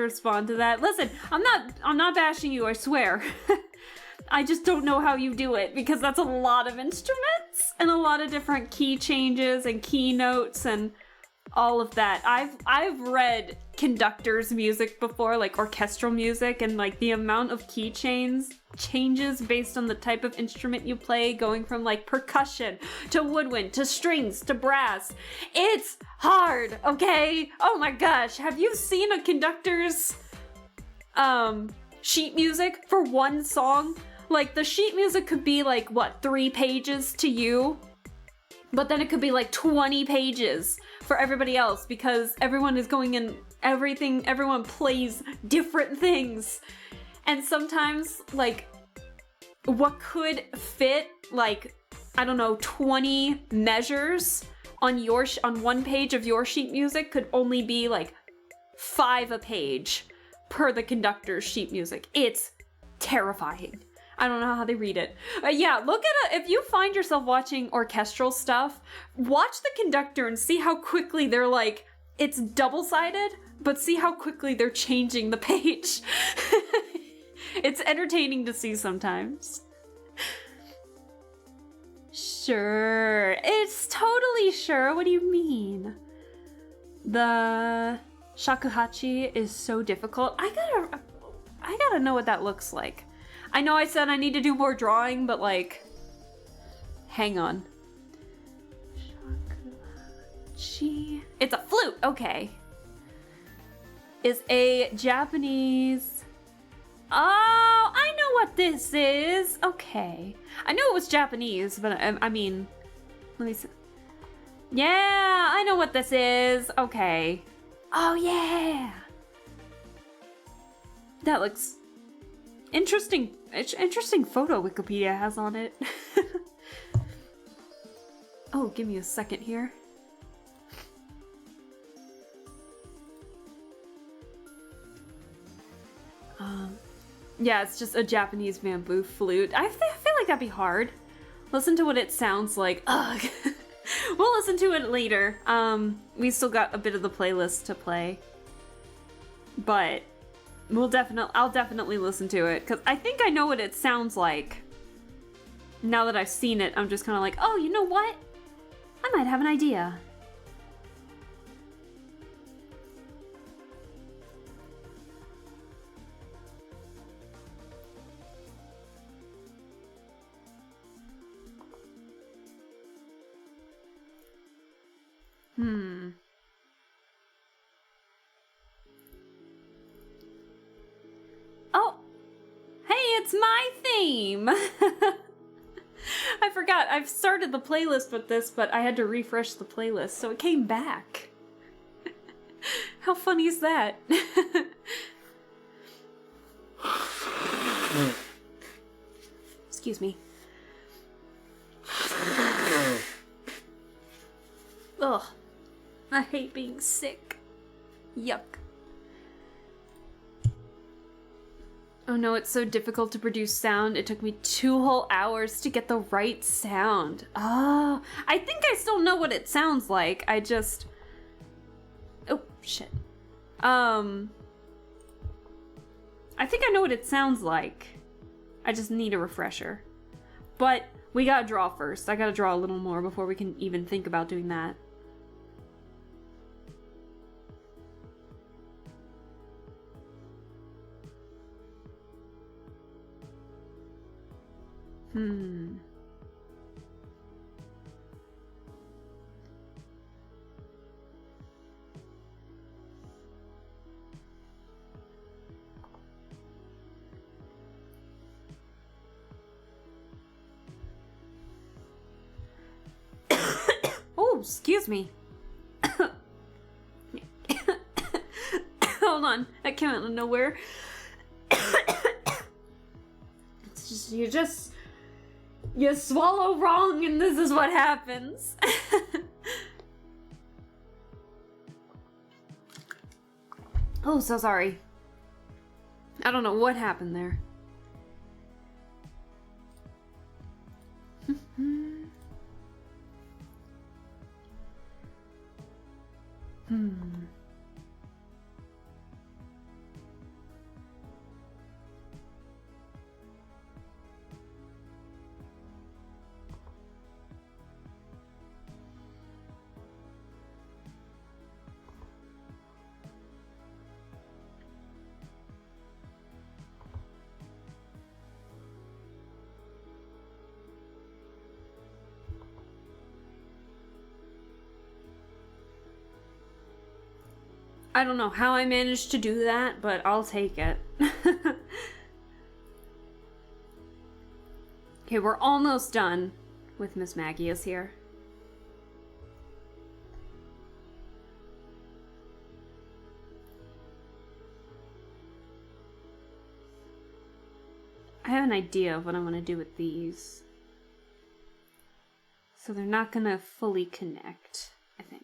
respond to that. Listen, I'm not bashing you, I swear. I just don't know how you do it because that's a lot of instruments and a lot of different key changes and key notes, and all of that. I've read conductors' music before, like orchestral music, and like the amount of keychains changes based on the type of instrument you play, going from like percussion to woodwind to strings to brass. It's hard, okay? Oh my gosh, have you seen a conductor's sheet music for one song? Like the sheet music could be like what, 3 pages to you? But then it could be like 20 pages for everybody else because everyone is going in everyone plays different things. And sometimes like what could fit like, I don't know, 20 measures on one page of your sheet music could only be like 5 a page per the conductor's sheet music. It's terrifying. I don't know how they read it. Yeah, look at it. If you find yourself watching orchestral stuff, watch the conductor and see how quickly they're like, it's double-sided, but see how quickly they're changing the page. It's entertaining to see sometimes. Sure. It's totally sure. What do you mean? The shakuhachi is so difficult. I gotta know what that looks like. I know I said I need to do more drawing, but like, hang on. Shakuhachi. It's a flute, okay. Is a Japanese... Oh, I know what this is. Okay. I knew it was Japanese, but I mean, let me see. Yeah, I know what this is. Okay. Oh, yeah. That looks interesting. Interesting photo Wikipedia has on it. Oh, give me a second here. Yeah, it's just a Japanese bamboo flute. I feel like that'd be hard. Listen to what it sounds like. Ugh. We'll listen to it later. We still got a bit of the playlist to play. But I'll definitely listen to it, because I think I know what it sounds like. Now that I've seen it, I'm just kind of like, oh, you know what? I might have an idea. Oh, hey, it's my theme. I forgot, I've started the playlist with this, but I had to refresh the playlist, so it came back. How funny is that? Excuse me. Ugh. I hate being sick. Yuck. Oh no, it's so difficult to produce sound. It took me 2 whole hours to get the right sound. Oh, I think I still know what it sounds like. I just... Oh, shit. I think I know what it sounds like. I just need a refresher. But we gotta draw first. I gotta draw a little more before we can even think about doing that. Oh, excuse me. Hold on, that came out of nowhere. It's just, you swallow wrong and this is what happens. Oh, so sorry. I don't know what happened there. I don't know how I managed to do that, but I'll take it. Okay, we're almost done with Miss Magius here. I have an idea of what I want to do with these. So they're not gonna fully connect, I think.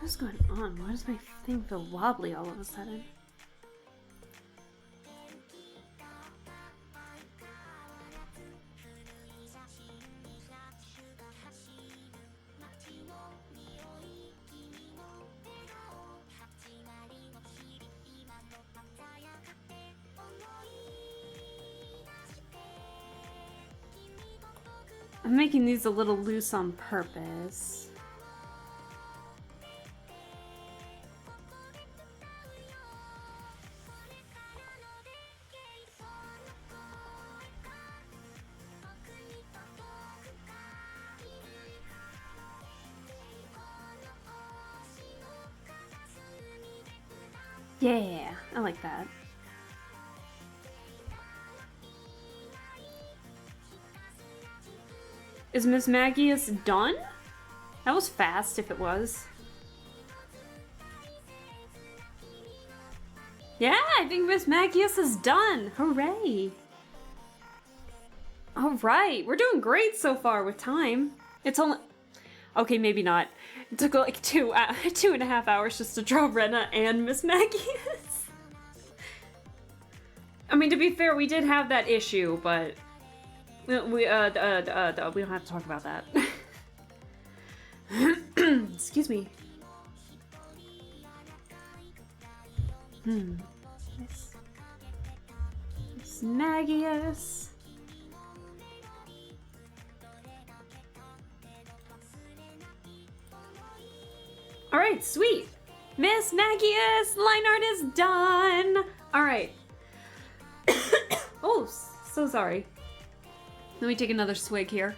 What's going on? Why does my thing feel wobbly all of a sudden? I'm making these a little loose on purpose. Yeah, I like that. Is Miss Magius done? That was fast if it was. Yeah, I think Miss Magius is done. Hooray. Alright, we're doing great so far with time. It's only... Okay, maybe not. It took like 2.5 hours just to draw Rena and Miss Magius. I mean, to be fair, we did have that issue, but we don't have to talk about that. Excuse me. Miss Magius. Alright, sweet! Miss Magius! Line art is done! Alright. Oh, so sorry. Let me take another swig here.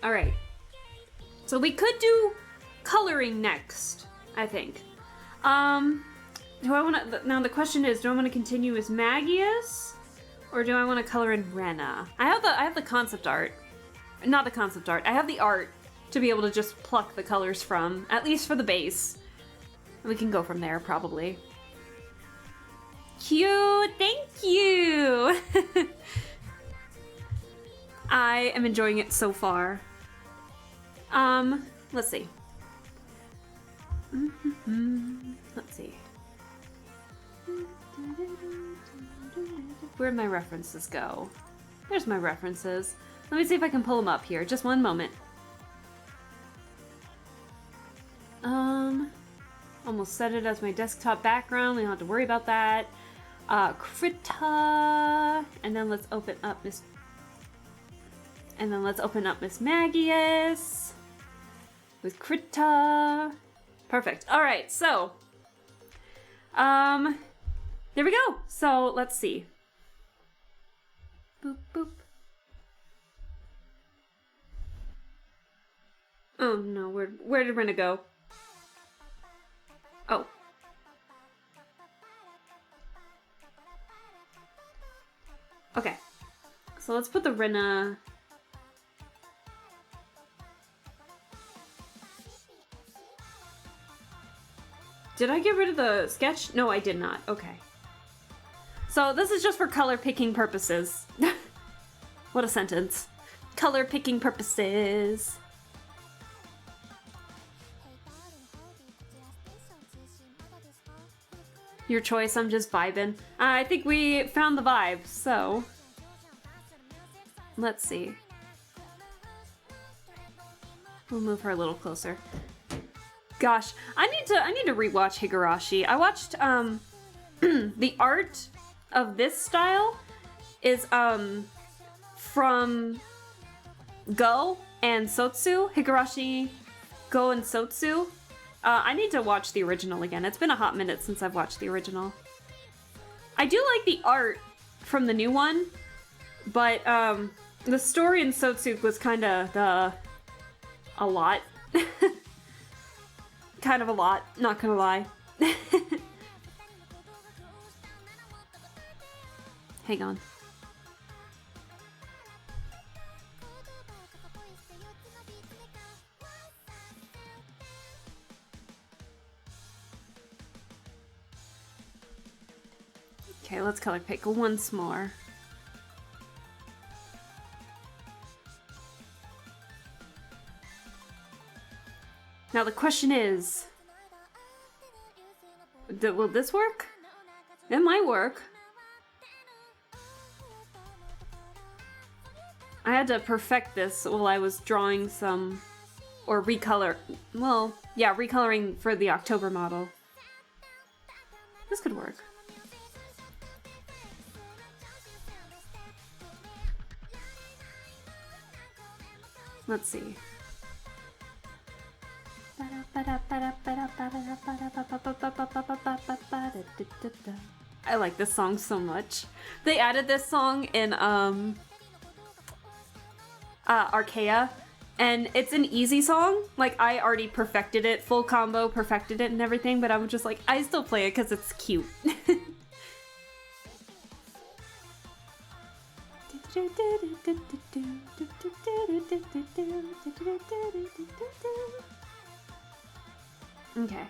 Alright. So we could do coloring next, I think. Do I want to... Now the question is, do I want to continue as Magius? Or do I want to color in Rena? I have the concept art. Not the concept art. I have the art to be able to just pluck the colors from, at least for the base. And we can go from there, probably. Cute! Thank you! I am enjoying it so far. Let's see. Let's see. Where'd my references go? There's my references. Let me see if I can pull them up here. Just one moment. Almost set it as my desktop background. We don't have to worry about that. Krita, and then let's open up Miss Magius with Krita. Perfect. All right, so there we go. So let's see. Boop boop. Oh no, where did Rena go? Oh. Okay. So let's put the Rena... Did I get rid of the sketch? No, I did not. Okay. So this is just for color picking purposes. What a sentence. Color picking purposes. Your choice, I'm just vibing. I think we found the vibe, so... Let's see. We'll move her a little closer. Gosh, I need to rewatch Higurashi. I watched the art of this style is from Go and Sotsu. Higurashi, Go and Sotsu. I need to watch the original again. It's been a hot minute since I've watched the original. I do like the art from the new one, but the story in Sotsu was kind of a lot. Kind of a lot, not gonna lie. Hang on. Okay, let's color pick once more. Now the question is, will this work? It might work. I had to perfect this while I was drawing some, or recoloring for the October model. This could work. Let's see. I like this song so much. They added this song in Archaea, and it's an easy song. Like, I already perfected it, full combo, perfected it and everything, but I'm just like, I still play it because it's cute. Okay.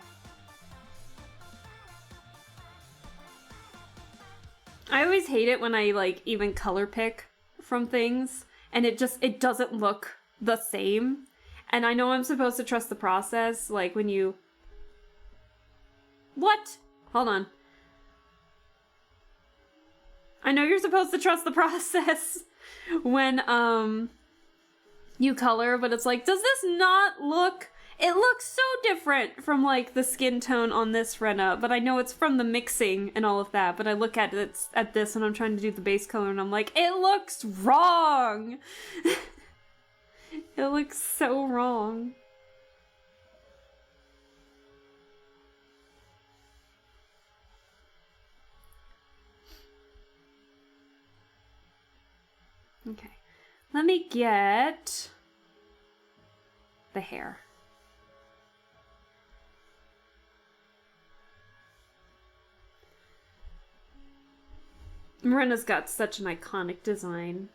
I always hate it when I, like, even color pick from things, and it doesn't look the same. And I know I'm supposed to trust the process, like, when you... What? Hold on. I know you're supposed to trust the process when, you color, but it's like, does this not look... It looks so different from, like, the skin tone on this Rena, but I know it's from the mixing and all of that, but I look at this and I'm trying to do the base color and I'm like, it looks wrong! It looks so wrong. Okay. Let me get the hair. Rena's got such an iconic design.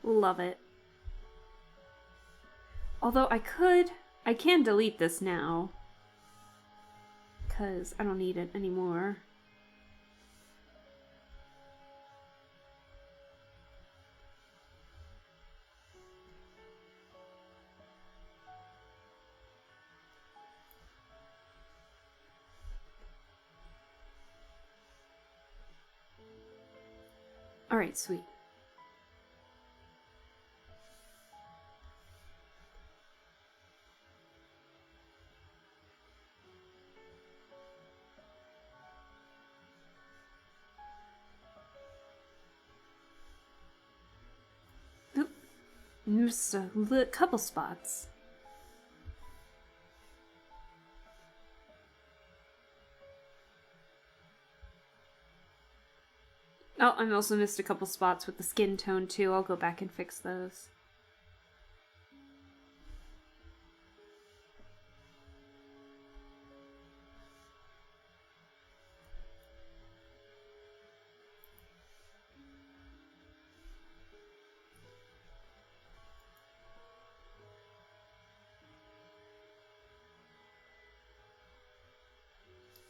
Love it. Although I can delete this now. Because I don't need it anymore. Alright, sweet. Oop. Just a couple spots. Oh, I also missed a couple spots with the skin tone too. I'll go back and fix those.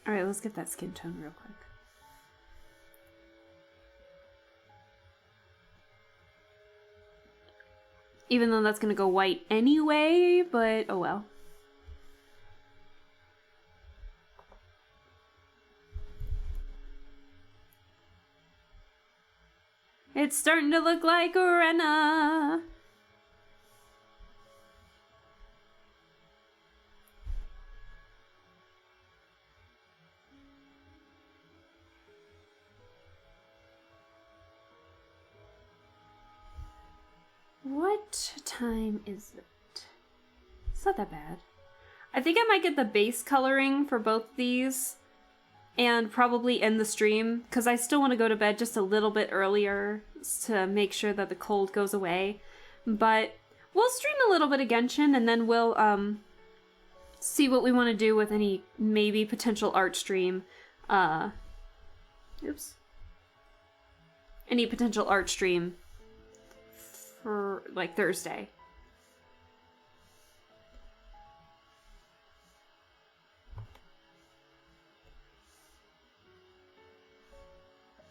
Alright, let's get that skin tone real quick. Even though that's gonna go white anyway, but oh well. It's starting to look like Rena. What time is it? It's not that bad. I think I might get the base coloring for both these and probably end the stream because I still want to go to bed just a little bit earlier to make sure that the cold goes away. But we'll stream a little bit of Genshin and then we'll see what we want to do with any maybe potential art stream. Any potential art stream for like Thursday.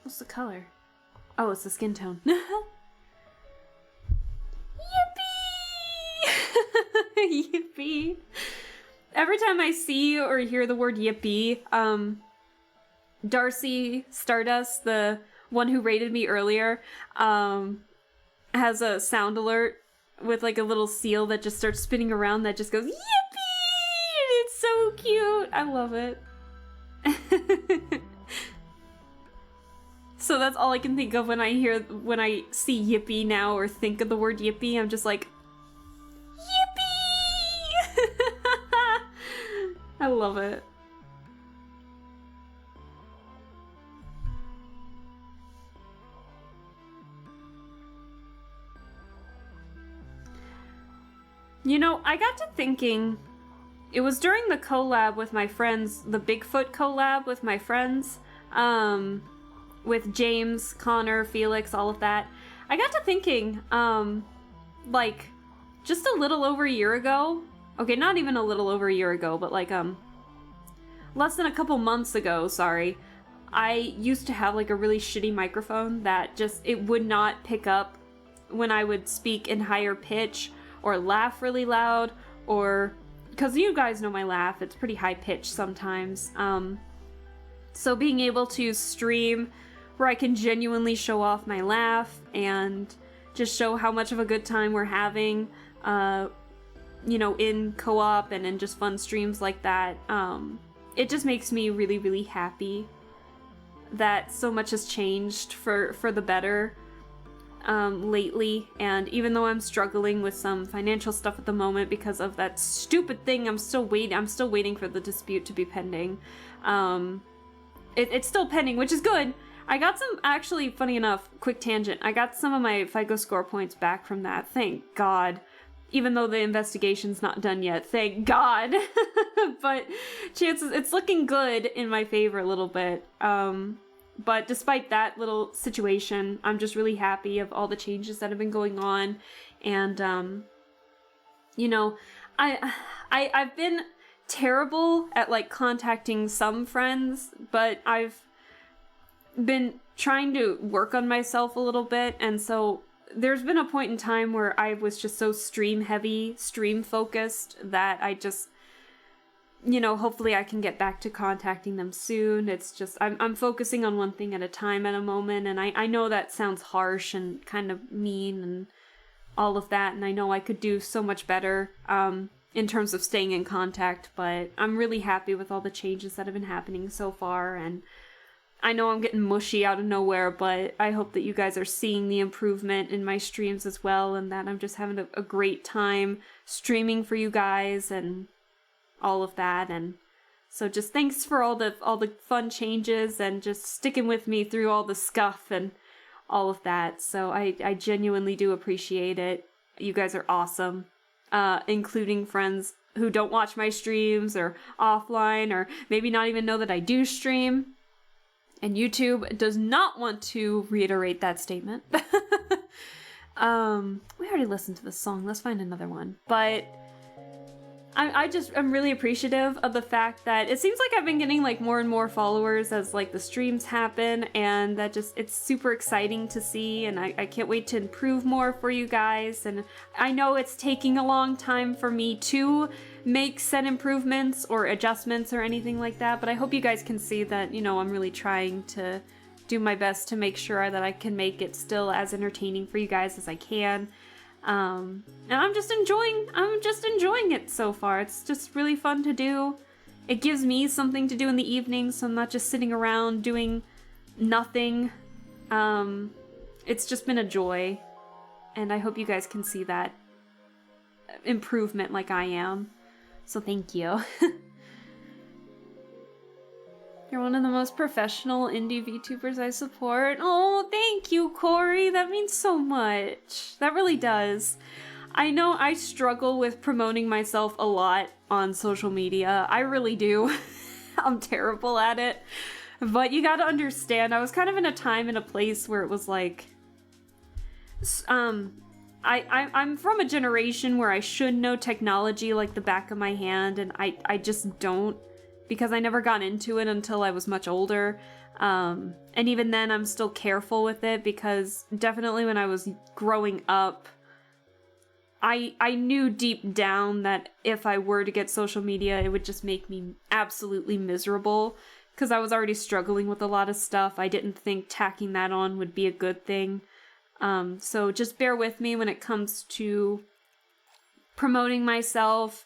What's the color? Oh, it's the skin tone. Yippee! Yippee! Every time I see or hear the word yippee, Darcy Stardust, the one who rated me earlier, has a sound alert with like a little seal that just starts spinning around that just goes yippee! It's so cute. I love it. So that's all I can think of when I see yippee now or think of the word yippee. I'm just like, yippee! I love it. You know, I got to thinking, it was during the collab with my friends, the Bigfoot collab with my friends, with James, Connor, Felix, all of that. I got to thinking, like, just a little over a year ago, okay, not even a little over a year ago, but like, less than a couple months ago, sorry, I used to have like a really shitty microphone that just, it would not pick up when I would speak in higher pitch or laugh really loud, or, because you guys know my laugh, it's pretty high pitched sometimes. So being able to stream where I can genuinely show off my laugh and just show how much of a good time we're having, you know, in co-op and in just fun streams like that, it just makes me really, really happy that so much has changed for the better lately. And even though I'm struggling with some financial stuff at the moment because of that stupid thing, I'm still waiting for the dispute to be pending. It's still pending, which is good. I got some, actually, funny enough, quick tangent, I got some of my FICO score points back from that, thank God. Even though the investigation's not done yet, thank God. But chances, it's looking good in my favor a little bit. But despite that little situation, I'm just really happy of all the changes that have been going on. And, you know, I've been terrible at, like, contacting some friends, but I've been trying to work on myself a little bit, and so there's been a point in time where I was just so stream focused that I just, you know, hopefully I can get back to contacting them soon. It's just, I'm focusing on one thing at a time at a moment, and I know that sounds harsh and kind of mean and all of that, and I know I could do so much better in terms of staying in contact, but I'm really happy with all the changes that have been happening so far, and I know I'm getting mushy out of nowhere, but I hope that you guys are seeing the improvement in my streams as well, and that I'm just having a great time streaming for you guys and all of that. And so just thanks for all the fun changes and just sticking with me through all the scuff and all of that. So I genuinely do appreciate it. You guys are awesome, including friends who don't watch my streams or offline or maybe not even know that I do stream. And YouTube does not want to reiterate that statement. We already listened to this song. Let's find another one. But I'm really appreciative of the fact that it seems like I've been getting like more and more followers as like the streams happen, and that just, it's super exciting to see, and I can't wait to improve more for you guys. And I know it's taking a long time for me to make said improvements or adjustments or anything like that, but I hope you guys can see that, you know, I'm really trying to do my best to make sure that I can make it still as entertaining for you guys as I can. And I'm just enjoying it so far. It's just really fun to do. It gives me something to do in the evening, so I'm not just sitting around doing nothing. It's just been a joy. and I hope you guys can see that improvement like I am. So thank you. You're one of the most professional indie VTubers I support. Oh, thank you, Corey. That means so much. That really does. I know I struggle with promoting myself a lot on social media. I really do. I'm terrible at it. But you gotta understand, I was kind of in a time and a place where it was like... I'm from a generation where I should know technology like the back of my hand, and I just don't, because I never got into it until I was much older. And even then, I'm still careful with it, because definitely when I was growing up, I knew deep down that if I were to get social media, it would just make me absolutely miserable, because I was already struggling with a lot of stuff. I didn't think tacking that on would be a good thing. So just bear with me when it comes to promoting myself.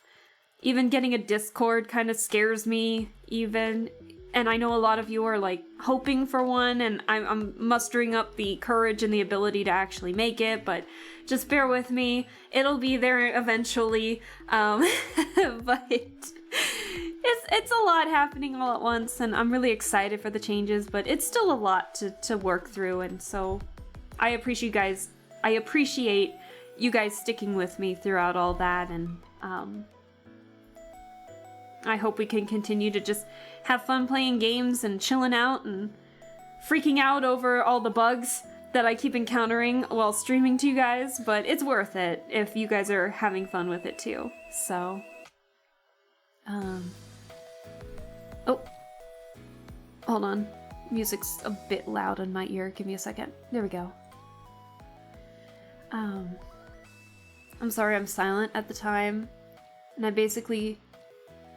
Even getting a Discord kind of scares me, even. And I know a lot of you are like hoping for one, and I'm mustering up the courage and the ability to actually make it, but just bear with me. It'll be there eventually. But it's a lot happening all at once, and I'm really excited for the changes, but it's still a lot to work through, and so I appreciate you guys sticking with me throughout all that, and I hope we can continue to just have fun playing games and chilling out and freaking out over all the bugs that I keep encountering while streaming to you guys, but it's worth it if you guys are having fun with it too. So, oh, hold on. Music's a bit loud in my ear. Give me a second. There we go. I'm sorry I'm silent at the time, and I basically...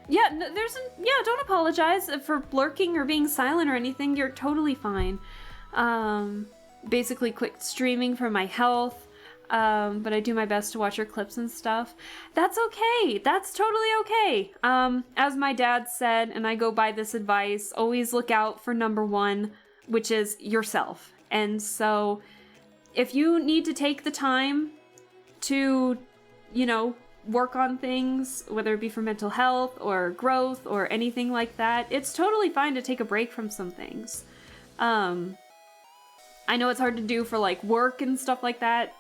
Yeah, don't apologize for lurking or being silent or anything. You're totally fine. Basically quit streaming for my health, but I do my best to watch your clips and stuff. That's okay. That's totally okay. As my dad said, and I go by this advice, always look out for number one, which is yourself. And so if you need to take the time to, work on things, whether it be for mental health or growth or anything like that, it's totally fine to take a break from some things. I know it's hard to do for like work and stuff like that,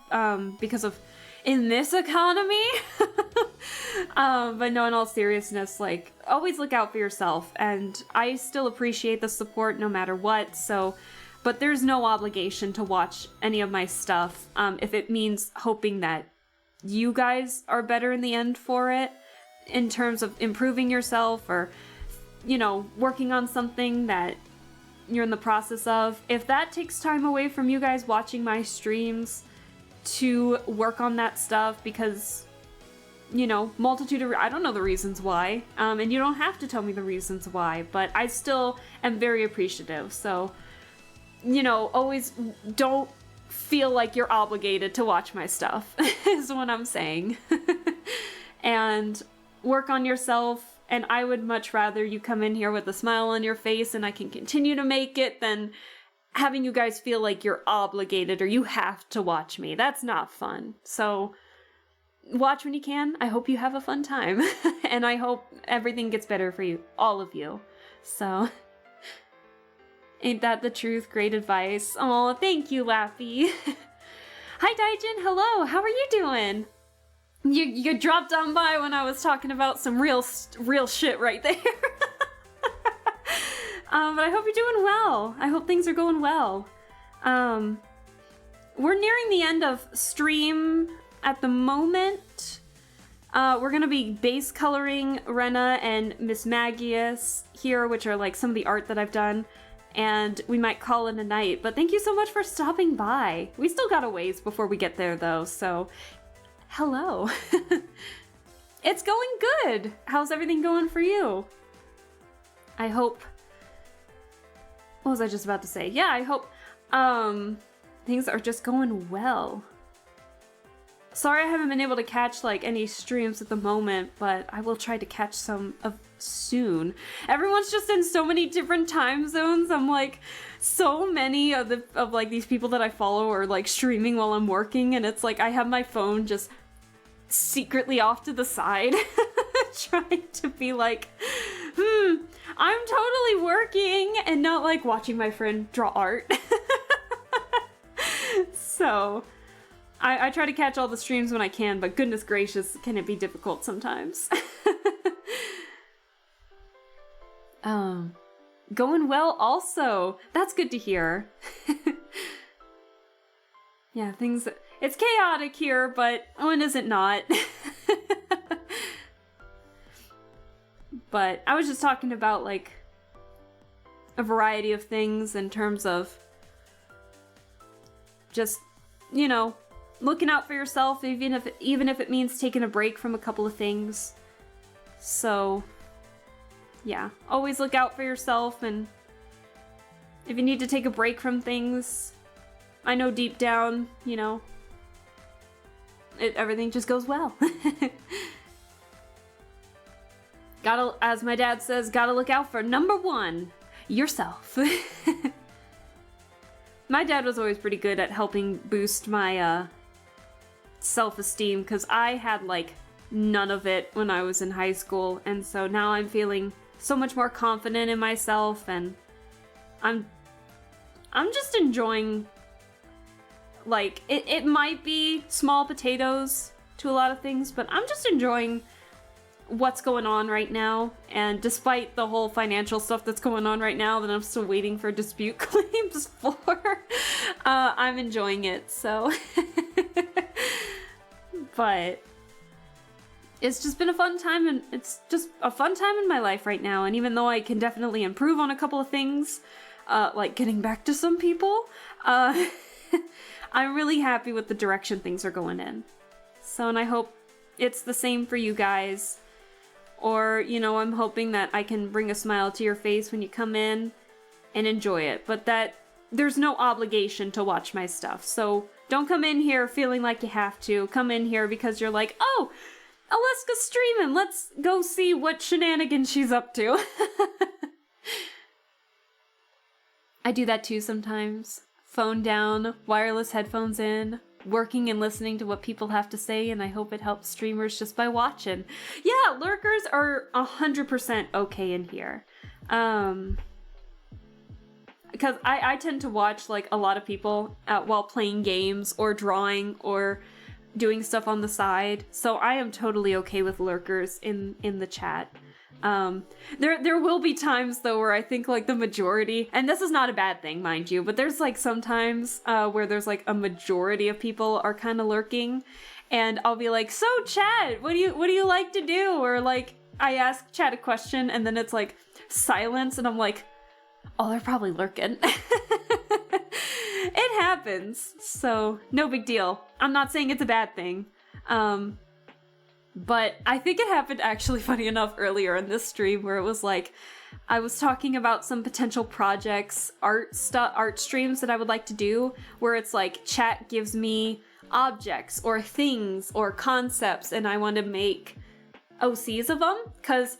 because of in this economy. But no, in all seriousness, like, always look out for yourself, and I still appreciate the support no matter what, so, but there's no obligation to watch any of my stuff, if it means hoping that you guys are better in the end for it, in terms of improving yourself or, working on something that you're in the process of. If that takes time away from you guys watching my streams to work on that stuff because, multitude of... I don't know the reasons why, and you don't have to tell me the reasons why, but I still am very appreciative, so, always don't feel like you're obligated to watch my stuff, is what I'm saying. And work on yourself, and I would much rather you come in here with a smile on your face and I can continue to make it than having you guys feel like you're obligated or you have to watch me. That's not fun. So watch when you can. I hope you have a fun time. And I hope everything gets better for you, all of you. So... ain't that the truth? Great advice. Oh, thank you, Laffy. Hi, Daijin. Hello. How are you doing? You dropped on by when I was talking about some real shit right there. But I hope you're doing well. I hope things are going well. We're nearing the end of stream at the moment. We're gonna be base coloring Rena and Miss Magius here, which are like some of the art that I've done. And we might call it a night, but thank you so much for stopping by. We still got a ways before we get there though, so hello. It's going good. How's everything going for you? I hope... what was I just about to say? Yeah, I hope things are just going well. Sorry I haven't been able to catch like any streams at the moment, but I will try to catch some of soon. Everyone's just in so many different time zones. I'm like, so many of like these people that I follow are like streaming while I'm working, and it's like I have my phone just secretly off to the side trying to be like, I'm totally working and not like watching my friend draw art. So I try to catch all the streams when I can, but goodness gracious, can it be difficult sometimes. Going well also. That's good to hear. Yeah, it's chaotic here, but when is it not? But I was just talking about like a variety of things in terms of just, you know, looking out for yourself, even if it means taking a break from a couple of things. So, yeah, always look out for yourself, and if you need to take a break from things, I know deep down, you know, everything just goes well. Gotta, as my dad says, gotta look out for number one, yourself. My dad was always pretty good at helping boost my self-esteem, because I had like none of it when I was in high school, and so now I'm feeling so much more confident in myself, and I'm just enjoying, like, it might be small potatoes to a lot of things, but I'm just enjoying what's going on right now. And despite the whole financial stuff that's going on right now that I'm still waiting for dispute claims for, I'm enjoying it, so. But it's just been a fun time, and it's just a fun time in my life right now. And even though I can definitely improve on a couple of things, like getting back to some people, I'm really happy with the direction things are going in. So, and I hope it's the same for you guys. Or, you know, I'm hoping that I can bring a smile to your face when you come in and enjoy it. But that there's no obligation to watch my stuff. So don't come in here feeling like you have to. Come in here because you're like, oh, Alaska's streaming. Let's go see what shenanigans she's up to. I do that too sometimes. Phone down, wireless headphones in, working and listening to what people have to say, and I hope it helps streamers just by watching. Yeah, lurkers are 100% okay in here. Because I tend to watch like a lot of people while playing games or drawing or doing stuff on the side, so I am totally okay with lurkers in the chat. There will be times though where I think like the majority, and this is not a bad thing, mind you, but there's like sometimes where there's like a majority of people are kind of lurking, and I'll be like, so chat, what do you like to do? Or like I ask chat a question and then it's like silence, and I'm like, oh, they're probably lurking. It happens, so no big deal. I'm not saying it's a bad thing. But I think it happened actually, funny enough, earlier in this stream where it was like, I was talking about some potential projects, art streams that I would like to do, where it's like chat gives me objects or things or concepts, and I want to make OCs of them, because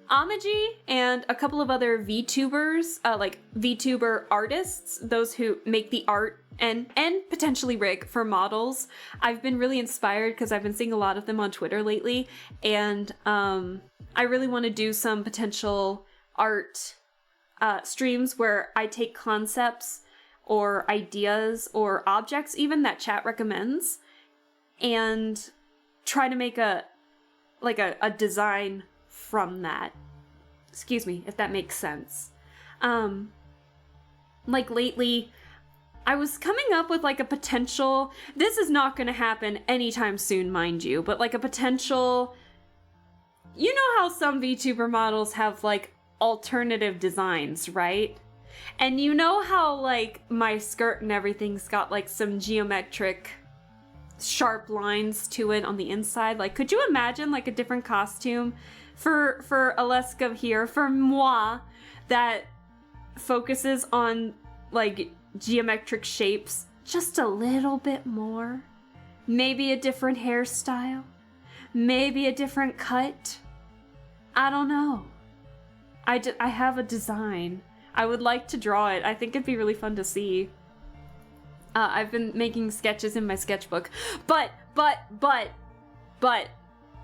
Amaji and a couple of other VTubers, like VTuber artists, those who make the art and potentially rig for models, I've been really inspired because I've been seeing a lot of them on Twitter lately, and I really want to do some potential art streams where I take concepts or ideas or objects even that chat recommends and try to make a design from that. Excuse me, if that makes sense. Like lately, I was coming up with like a potential, this is not going to happen anytime soon, mind you, but like a potential, you know how some VTuber models have like alternative designs, right? And you know how like my skirt and everything's got like some geometric sharp lines to it on the inside? Like, could you imagine like a different costume for Alaska here, for moi, that focuses on like geometric shapes just a little bit more? maybe a different hairstyle, maybe a different cut. I don't know. I have a design. I would like to draw it. I think it'd be really fun to see. I've been making sketches in my sketchbook, but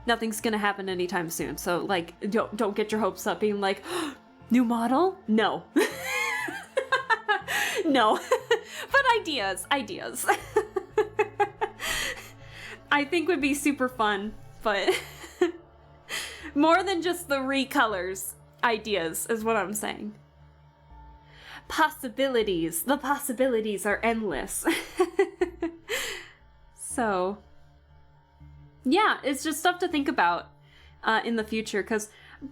nothing's gonna happen anytime soon. So like, don't get your hopes up being like, new model? No. No. But ideas. I think would be super fun, but more than just the recolors. Ideas is what I'm saying. Possibilities. The possibilities are endless. So, yeah, it's just stuff to think about in the future.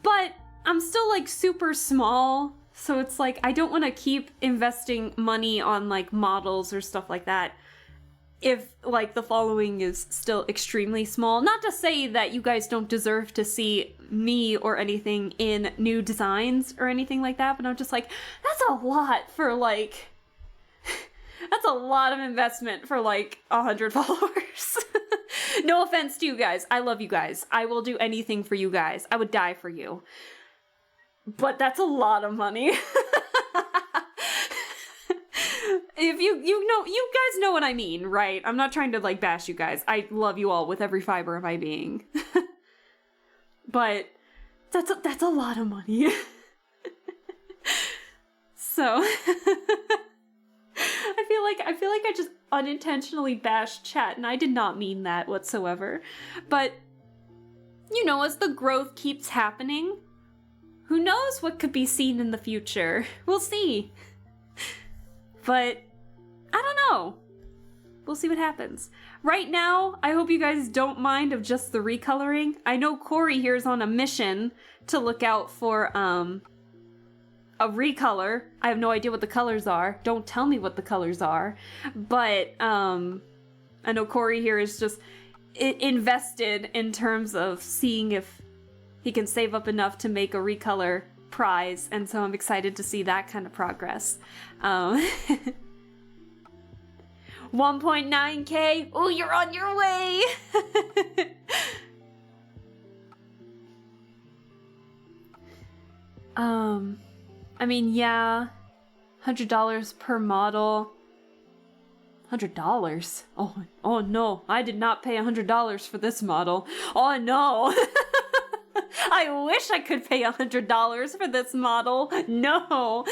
But I'm still like super small, so it's like I don't want to keep investing money on like models or stuff like that if like the following is still extremely small. Not to say that you guys don't deserve to see me or anything in new designs or anything like that, but I'm just like, that's a lot for like, that's a lot of investment for like 100 followers. No offense to you guys. I love you guys. I will do anything for you guys. I would die for you. But that's a lot of money. If you know, you guys know what I mean, right? I'm not trying to like bash you guys. I love you all with every fiber of my being. But that's a lot of money. So I feel like I just unintentionally bashed chat, and I did not mean that whatsoever. But you know, as the growth keeps happening, who knows what could be seen in the future? We'll see. But I don't know. We'll see what happens. Right now, I hope you guys don't mind of just the recoloring. I know Corey here is on a mission to look out for a recolor. I have no idea what the colors are. Don't tell me what the colors are. But I know Corey here is just invested in terms of seeing if he can save up enough to make a recolor prize, and so I'm excited to see that kind of progress. 1.9k. Oh, you're on your way. I mean, yeah, $100 per model. $100? Oh no, I did not pay $100 for this model. Oh no. I wish I could pay $100 for this model. No.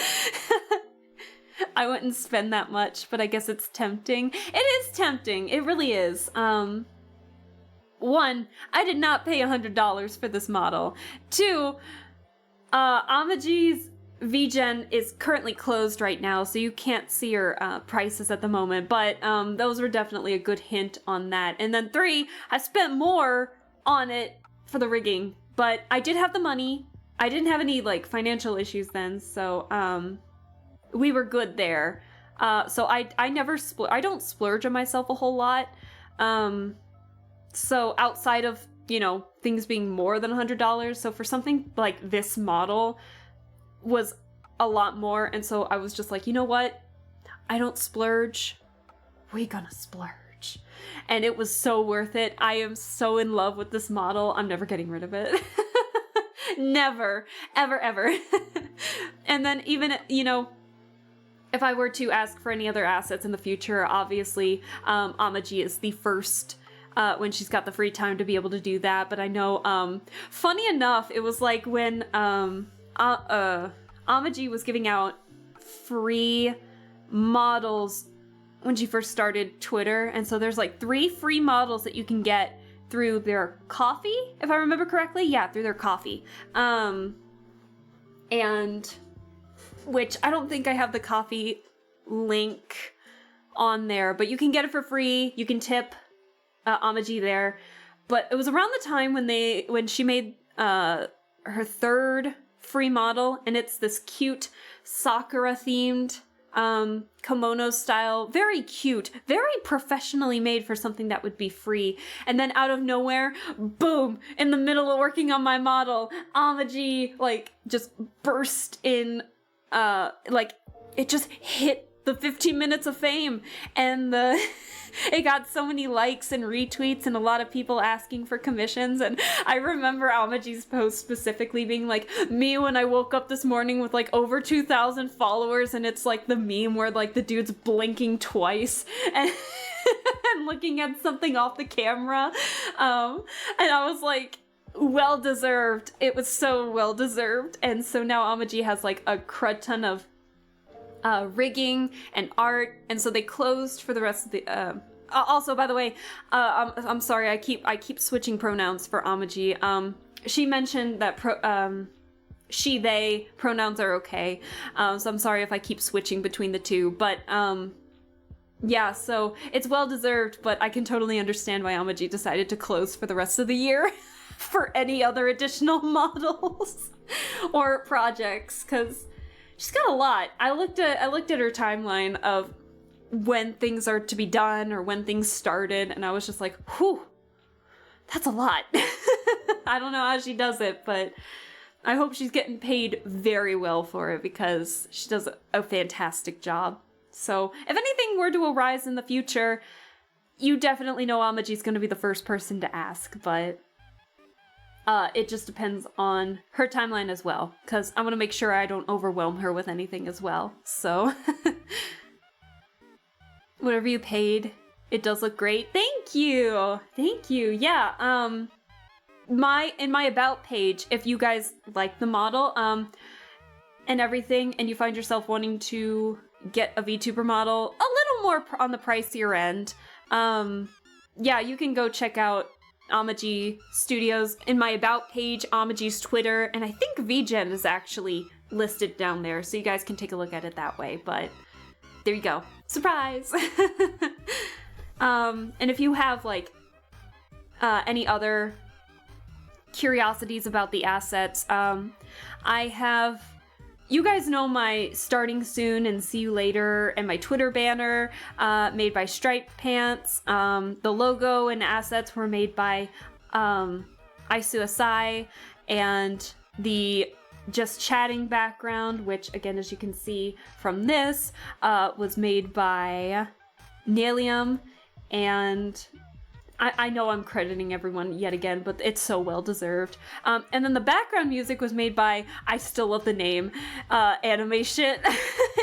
I wouldn't spend that much, but I guess it's tempting. It is tempting. It really is. One, I did not pay $100 for this model. Two, Amaji's VGen is currently closed right now, so you can't see her prices at the moment, but those were definitely a good hint on that. And then three, I spent more on it for the rigging, but I did have the money. I didn't have any like financial issues then, so we were good there. So I never I don't splurge on myself a whole lot. So outside of, you know, things being more than $100, so for something like this model was a lot more, and so I was just like, you know what? I don't splurge. We gonna splurge. And it was so worth it. I am so in love with this model. I'm never getting rid of it. Never. Ever, ever. And then even, you know, if I were to ask for any other assets in the future, obviously, Amaji is the first when she's got the free time to be able to do that. But I know, funny enough, it was like when Amaji was giving out free models when she first started Twitter. And so there's like 3 free models that you can get through their coffee, if I remember correctly. Yeah, through their coffee. And which I don't think I have the coffee link on there, but you can get it for free. You can tip Amaji there. But it was around the time when she made her 3rd free model, and it's this cute Sakura themed kimono style, very cute, very professionally made for something that would be free. And then out of nowhere, boom, in the middle of working on my model, Amaji like just burst in, like it just hit the 15 minutes of fame, and the it got so many likes and retweets and a lot of people asking for commissions. And I remember Amaji's post specifically being like, me when I woke up this morning with like over 2,000 followers, and it's like the meme where like the dude's blinking twice and and looking at something off the camera. And I was like, well deserved. It was so well deserved. And so now Amaji has like a crud ton of rigging and art, and so they closed for the rest of the also, by the way, I'm sorry, I keep switching pronouns for Amaji. She mentioned that she, they pronouns are okay, so I'm sorry if I keep switching between the two, but yeah, so it's well deserved, but I can totally understand why Amaji decided to close for the rest of the year for any other additional models or projects, because she's got a lot. I looked at her timeline of when things are to be done or when things started, and I was just like, whew, that's a lot. I don't know how she does it, but I hope she's getting paid very well for it because she does a fantastic job. So if anything were to arise in the future, you definitely know Amaji's going to be the first person to ask, but it just depends on her timeline as well, because I want to make sure I don't overwhelm her with anything as well. So whatever you paid, it does look great. Thank you. Yeah. In my about page, if you guys like the model and everything, and you find yourself wanting to get a VTuber model a little more on the pricier end, yeah, you can go check out Amaji Studios. In my about page, Amaji's Twitter, and I think VGen is actually listed down there, so you guys can take a look at it that way, but there you go. Surprise! And if you have, like, any other curiosities about the assets, I have... You guys know my starting soon and see you later and my Twitter banner made by Striped Pants. The logo and assets were made by Aisu Asai, and the just chatting background, which again, as you can see from this, was made by Nalium. And I know I'm crediting everyone yet again, but it's so well deserved. And then the background music was made by, I still love the name, Anime Shit.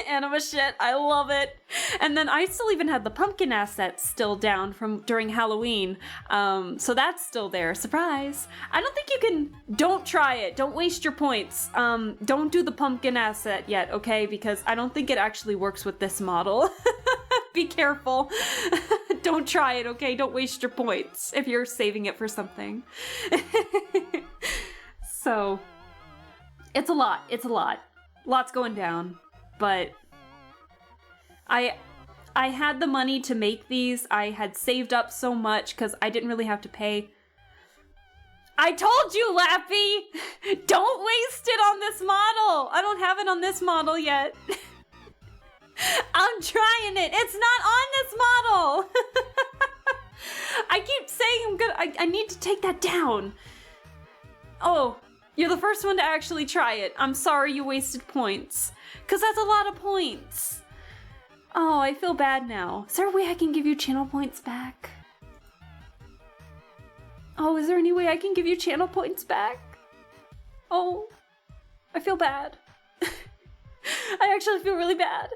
Anime Shit, I love it. And then I still even had the pumpkin assets still down from during Halloween. So that's still there. Surprise. I don't think you can, don't try it. Don't waste your points. Don't do the pumpkin asset yet, okay? Because I don't think it actually works with this model. Be careful. Don't try it, okay? Don't waste your points if you're saving it for something. So, it's a lot. It's a lot. Lots going down. But I had the money to make these. I had saved up so much because I didn't really have to pay. I told you, Lappy! Don't waste it on this model! I don't have it on this model yet. I'm trying it. It's not on this model. I keep saying I need to take that down. Oh, you're the first one to actually try it. I'm sorry you wasted points. Because that's a lot of points. Oh, I feel bad now. Is there a way I can give you channel points back? Oh, is there any way I can give you channel points back? Oh, I feel bad. I actually feel really bad.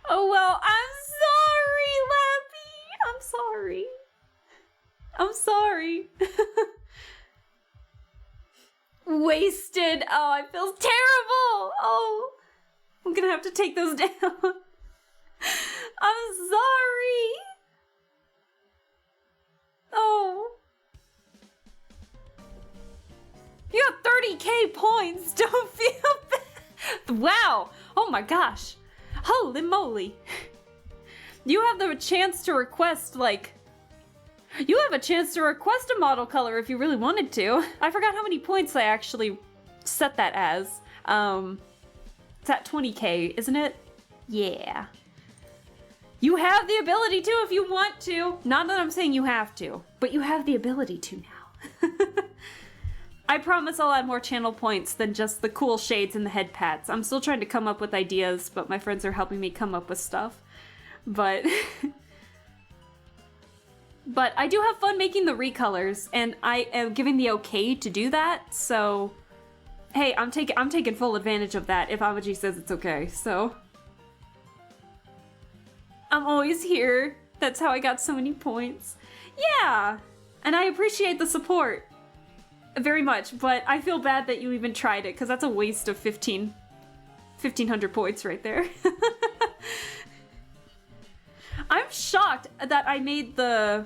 Oh well, I'm sorry, Lappy. I'm sorry. Wasted. Oh, I feel terrible. Oh, I'm gonna have to take those down. I'm sorry. Oh. You got 30k points. Don't feel bad. Wow. Oh my gosh. Holy moly. You have the chance to request, like... You have a chance to request a model color if you really wanted to. I forgot how many points I actually set that as. It's at 20k, isn't it? Yeah. You have the ability to if you want to. Not that I'm saying you have to, but you have the ability to now. I promise I'll add more channel points than just the cool shades and the head pats. I'm still trying to come up with ideas, but my friends are helping me come up with stuff. But but I do have fun making the recolors, and I am giving the okay to do that. So hey, I'm taking full advantage of that if Amaji says it's okay. So I'm always here. That's how I got so many points. Yeah, and I appreciate the support very much, but I feel bad that you even tried it, because that's a waste of 1,500 points right there. I'm shocked that I made the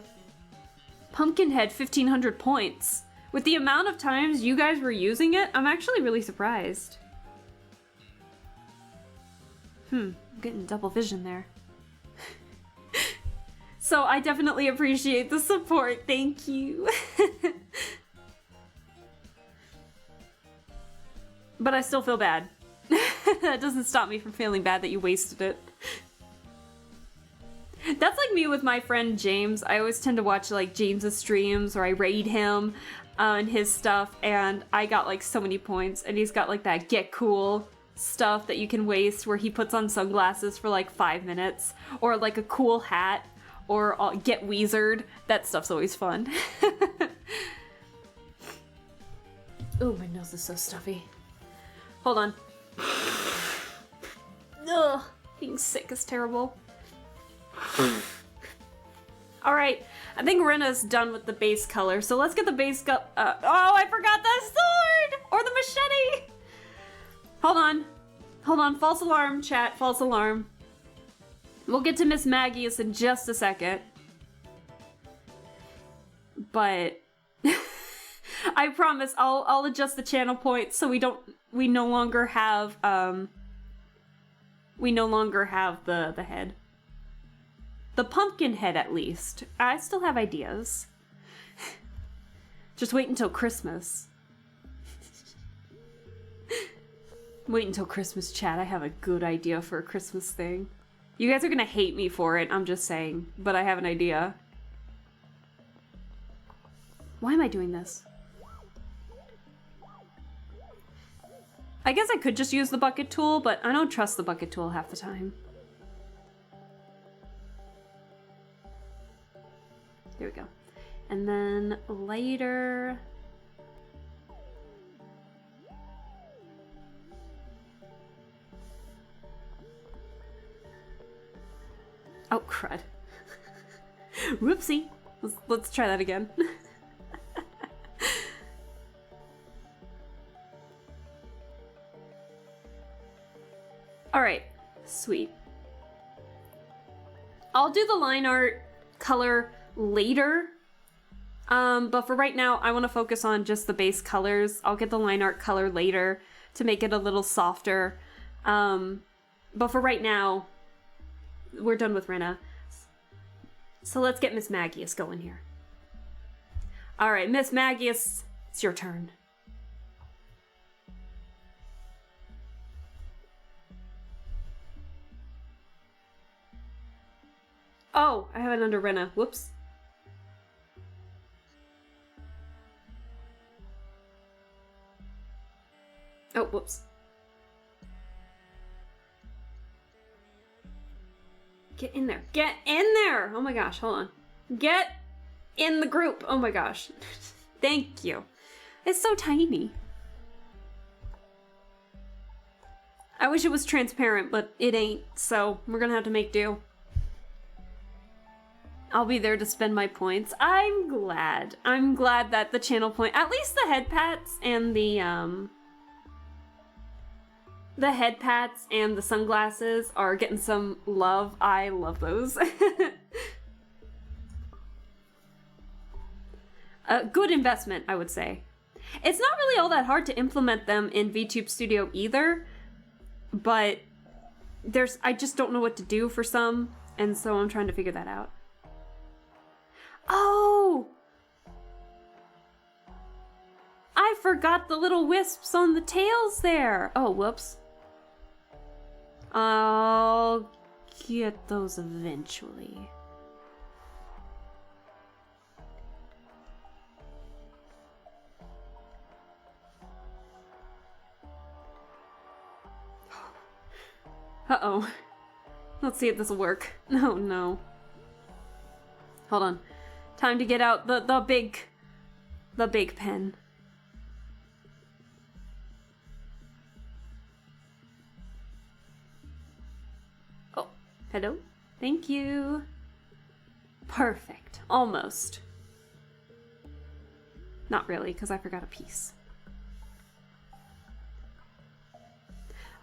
Pumpkinhead 1,500 points. With the amount of times you guys were using it, I'm actually really surprised. I'm getting double vision there. So I definitely appreciate the support, thank you. But I still feel bad. That doesn't stop me from feeling bad that you wasted it. That's like me with my friend James. I always tend to watch like James's streams, or I raid him and his stuff, and I got like so many points, and he's got like that get cool stuff that you can waste where he puts on sunglasses for like 5 minutes, or like a cool hat, or get Weezered. That stuff's always fun. Oh, my nose is so stuffy. Hold on. Ugh, being sick is terrible. Alright, I think Rena's done with the base color, so let's get the base oh, I forgot the sword! Or the machete! Hold on. Hold on, false alarm, chat, false alarm. We'll get to Miss Magius in just a second. But I promise I'll adjust the channel points so we no longer have the head. The pumpkin head, at least. I still have ideas. Just wait until Christmas. Wait until Christmas, chat. I have a good idea for a Christmas thing. You guys are gonna hate me for it, I'm just saying. But I have an idea. Why am I doing this? I guess I could just use the bucket tool, but I don't trust the bucket tool half the time. There we go. And then later... Oh, crud. Whoopsie. Let's try that again. Alright, sweet. I'll do the line art color later, but for right now, I want to focus on just the base colors. I'll get the line art color later to make it a little softer, but for right now, we're done with Rena. So let's get Miss Magius going here. Alright, Miss Magius, it's your turn. Oh, I have it under Rena. Whoops. Oh, whoops. Get in there. Get in there! Oh my gosh, hold on. Get in the group. Oh my gosh. Thank you. It's so tiny. I wish it was transparent, but it ain't, so we're gonna have to make do. I'll be there to spend my points. I'm glad. I'm glad that the channel point, at least the head pats and the head pats and the sunglasses are getting some love. I love those. A good investment, I would say. It's not really all that hard to implement them in VTube Studio either, but I just don't know what to do for some, and so I'm trying to figure that out. Oh! I forgot the little wisps on the tails there! Oh, whoops. I'll get those eventually. Uh-oh. Let's see if this will work. No, no. Hold on. Time to get out the big pen. Oh, hello? Thank you. Perfect. Almost. Not really, because I forgot a piece.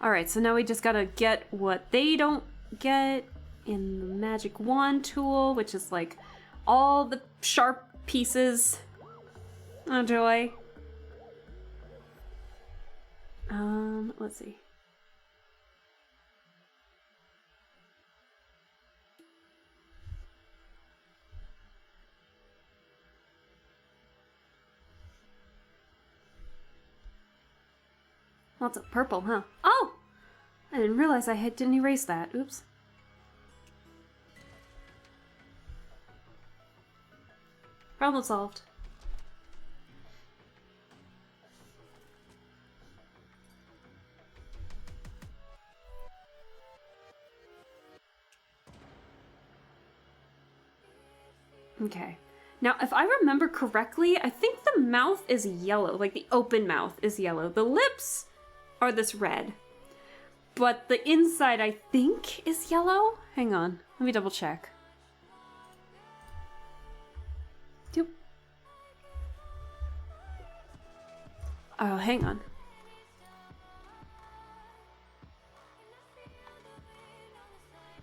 Alright, so now we just gotta get what they don't get in the magic wand tool, which is like all the sharp pieces. Oh, joy. Let's see. Lots of purple, huh? Oh! I didn't realize I didn't erase that. Oops. Problem solved. Okay. Now, if I remember correctly, I think the mouth is yellow. Like, the open mouth is yellow. The lips are this red. But the inside, I think, is yellow? Hang on. Let me double check. Doop. Oh, hang on.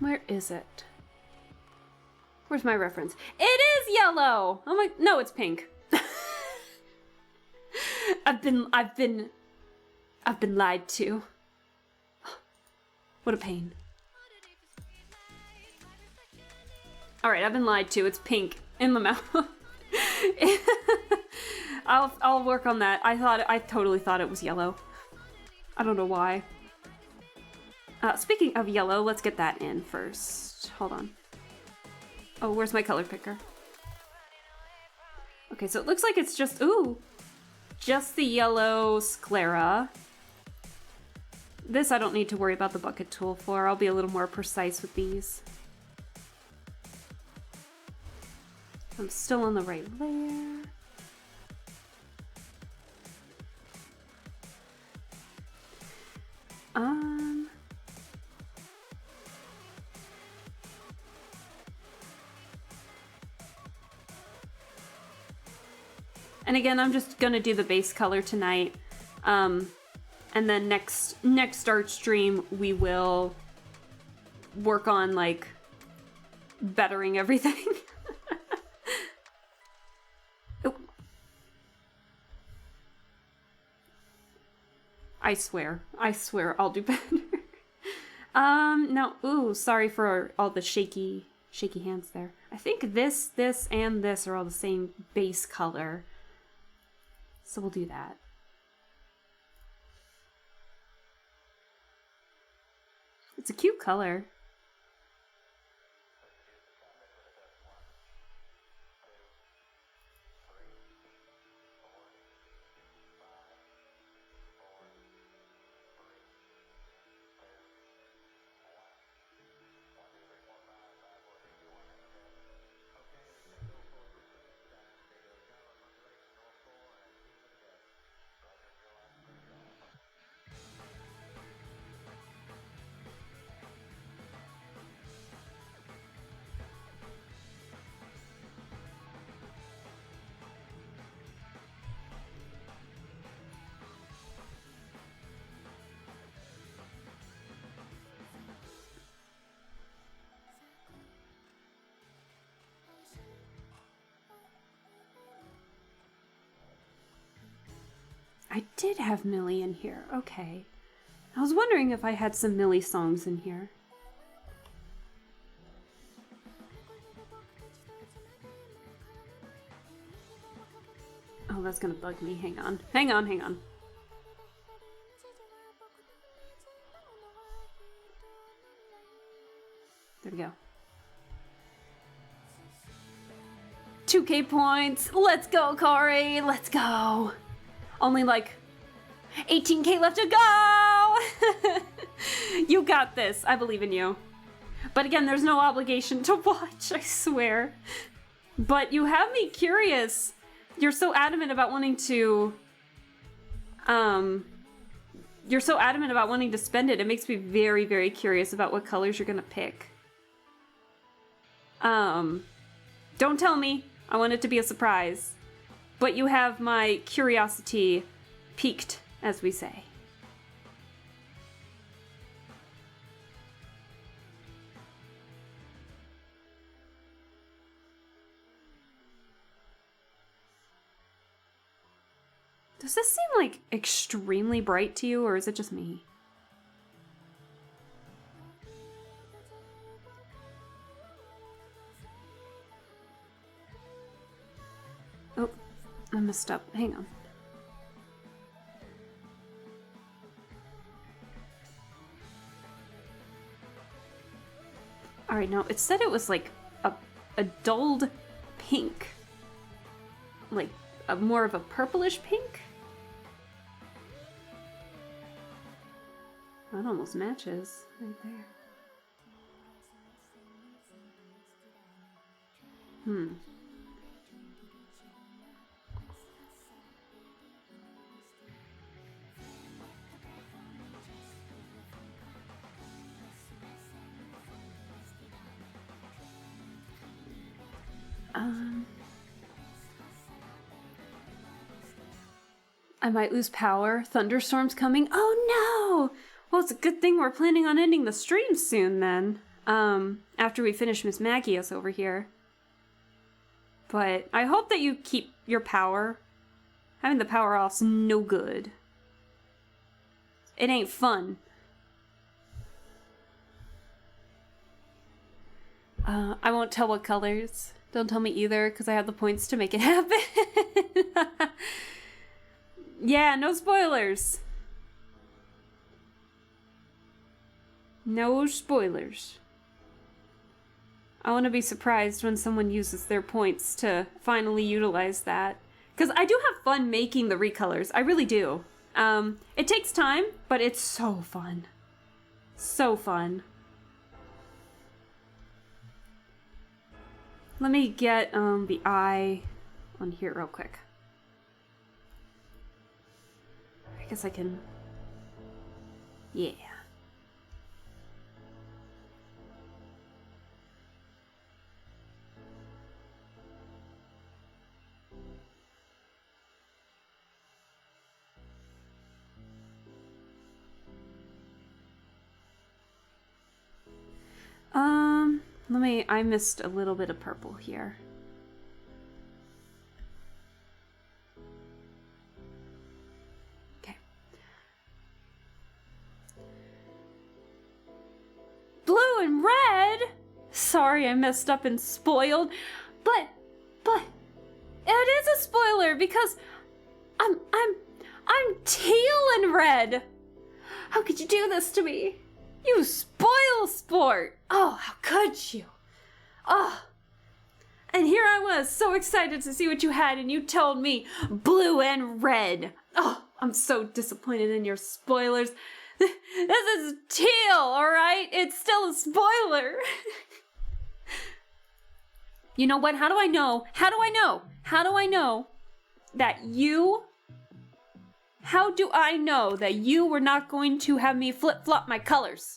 Where is it? Where's my reference? It is yellow! Oh my, no, it's pink. I've been lied to. What a pain. Alright, I've been lied to. It's pink in the mouth. I'll work on that. I totally thought it was yellow. I don't know why. Speaking of yellow, let's get that in first. Hold on. Oh, where's my color picker? Okay, so it looks like it's just, just the yellow sclera. This I don't need to worry about the bucket tool for. I'll be a little more precise with these. I'm still on the right layer. And again, I'm just gonna do the base color tonight. And then next art stream, we will work on, like, bettering everything. Oh. I swear I'll do better. No, sorry for all the shaky hands there. I think this, and this are all the same base color. So we'll do that. It's a cute color. I did have Millie in here. Okay. I was wondering if I had some Millie songs in here. Oh, that's gonna bug me. Hang on. Hang on. There we go. 2K points. Let's go, Kari. Let's go. Only like 18K left to go. You got this. I believe in you. But again, there's no obligation to watch, I swear. But you have me curious. You're so adamant about wanting to... You're so adamant about wanting to spend it. It makes me very, very curious about what colors you're gonna pick. Don't tell me. I want it to be a surprise. But you have my curiosity piqued, as we say. Does this seem like extremely bright to you, or is it just me? Oh, I messed up. Hang on. Alright, no, it said it was like a dulled pink. Like, more of a purplish pink? That almost matches right there. I might lose power. Thunderstorms coming. Oh no! Well, it's a good thing we're planning on ending the stream soon then. After we finish Miss Magius over here. But I hope that you keep your power. Having the power off's no good. It ain't fun. I won't tell what colors. Don't tell me either, because I have the points to make it happen. Yeah, no spoilers. No spoilers. I want to be surprised when someone uses their points to finally utilize that. Because I do have fun making the recolors. I really do. It takes time, but it's so fun. So fun. Let me get the eye on here real quick. I guess I can... Yeah. I missed a little bit of purple here. Okay. Blue and red? Sorry, I messed up and spoiled, but it is a spoiler because I'm teal and red. How could you do this to me? You spoil sport! Oh, how could you? Oh. And here I was, so excited to see what you had, and you told me blue and red. Oh, I'm so disappointed in your spoilers. This is teal, alright? It's still a spoiler. You know what? How do I know that you... How do I know that you were not going to have me flip-flop my colors?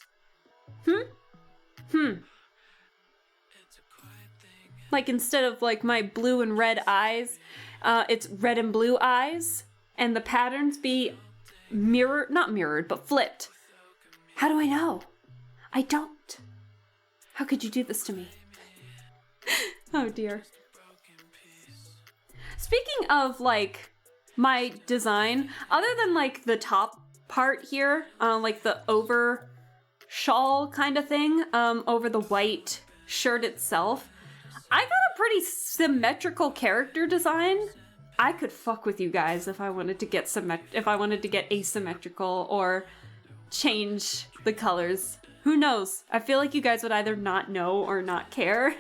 Like instead of like my blue and red eyes, it's red and blue eyes, and the patterns be not mirrored, but flipped. How do I know? I don't. How could you do this to me? Oh dear. Speaking of like my design, other than like the top part here, like the over shawl kind of thing, over the white shirt itself, I got a pretty symmetrical character design. I could fuck with you guys if I wanted to get asymmetrical or change the colors. Who knows? I feel like you guys would either not know or not care,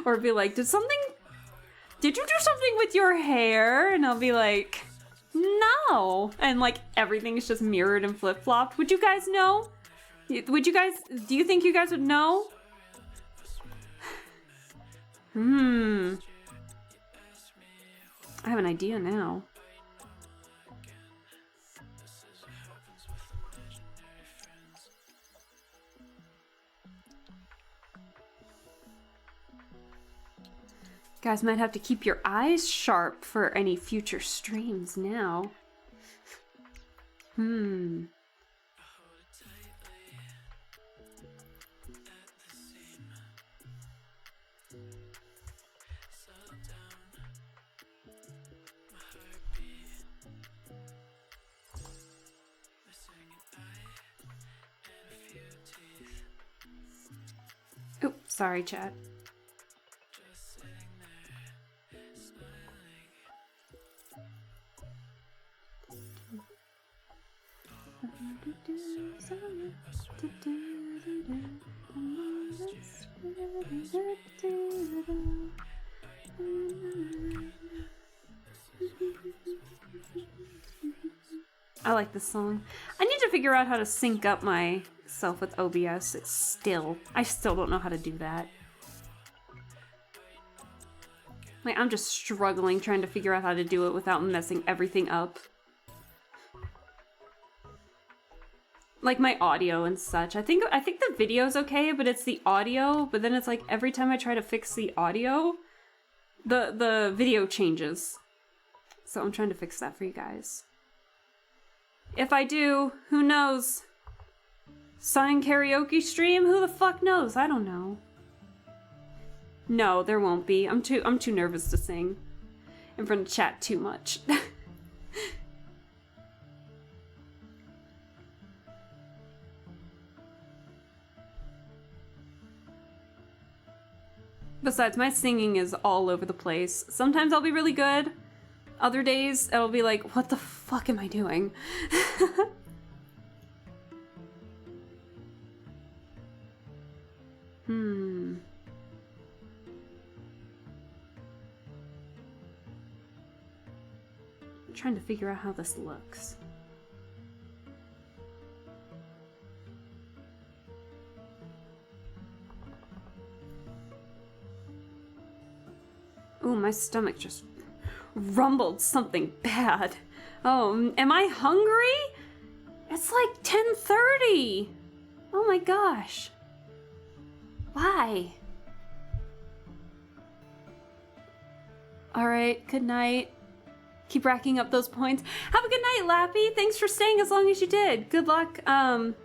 or be like, did you do something with your hair? And I'll be like, no. And like everything's just mirrored and flip-flopped. Would you guys know? Would you guys, do you think you guys would know? I have an idea now. Guys might have to keep your eyes sharp for any future streams now. Oh, sorry, chat. I like this song. I need to figure out how to sync up myself with OBS. I still don't know how to do that. Like, I'm just struggling trying to figure out how to do it without messing everything up. Like my audio and such. I think the video's okay, but it's the audio, but then it's like every time I try to fix the audio, the video changes. So I'm trying to fix that for you guys. If I do, who knows? Sign karaoke stream? Who the fuck knows? I don't know. No, there won't be. I'm too nervous to sing in front of chat too much. Besides, my singing is all over the place. Sometimes I'll be really good. Other days, it'll be like, what the fuck am I doing? I'm trying to figure out how this looks. Ooh, my stomach just rumbled something bad. Oh, am I hungry? It's like 10:30. Oh my gosh. Why? All right, good night. Keep racking up those points. Have a good night, Lappy. Thanks for staying as long as you did. Good luck. Have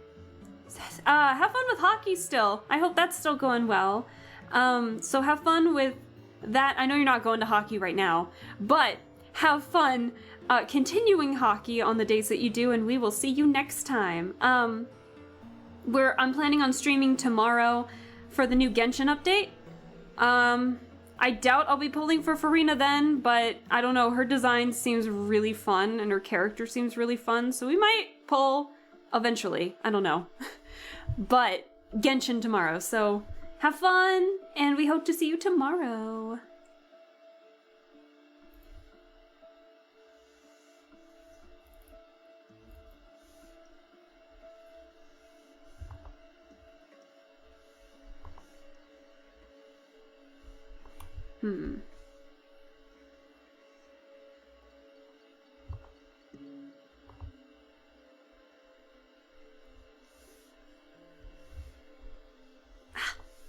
fun with hockey still. I hope that's still going well. So have fun with that. I know you're not going to hockey right now, but have fun continuing hockey on the days that you do, and we will see you next time. I'm planning on streaming tomorrow for the new Genshin update. I doubt I'll be pulling for Farina then, but I don't know, her design seems really fun and her character seems really fun, so we might pull eventually. I don't know. But Genshin tomorrow, so have fun, and we hope to see you tomorrow.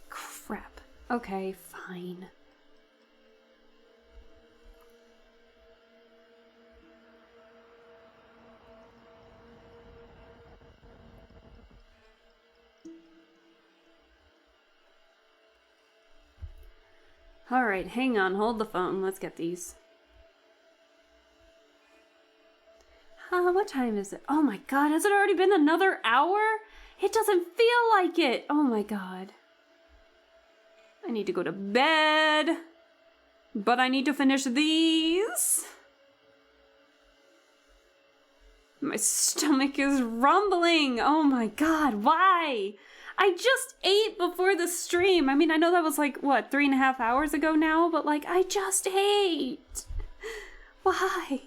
Crap. Okay, fine. Alright, hang on, hold the phone. Let's get these. What time is it? Oh my god, has it already been another hour? It doesn't feel like it! Oh my god. I need to go to bed. But I need to finish these. My stomach is rumbling. Oh my god, why? I just ate before the stream. I mean, I know that was like, what, 3.5 hours ago now? But like, I just ate. Why?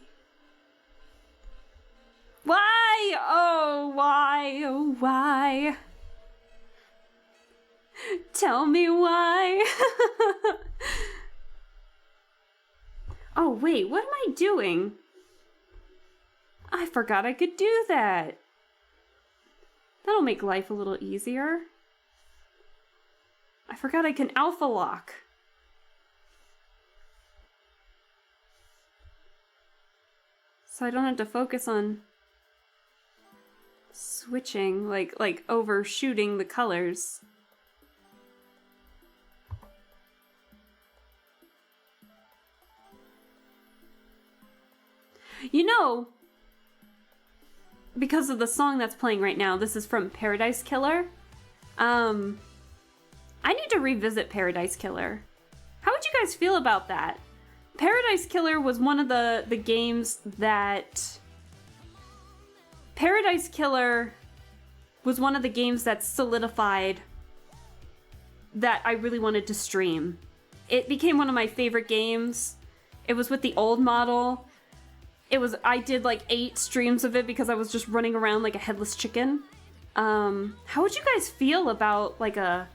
Why? Oh, why? Oh, why? Tell me why. Oh, wait, what am I doing? I forgot I could do that. That'll make life a little easier. I forgot I can alpha lock. So I don't have to focus on switching, like overshooting the colors. You know, because of the song that's playing right now, this is from Paradise Killer. I need to revisit Paradise Killer. How would you guys feel about that? Paradise Killer was one of the games that... Paradise Killer was one of the games that solidified that I really wanted to stream. It became one of my favorite games. It was with the old model. I did like 8 streams of it because I was just running around like a headless chicken. How would you guys feel about like a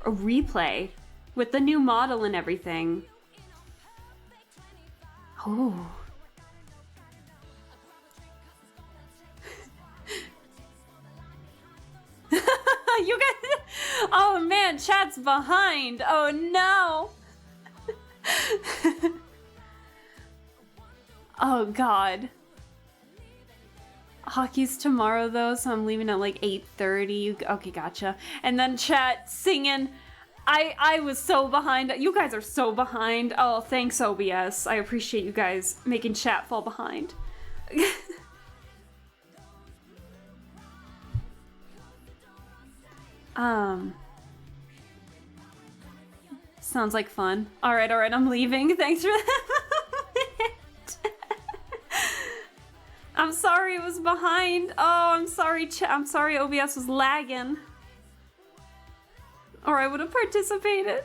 replay with the new model and everything? Oh. You guys... Oh man, chat's behind. Oh no. Oh god. Hockey's tomorrow though, so I'm leaving at like 8:30. Okay, gotcha. And then chat singing. I was so behind. You guys are so behind. Oh, thanks OBS. I appreciate you guys making chat fall behind. Sounds like fun. Alright, I'm leaving. Thanks for that. I'm sorry it was behind. Oh, I'm sorry, I'm sorry OBS was lagging. Or I would have participated.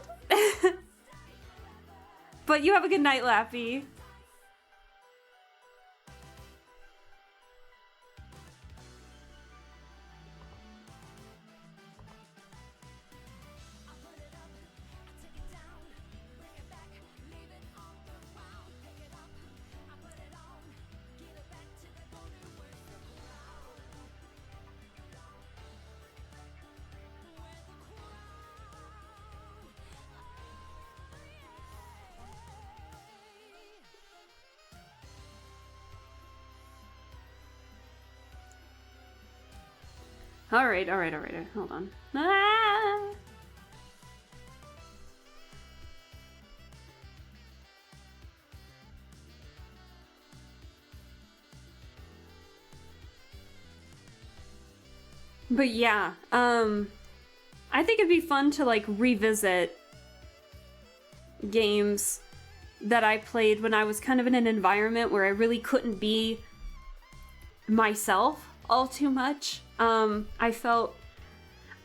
But you have a good night, Lappy. Alright, hold on. Ah! But yeah, I think it'd be fun to like revisit games that I played when I was kind of in an environment where I really couldn't be myself all too much. I felt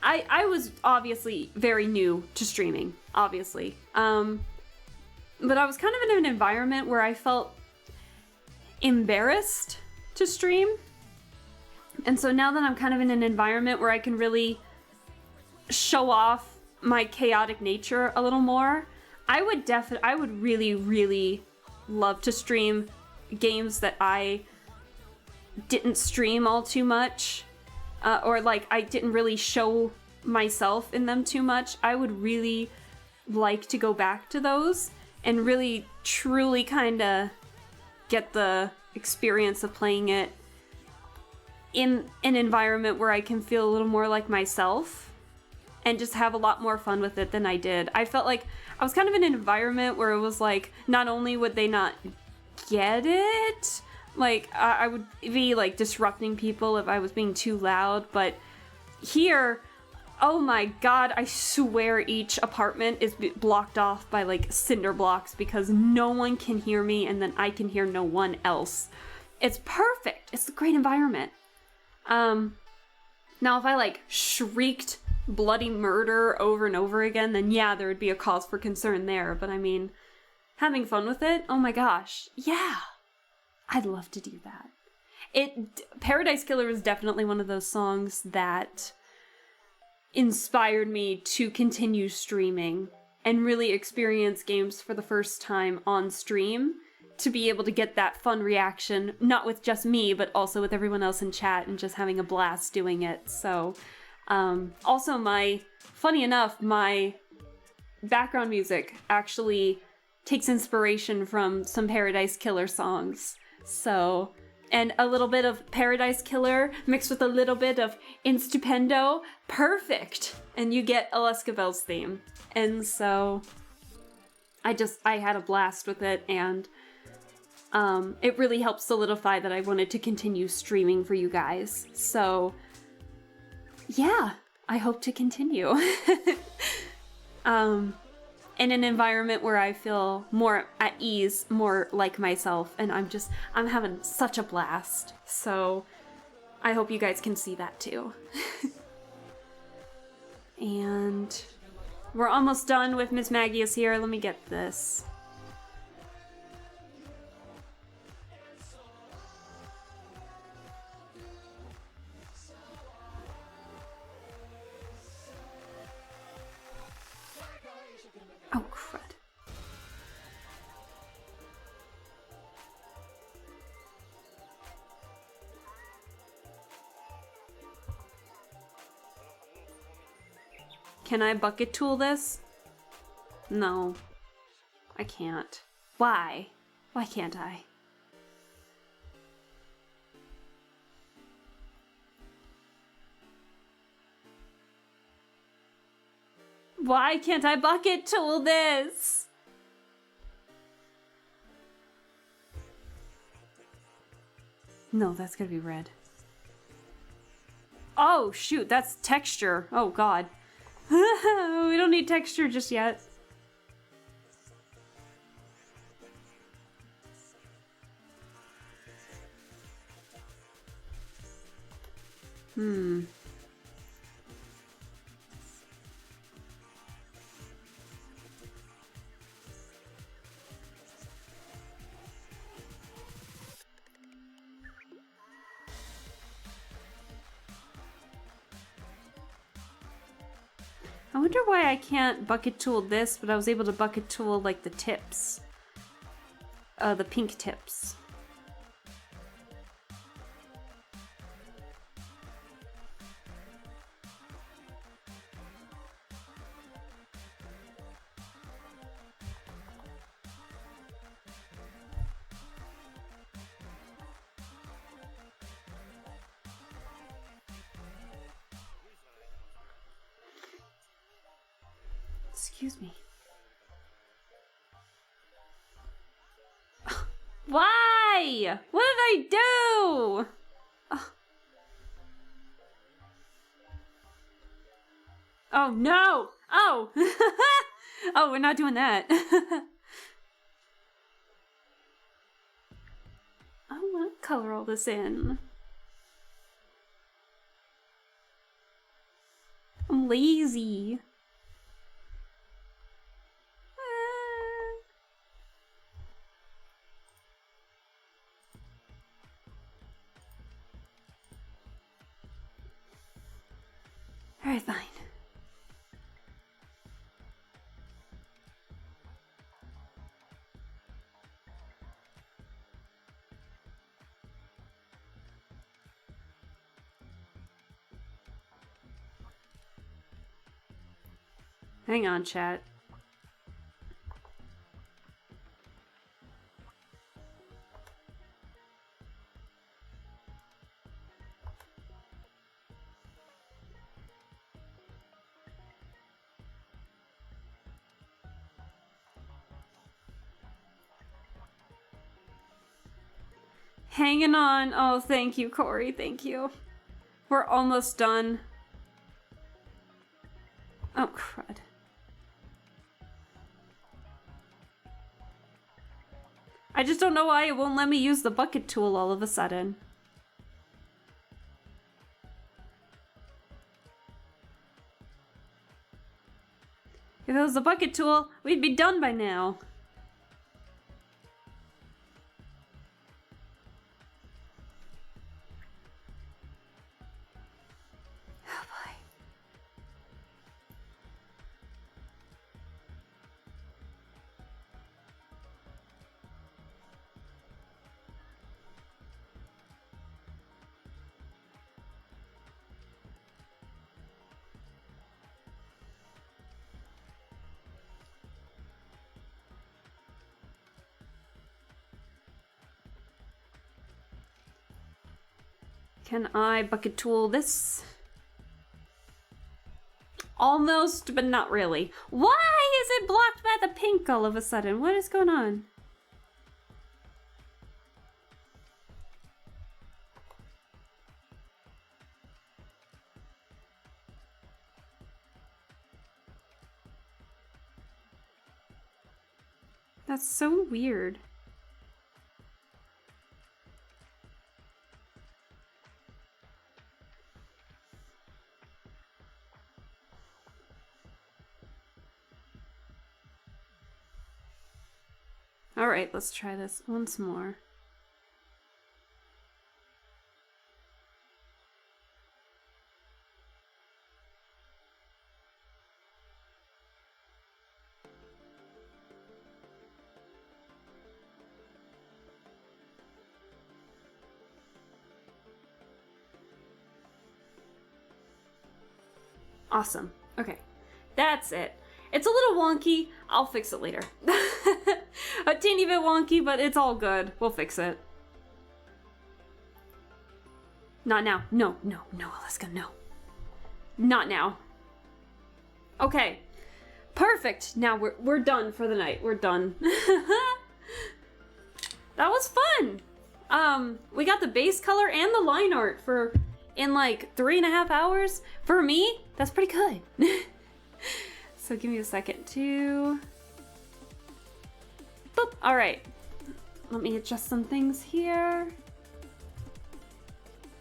I was obviously very new to streaming, obviously. But I was kind of in an environment where I felt embarrassed to stream. And so now that I'm kind of in an environment where I can really show off my chaotic nature a little more, I would really, really love to stream games that I didn't stream all too much. Or like I didn't really show myself in them too much. I would really like to go back to those and really truly kind of get the experience of playing it in an environment where I can feel a little more like myself and just have a lot more fun with it than I did. I felt like I was kind of in an environment where it was like, not only would they not get it, like I would be like disrupting people if I was being too loud, but here, oh my god, I swear each apartment is blocked off by like cinder blocks because no one can hear me and then I can hear no one else. It's perfect. It's a great environment. Now if I like shrieked bloody murder over and over again, then yeah, there would be a cause for concern there. But I mean, having fun with it, oh my gosh, yeah, I'd love to do that. Paradise Killer is definitely one of those songs that inspired me to continue streaming and really experience games for the first time on stream, to be able to get that fun reaction, not with just me, but also with everyone else in chat and just having a blast doing it. So, also funny enough, my background music actually takes inspiration from some Paradise Killer songs. So, and a little bit of Paradise Killer mixed with a little bit of Instupendo, perfect! And you get Alaska Bell's theme. And so, I had a blast with it, and it really helped solidify that I wanted to continue streaming for you guys. So, yeah, I hope to continue. In an environment where I feel more at ease, more like myself, and I'm having such a blast. So, I hope you guys can see that too. And we're almost done with Miss Maggie is here. Let me get this. Oh, crud. Can I bucket tool this? No. I can't. Why? Why can't I? Why can't I bucket tool this? No, that's gonna be red. Oh, shoot, that's texture. Oh, God. We don't need texture just yet. I wonder why I can't bucket tool this, but I was able to bucket tool, like, the tips. The pink tips. Excuse me. Why? What did I do? Oh no! Oh! Oh, we're not doing that. I want to color all this in. I'm lazy. Alright, fine. Hang on, chat. Hanging on. Oh, thank you, Corey. Thank you. We're almost done. Oh, crud. I just don't know why it won't let me use the bucket tool all of a sudden. If it was the bucket tool, we'd be done by now. Oh boy. Can I bucket tool this? Almost, but not really. Why is it blocked by the pink all of a sudden? What is going on? That's so weird. Alright, let's try this once more. Awesome. Okay. That's it. It's a little wonky. I'll fix it later. A teeny bit wonky, but it's all good. We'll fix it. Not now. No, Alaska, no. Not now. Okay. Perfect. Now we're done for the night. We're done. That was fun. We got the base color and the line art in like 3.5 hours. For me, that's pretty good. So give me a second to... Boop. All right. Let me adjust some things here.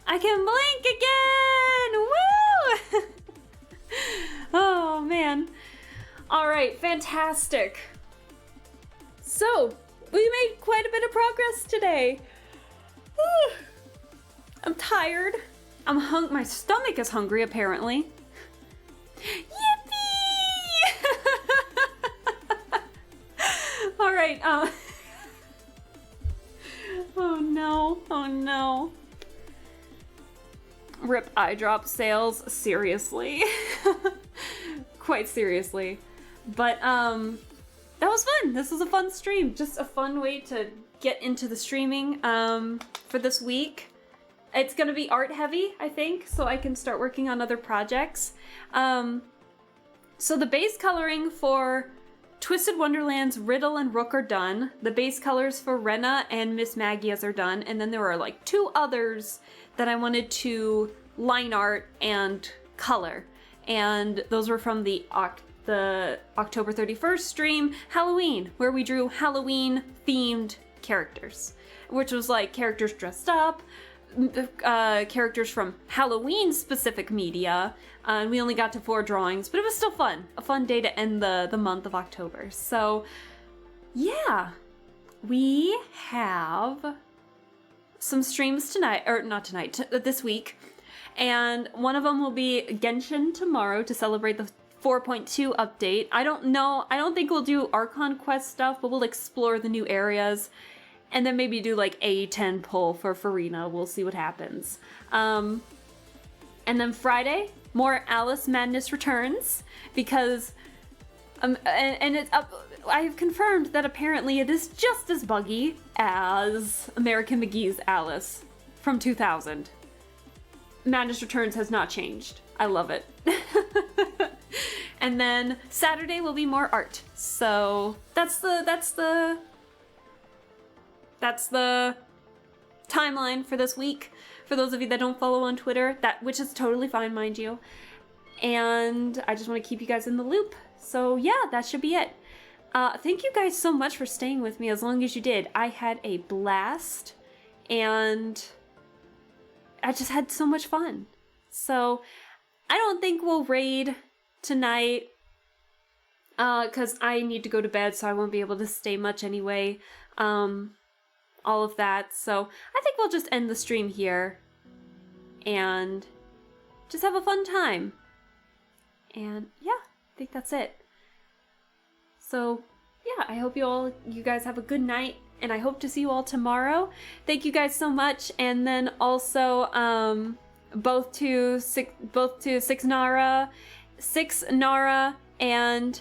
I can blink again! Woo! Oh, man. All right, fantastic. So, we made quite a bit of progress today. Whew. I'm tired. My stomach is hungry, apparently. Yippee! All right, oh no. Rip eye drop sales, seriously. Quite seriously. But, that was fun. This was a fun stream. Just a fun way to get into the streaming, for this week. It's gonna be art heavy, I think, so I can start working on other projects. So the base coloring for Twisted Wonderland's Riddle and Rook are done. The base colors for Rena and Miss Magia's are done. And then there were like 2 others that I wanted to line art and color. And those were from the October 31st stream, Halloween, where we drew Halloween themed characters, which was like characters dressed up, characters from Halloween specific media, and we only got to 4 drawings, but it was still fun. A fun day to end the month of October. So yeah, we have some streams tonight, or not tonight, this week, and one of them will be Genshin tomorrow to celebrate the 4.2 update. I don't think we'll do Archon Quest stuff, but we'll explore the new areas. And then maybe do like a 10 pull for Farina. We'll see what happens. And then Friday, more Alice Madness returns because, and it's up. I have confirmed that apparently it is just as buggy as American McGee's Alice from 2000. Madness Returns has not changed. I love it. And then Saturday will be more art. So that's the timeline for this week. For those of you that don't follow on Twitter, which is totally fine, mind you. And I just want to keep you guys in the loop. So yeah, that should be it. Thank you guys so much for staying with me as long as you did. I had a blast, and I just had so much fun. So I don't think we'll raid tonight, because I need to go to bed, so I won't be able to stay much anyway. All of that. So I think we'll just end the stream here and just have a fun time. And yeah, I think that's it. So yeah, I hope you guys have a good night, and I hope to see you all tomorrow. Thank you guys so much. And then also both to Six Nara and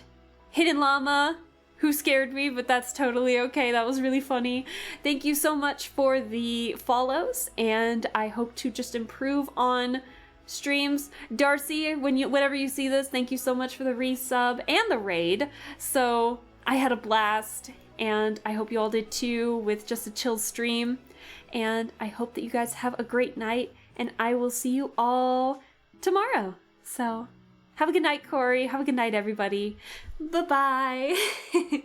Hidden Llama who scared me, but that's totally okay. That was really funny. Thank you so much for the follows, and I hope to just improve on streams. Darcy, whenever you see this, thank you so much for the resub and the raid. So I had a blast, and I hope you all did too with just a chill stream. And I hope that you guys have a great night, and I will see you all tomorrow. So have a good night, Corey. Have a good night, everybody. Bye-bye.